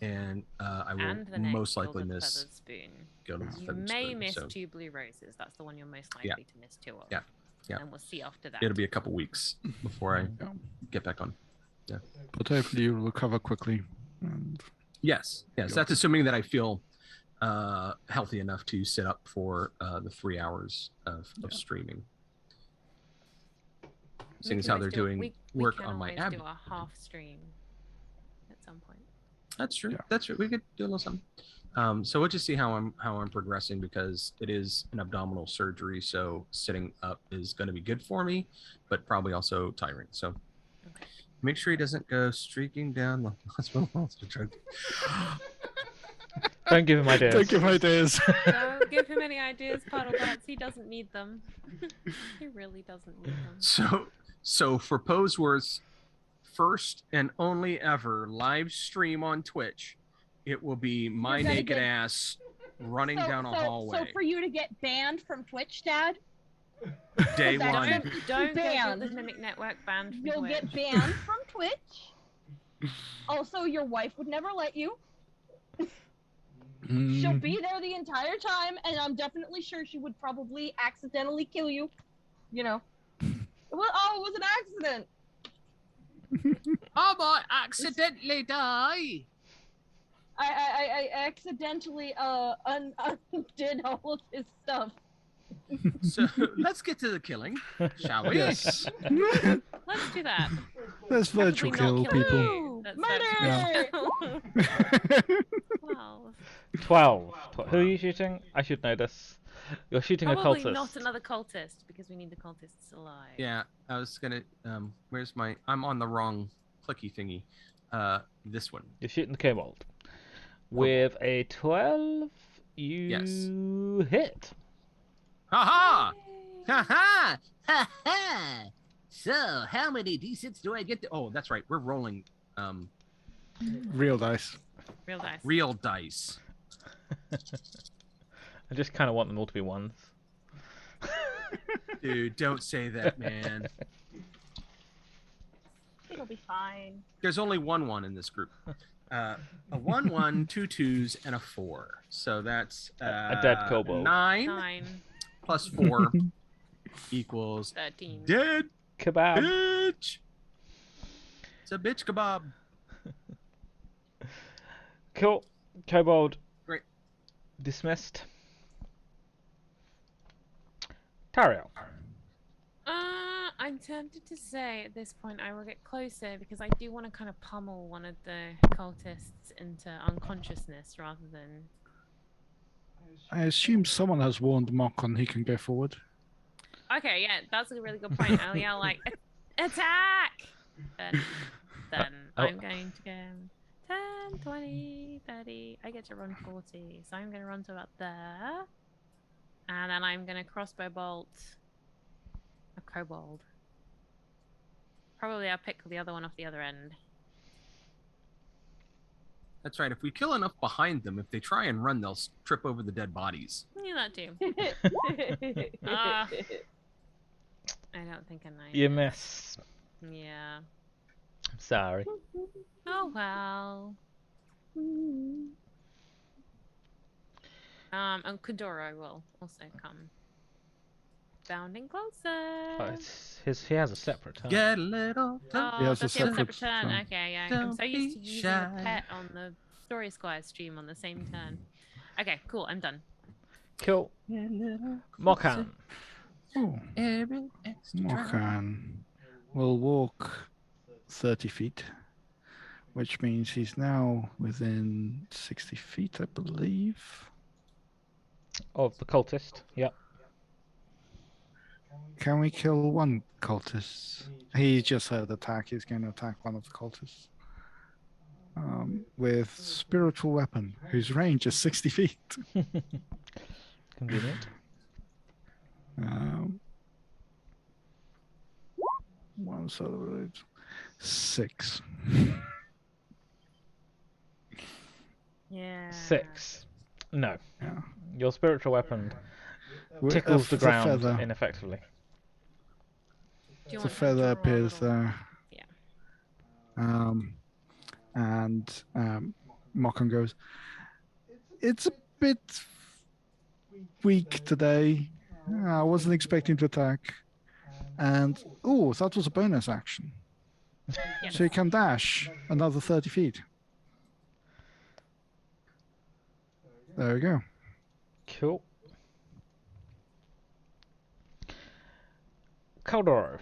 and I will And the next most Guild likely of the miss Feathered Spoon. Guild of the You Feathered may Spoon, miss so 2 Blue Roses. That's the one you're most Yeah. likely to miss 2 of. Yeah. Yeah. And we'll see after that. it'll be a couple weeks before I Yeah. get back on. But hopefully you'll recover quickly. And Yes, that's assuming that I feel healthy enough to sit up for the 3 hours of streaming. Seeing as how they're doing work on my ab. ab. We can always do a half stream at some point. That's true. Yeah. That's true. We could do a little something. So we'll just see how I'm progressing, because it is an abdominal surgery, so sitting up is going to be good for me, but probably also tiring. So Okay. make sure he doesn't go streaking down the hospital halls to try. Don't give him ideas. don't give ideas. Don't give him any ideas, Puddle Butts. He doesn't need them. He really doesn't need them. So for Poseworth's first and only ever live stream on Twitch, it will be my You're gonna naked get- ass running down a So hallway. for you to get banned from Twitch, Dad, Day that- one. Don't get Banned. the Mimic Network banned from you'll Twitch. get banned from Twitch. Also, your wife would never let you. She'll be there the entire time, and I'm definitely sure she would probably accidentally kill you. You know. Well, it was an accident. I might accidentally die. I accidentally undid all of his stuff. So let's get to the killing, shall we? Yes. Let's do that. Let's virtual Probably kill not people. you. That's Murder! Well, 12. Who are you shooting? I should know this. You're shooting a probably cultist. not another cultist, because we need the cultists alive. Yeah, I was gonna. Where's my? I'm on the wrong clicky thingy. This one. You're shooting the kobold. With a 12, you hit. Ha ha! Yay. Ha ha! Ha ha! So, how many d6 do I get to? Oh, that's right. We're rolling. Real dice. Real dice. Real dice. I just kind of want them all to be ones. Dude, don't say that, man. It'll be fine. There's only one in this group. A 1, 2 2s, and a 4. So that's A dead kobold. 9 9, plus 4 equals 13. dead Kebab. bitch. It's a bitch kebab. Cool. Kobold. Great. Dismissed. Tariel. I'm tempted to say at this point I will get closer because I do want to kind of pummel one of the cultists into unconsciousness rather than. I assume someone has warned Mokon he can go forward. Okay, yeah, that's a really good point. I'll yell like, attack! Then Oh. I'm going to go 10, 20, 30. I get to run 40, so I'm going to run to about there. And then I'm going to crossbow bolt a kobold. Probably I'll pick the other one off the other end. That's right. If we kill enough behind them, if they try and run, they'll trip over the dead bodies. Yeah, that too. I don't think I know. You miss. Yeah. I'm sorry. Oh well. And Kodoro will also come. Bounding closer. Oh, he has a separate turn. Get a little. Oh, He has a does he have a separate separate turn? turn. Okay, yeah. I'm Don't so used to be using shy. the pet on the Story Squire stream on the same turn. Okay, cool. I'm done. Cool. Mokan. Oh, Every extra Mokan will walk 30 feet, which means he's now within 60 feet, I believe. Of the cultist. Yep. Can we kill one cultist? He just heard attack. He's going to attack one of the cultists. With spiritual weapon, whose range is 60 feet. Convenient. One side of it. 6. Yeah. 6. No. Yeah. Your spiritual weapon Wi- tickles the ground feather. ineffectively. Do you The want to feather draw a appears little- there. Yeah. And Mokan goes, it's a bit weak today. I wasn't expecting to attack. And, oh, that was a bonus action. Yes. So you can dash another 30 feet. There we go. Cool. Kaldoro.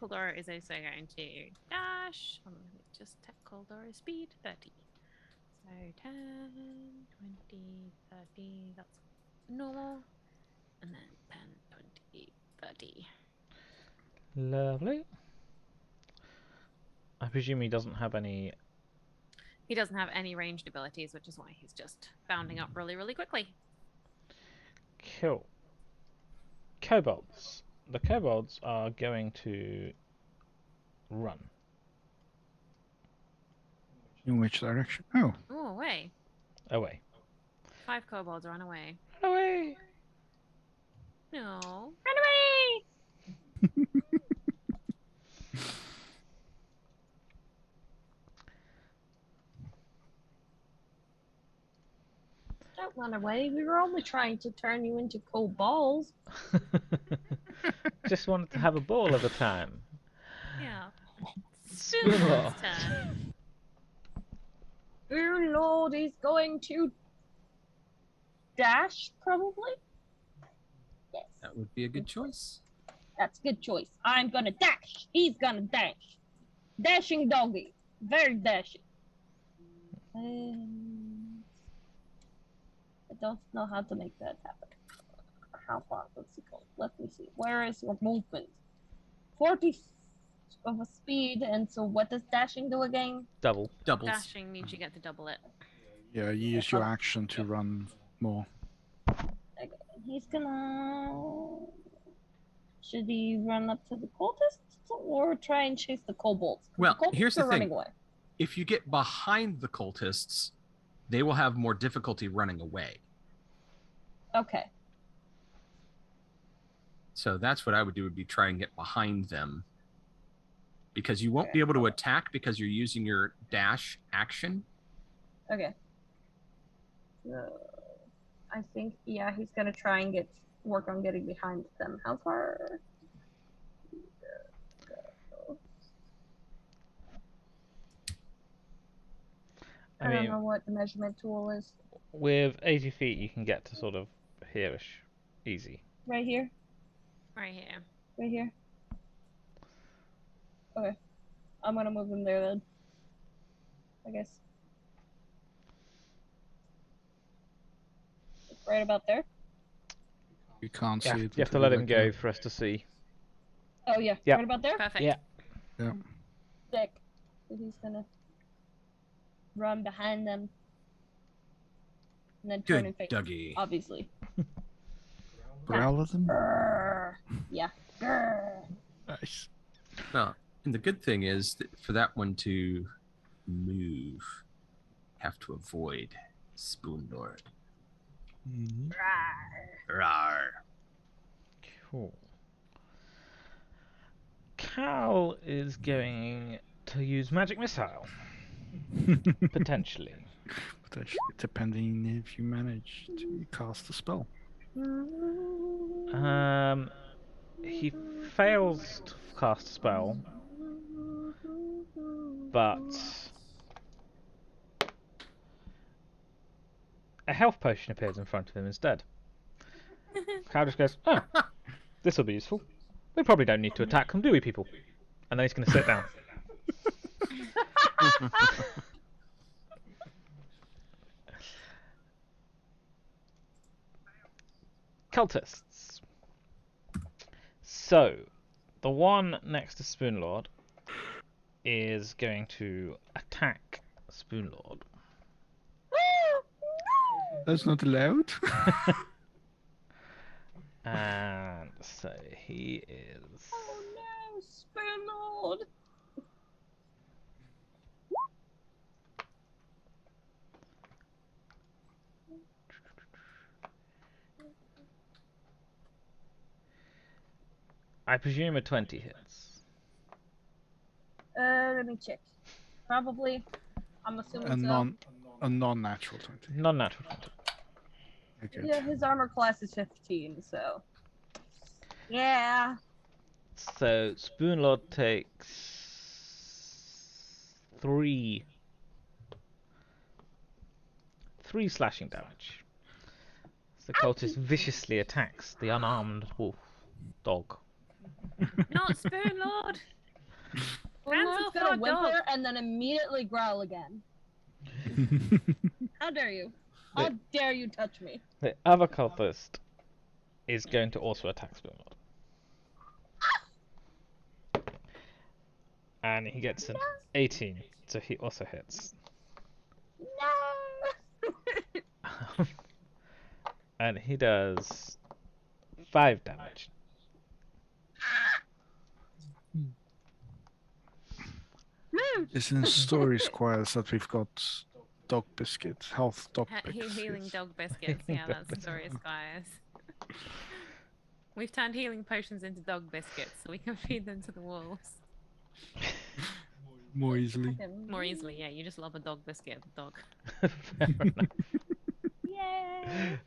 Kodoro is also going to dash. Hold on, let me just check Koldoro's speed. 30. So 10, 20, 30. That's normal. And then 10, 20, 30. Lovely. I presume he doesn't have any. He doesn't have any ranged abilities, which is why he's just bounding up really, really quickly. Cool. Kobolds. The kobolds are going to run. In which direction? Oh, Oh, away. Away. 5 kobolds run away. Away! No. Run away! Don't run away. We were only trying to turn you into cold balls. Just wanted to have a ball of a time. Yeah. Spoonlord. Spoonlord's turn. Your Lord is going to dash, probably? Yes, That would be a good choice. that's a good choice. I'm gonna dash. He's gonna dash. Dashing doggy. Very dashing. I don't know how to make that happen. How far does it go? Let me see. Where is your movement? 40 of a speed, and so what does dashing do again? Double. Doubles. Dashing means you get to double it. yeah, you use your action to run more. Okay. He's gonna. Should he run up to the cultists or try and chase the kobolds? 'Cause Well, the cultists here's the are running thing. away. if you get behind the cultists, they will have more difficulty running away. Okay. So that's what I would do, would be try and get behind them. Because you won't Okay. be able to attack because you're using your dash action. Okay. So, I think, yeah, he's gonna try and work on getting behind them. How far? I don't know what the measurement tool is. With 80 feet, you can get to sort of here-ish, easy. Right here? Right here. Right here? Okay. I'm gonna move them there then. I guess. Right about there? You can't Yeah, see it. you have to until let you him go for us to see. Oh, yeah. Yep. Right about there? Perfect. Yeah. Yeah. Sick. So he's gonna run behind them. And then turn Good, and face, Dougie. obviously. Growl at them. Grrr. Yeah. Grrr. Nice. Well, and the good thing is that for that one to move, have to avoid Spoon Lord. Mhm. Rawr. Cool. Cal is going to use magic missile, potentially. Potentially, depending if you manage to cast a spell. He fails to cast a spell, but a health potion appears in front of him instead. Cal just goes, "Oh, this will be useful. We probably don't need to attack them, do we, people?" And then he's going to sit down. Cultists. So, the one next to Spoonlord is going to attack Spoonlord. That's not allowed. And so he is. Oh no, Spoon Lord! I presume a 20 hits. Let me check. Probably. I'm assuming a non-natural 20. Non-natural 20. Okay. Yeah, his armor class is 15, so. Yeah. So Spoonlord takes 3 slashing damage. The cultist viciously attacks the unarmed wolf dog. Not Spoon Lord. Spoon Lord's off gonna our whimper dog. and then immediately growl again. How dare you? How dare you touch me? The other cultist is going to also attack Spoonlord. And he gets an 18, so he also hits. No! And he does 5 damage. It's in story squares that we've got dog biscuits, health dog biscuits. Healing dog biscuits. Yeah, that's Stories, guys. We've turned healing potions into dog biscuits so we can feed them to the wolves. More easily. More easily, yeah. You just love a dog biscuit, dog. Fair enough. Yay!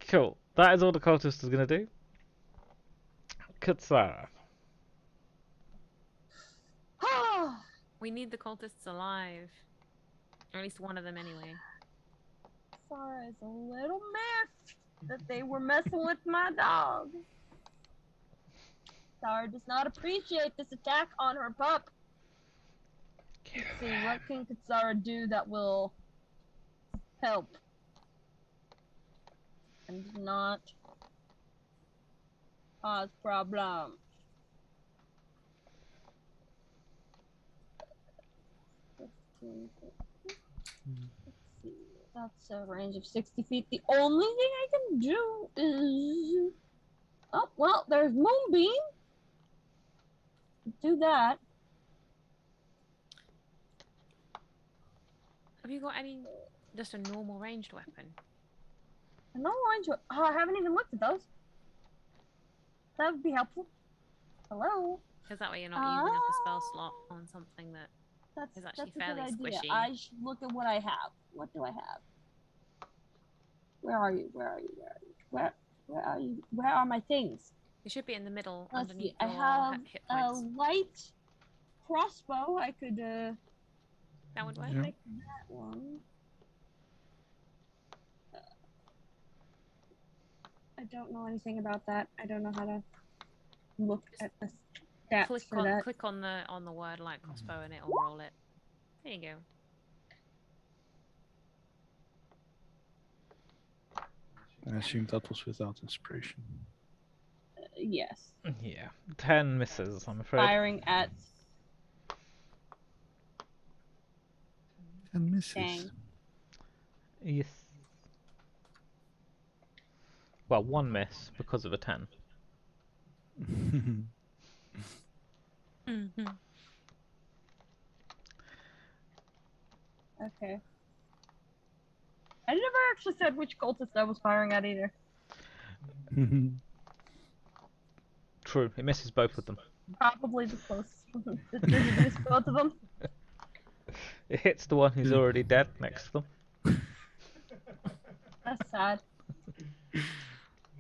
Cool. That is all the cultist is going to do. Kutsara. We need the cultists alive. Or at least one of them anyway. Sarah is a little miffed that they were messing with my dog. Sarah does not appreciate this attack on her pup. Let's see, what can Katsara do that will help? And not cause problems. Let's see, that's a range of 60 feet. The only thing I can do is... Oh, well, there's Moonbeam. Do that. Have you got any, just a normal ranged weapon? No orange. Oh, I haven't even looked at those. That would be helpful. Hello. Because that way you're not using up a spell slot on something that is actually That's a fairly good idea. squishy. I should look at what I have. What do I have? Where are you? Where are you? Where are you? Where are you? Where are my things? It should be in the middle, Let's underneath see. I your have hit a points. light crossbow. I could That would work. Yeah. make that one. I don't know anything about that. I don't know how to look at the stats for that. Click on the word light crossbow and it'll roll it. There you go. I assume that was without inspiration. Yes. Yeah. 10 misses, I'm afraid. Firing at. And misses. Dang. Yes. Well, 1 miss because of a 10. Mm-hmm. Okay. I never actually said which cultist I was firing at either. True, it misses both of them. Probably the closest one. Does it miss both of them? It hits the one who's already dead next to them. That's sad.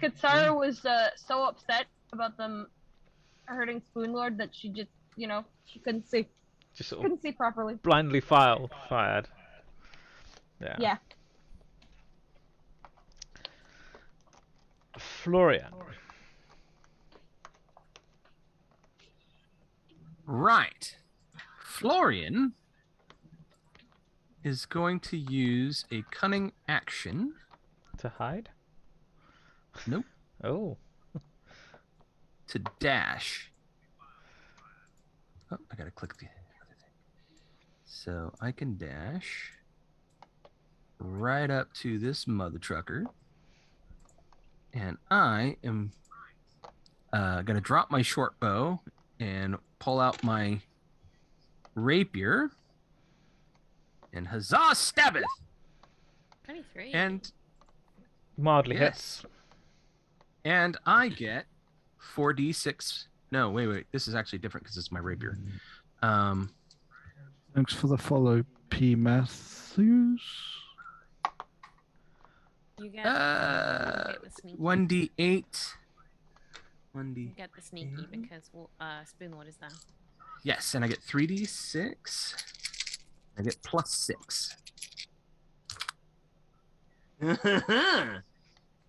Katsara was so upset about them hurting Spoonlord that she just, she couldn't see. Just sort of Couldn't see properly. blindly fired. Yeah. Yeah. Florian. Right. Florian is going to use a cunning action. To hide? Nope. Oh. To dash. Oh, I gotta click the other thing. So I can dash right up to this mother trucker. And I am gonna drop my short bow and pull out my rapier. And huzzah, stabbeth! 23. And Mildly yes. And I get 4d6. No, wait. This is actually different because it's my rapier. Thanks for the follow, P. Matthews. You get, Uh, the sneaky. 1d8. You get the sneaky because Spoonlord is there. Yes, and I get 3d6. I get plus 6.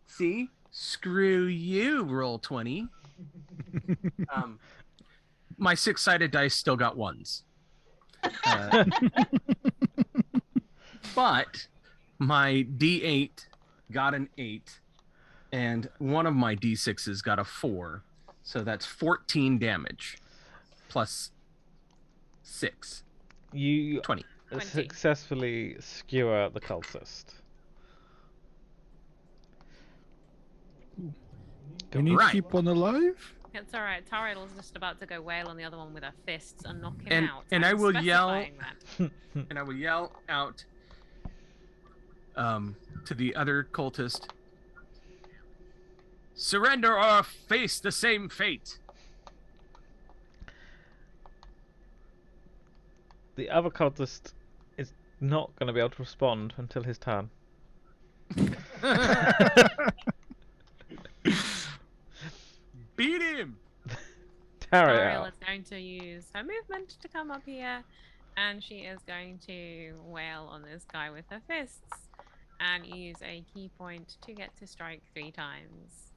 See? Screw you, roll 20. My 6-sided dice still got 1s. But my d8 got an 8, and one of my d6s got a 4. So that's 14 damage. Plus 6. You 20. 20. successfully skewer the cultist. We need Right. to keep one alive. It's alright. Taradel's just about to go wail on the other one with her fists and knock him out. And I I'm will yell specifying that. and I will yell out to the other cultist, surrender or face the same fate. The other cultist is not going to be able to respond until his turn. Beat him. Tariel Tariel. is going to use her movement to come up here, and she is going to wail on this guy with her fists, and use a key point to get to strike 3 times.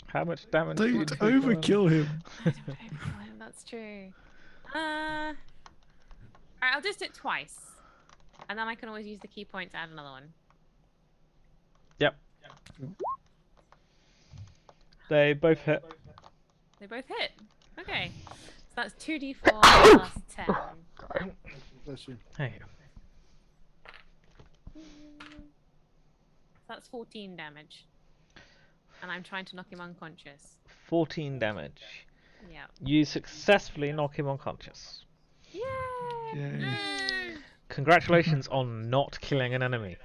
How much damage do you Don't do? overkill him. I don't overkill him, that's true. Alright, I'll just do it twice. And then I can always use the key point to add another one. Yep. They both hit. They both hit. Okay. So that's 2d4 plus 10. Bless you. Hey. So that's 14 damage. And I'm trying to knock him unconscious. 14 damage. Yeah. You successfully knock him unconscious. Yay! Yay. Congratulations on not killing an enemy.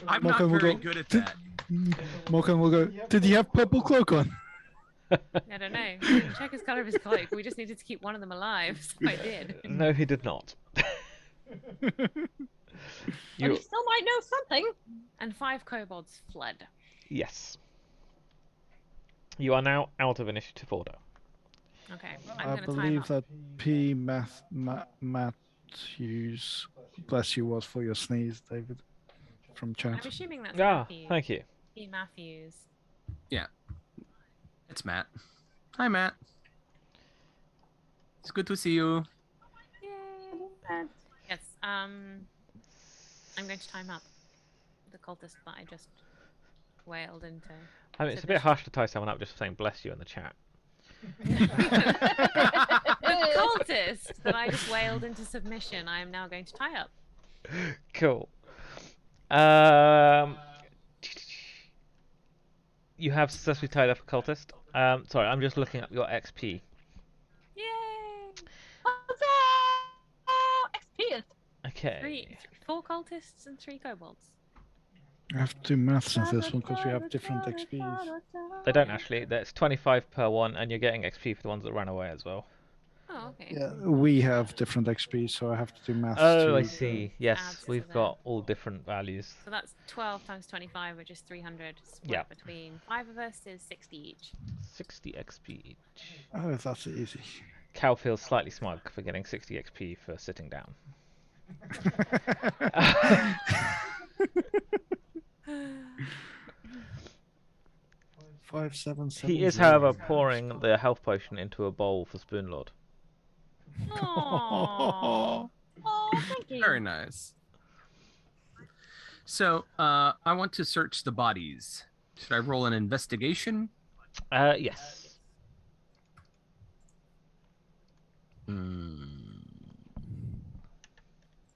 I'm not Morkan will very go, good at "Did-" that. Morkan will go, did he have purple cloak on? I don't know. I didn't check his color of his cloak. We just needed to keep one of them alive, so I did. No, he did not. But you still might know something. And 5 kobolds fled. Yes. You are now out of initiative order. Okay, I I'm gonna time believe up. that Matthews, bless you, was for your sneeze, David, from chat. I'm assuming that's Ah, Matthews. thank you. P. Matthews. It's Matt. Hi, Matt. It's good to see you. Yay! Yes. I'm going to time up the cultist that I just wailed into. I mean, it's a bit harsh to tie someone up just for saying bless you in the chat. The cultist that I just wailed into submission, I am now going to tie up. Cool. You have successfully tied up a cultist. Sorry, I'm just looking up your XP. Yay! What's up? XP is. Okay. 4 cultists and 3 kobolds. I have to do maths in this one because we have different XPs. They don't actually. That's 25 per one, and you're getting XP for the ones that ran away as well. Oh, okay. Yeah, we have different XPs, so I have to do maths Oh, too. I see. Yes, adds to we've the- got all different values. So that's 12 times 25, which is 300. Split Yeah. between 5 of us is 60 each. 60 XP each. Oh, that's easy. Cal feels slightly smug for getting 60 XP for sitting down. 5, 7, 7. He is, however, pouring the health potion into a bowl for Spoonlord. Aww. Oh, thank you. Very nice. So, I want to search the bodies. Should I roll an investigation? Yes.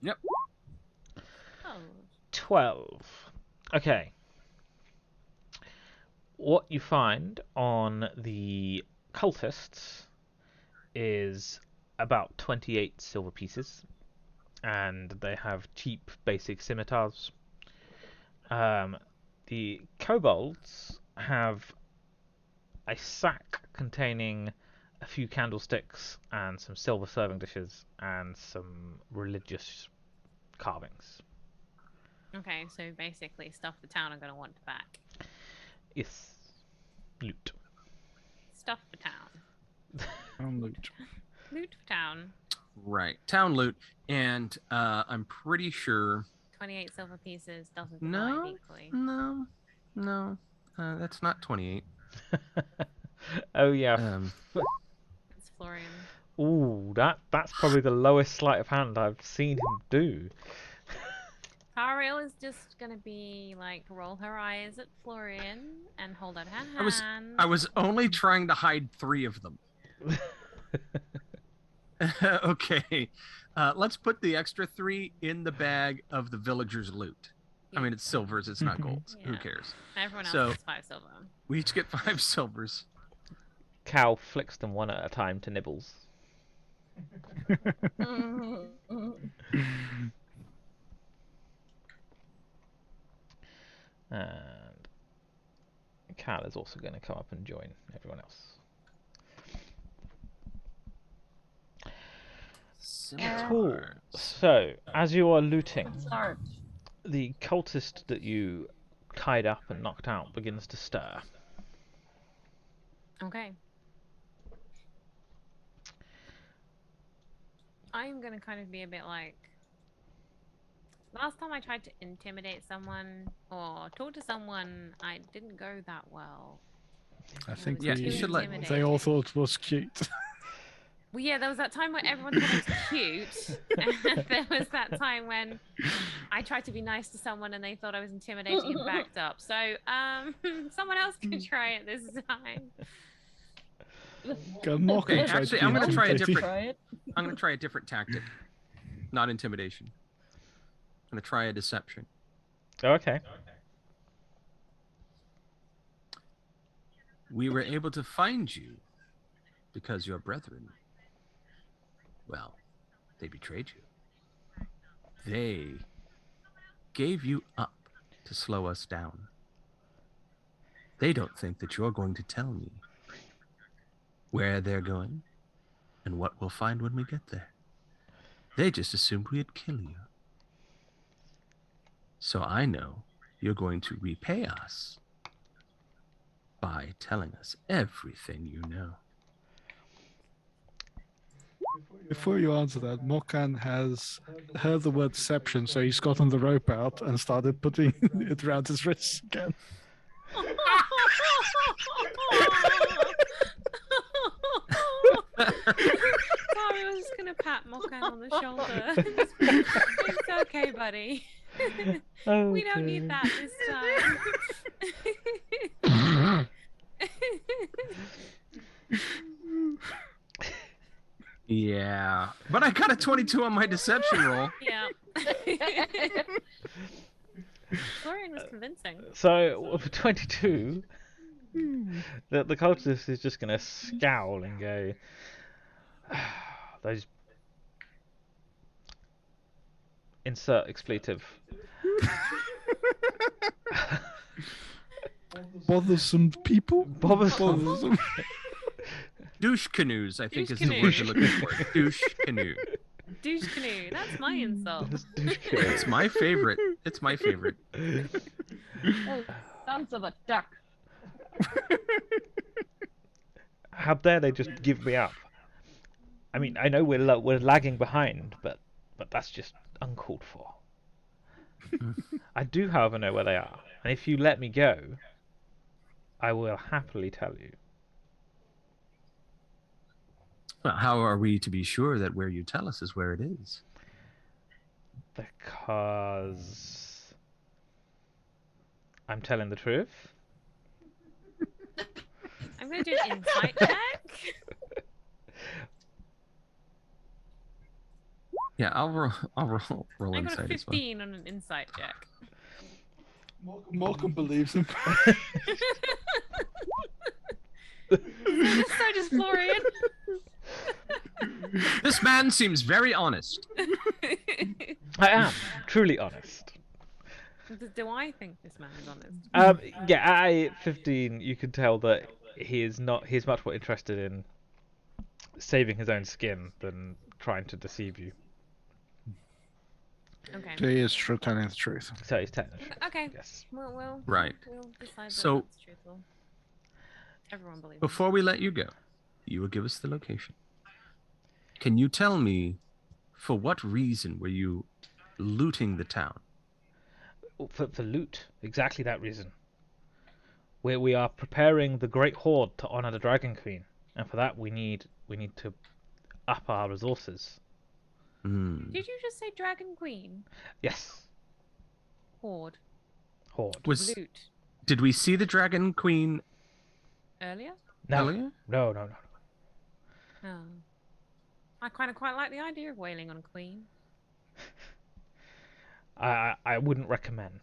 Yep. Oh. 12. Okay. What you find on the cultists is about 28 silver pieces, and they have cheap basic scimitars. The kobolds have a sack containing a few candlesticks and some silver serving dishes and some religious carvings. Okay, so basically stuff the town are going to want back. Yes. Loot. Stuff for town. Loot. Loot for town. Right. Town loot. And I'm pretty sure. 28 silver pieces doesn't No. divide equally. No. That's not 28. Oh yeah. It's Florian. Ooh, that's probably the lowest sleight of hand I've seen him do. Ariel is just gonna be like roll her eyes at Florian and hold out her hand. I was only trying to hide 3 of them. Okay. Let's put the extra 3 in the bag of the villagers' loot. I mean, it's silvers, it's not golds. Who Yeah. cares? Everyone else So- gets 5 silver. We each get 5 silvers. Cal flicks them one at a time to Nibbles. And Cal is also going to come up and join everyone else. Cool. So, as you are looting, Start. the cultist that you tied up and knocked out begins to stir. Okay. I'm gonna kind of be a bit like. Last time I tried to intimidate someone or talk to someone, I didn't go that well. I think was Yeah, you should let- they all thought it was cute. Well, yeah, there was that time where everyone thought I was cute, and there was that time when I tried to be nice to someone and they thought I was intimidating and backed up. So, someone else can try it this time. Okay, actually, I'm gonna try a different- Try it. I'm going to try a different tactic. Not intimidation. I'm going to try a deception. Okay. We were able to find you because your brethren Well, they betrayed you. They gave you up to slow us down. They don't think that you're going to tell me where they're going and what we'll find when we get there. They just assumed we'd kill you. So I know you're going to repay us by telling us everything you know. Before you answer that, Mokan has heard the word deception, so he's gotten the rope out and started putting it around his wrists again. Sorry, I was just gonna pat Mokan on the shoulder. It's okay, buddy. Oh, We don't need dear. that this time. Yeah, but I got a 22 on my deception roll. Yeah. Florian was convincing. So for 22, the cultist is just gonna scowl and go, those insert expletive. Bothersome people? Bothersome. Bothersome. Douche canoes, I think Douche is the word you're looking for. Douche canoe. Douche canoe. That's my insult. It's my favorite. It's my favorite. Oh, sons of a duck. How dare they just give me up? I mean, I know we're lagging behind, but that's just uncalled for. I do, however, know where they are, and if you let me go, I will happily tell you. Well, how are we to be sure that where you tell us is where it is? Because I'm telling the truth. I'm gonna do an insight check. Yeah, I'll roll I got a insight as well. 15 on an insight check. Malcolm believes him. So does Florian. This man seems very honest. I am truly honest. Do I think this man is honest? Yeah, at 15, you can tell that he's much more interested in saving his own skin than trying to deceive you. Okay. He is true, telling the truth. So he's technically. Okay. Yes. We'll Right. We'll decide So- that that's truthful. Everyone believes. Before we let you go, you will give us the location. Can you tell me for what reason were you looting the town? For loot, exactly that reason. We are preparing the Great Horde to honor the Dragon Queen, and for that we need to up our resources. Hmm. Did you just say Dragon Queen? Yes, Horde. Horde. Was Loot. did we see the Dragon Queen Earlier? No, earlier? no. Oh. I kind of quite like the idea of wailing on a queen. I wouldn't recommend.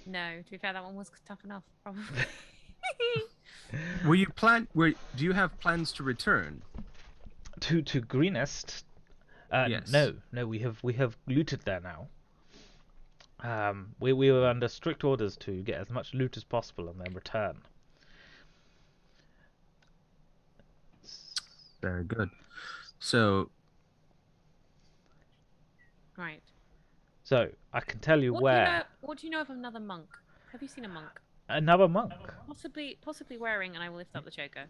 No, to be fair, that one was tough enough, probably. Do you have plans to return? To Greenest. Yes. No. We have looted there now. We were under strict orders to get as much loot as possible and then return. Very good. So, Right. So I can tell you where What do you know of another monk? Have you seen a monk? another monk. Possibly wearing, and I will lift up the choker.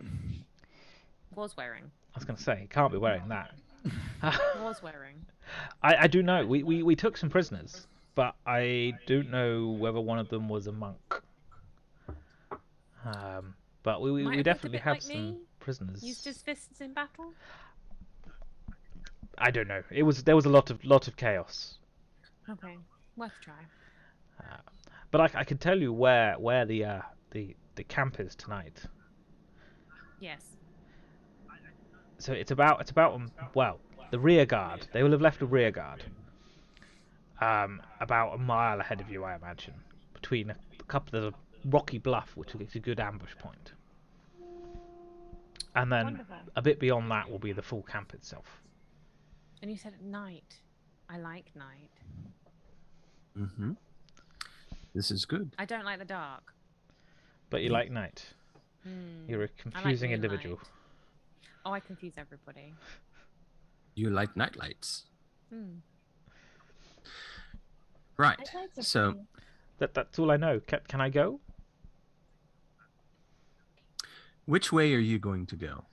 Was wearing. I was going to say he can't be wearing that. Was wearing. I do know. We took some prisoners, but I don't know whether one of them was a monk. But Might we have looked a definitely bit have like some me. prisoners. Used his fists in battle. I don't know. There was a lot of chaos. Okay, worth a try. But I can tell you where the camp is tonight. Yes. So it's about well, the rear guard. They will have left a rear guard. About a mile ahead of you, I imagine, between a couple of rocky bluff, which is a good ambush point. And then Wonderful. a bit beyond that will be the full camp itself. And you said at night. I like night. Mm-hmm. This is good. I don't like the dark. But you like night. You're a I like confusing individual. moonlight. Oh, I confuse everybody. You like nightlights. Hmm. Right. Nightlights are So, pretty. That's all I know. Can I go? which way are you going to go?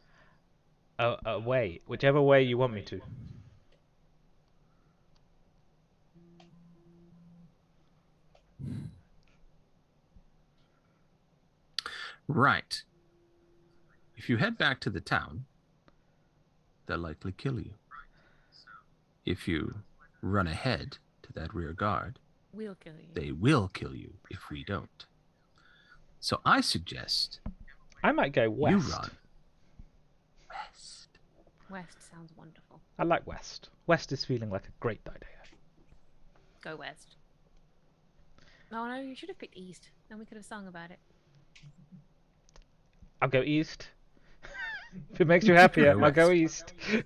Away. Whichever way you want me to. Right. If you head back to the town, they'll likely kill you. If you run ahead to that rear guard, We'll kill you. they will kill you if we don't. So I suggest I might go west. you run west. West sounds wonderful. I like west. West is feeling like a great idea. Go west. No, no, you should have picked east. Then we could have sung about it. I'll go east. If it makes you happier, Go I'll go west. east.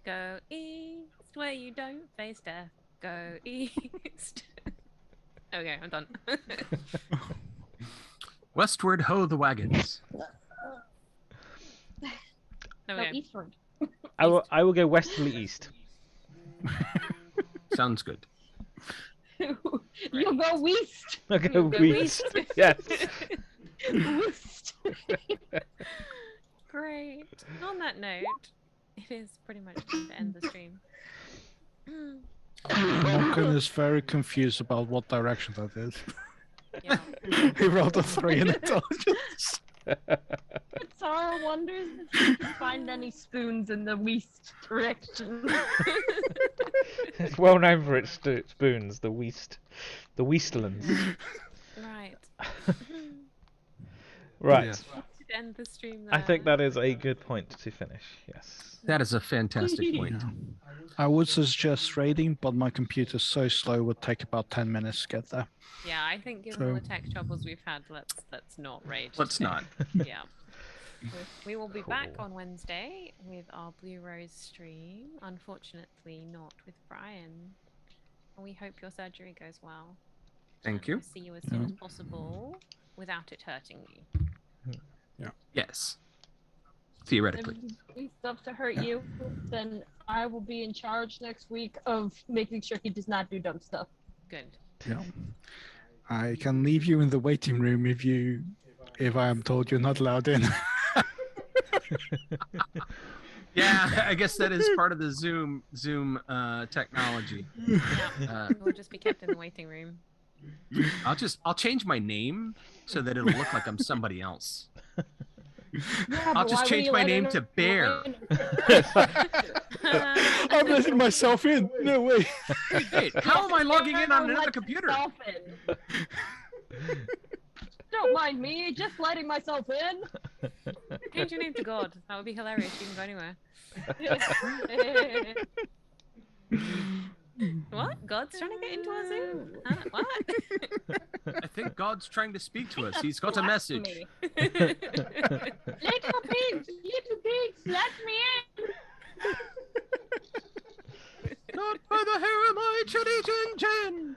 Go east where you don't face death. Go east. Okay, I'm done. Westward ho the wagons. There No, we go. eastward. I will go westerly east. Sounds good. You'll go west. I'll go You'll go west. west. Yes. West. Great. On that note, it is pretty much time to end the stream. Malcolm is very confused about what direction that is. Yeah. He rolled a 3 in intelligence. Sarah wonders if she can find any spoons in the west direction. It's well known for its spoons, the Weastlands. Right. Right. Yes. To end the stream I think there. that is a good point to finish. Yes. That is a fantastic point. Yeah. I would suggest raiding, but my computer's so slow it would take about 10 minutes to get there. Yeah, I think given all the So- tech troubles we've had, let's not rage. Let's today. not. Yeah. We will be back Cool. on Wednesday with our Blue Rose stream. Unfortunately, not with Brian. We hope your surgery goes well. Thank and you. we'll see you as soon Yeah. as possible without it hurting you. Yes. Theoretically. If you do stuff to hurt you, then I will be in charge next week of making sure he does not do dumb stuff. Good. Yeah. I can leave you in the waiting room if I am told you're not allowed in. Yeah, I guess that is part of the Zoom technology. Yeah. We'll just be kept in the waiting room. I'll change my name so that it'll look like I'm somebody else. Yeah, I'll but just why would change you my let name him to Bear. in? I'm letting myself in. No way. Wait, how am I logging in on Never another let computer? yourself in. Don't mind me, just letting myself in. Change your name to God. That would be hilarious. You can go anywhere. What? God's trying to get into our Zoom? Huh? What? I think God's trying to speak to us. He's got a message. Blasphemy. Little pigs, let me in. Not by the hair of my chitty chin chin.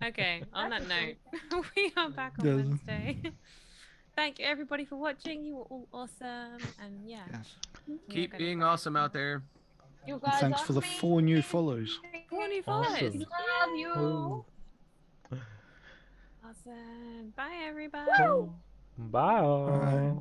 Okay, on that note, we are back on Yes. Wednesday. Thank you everybody for watching. You were all awesome. And yeah. Yes. we are Keep gonna being wrap awesome out there. You And guys thanks are for the 4 new follows. 4 new followers. Awesome. Love you. Woo. Awesome. Bye everybody. Bye. Bye.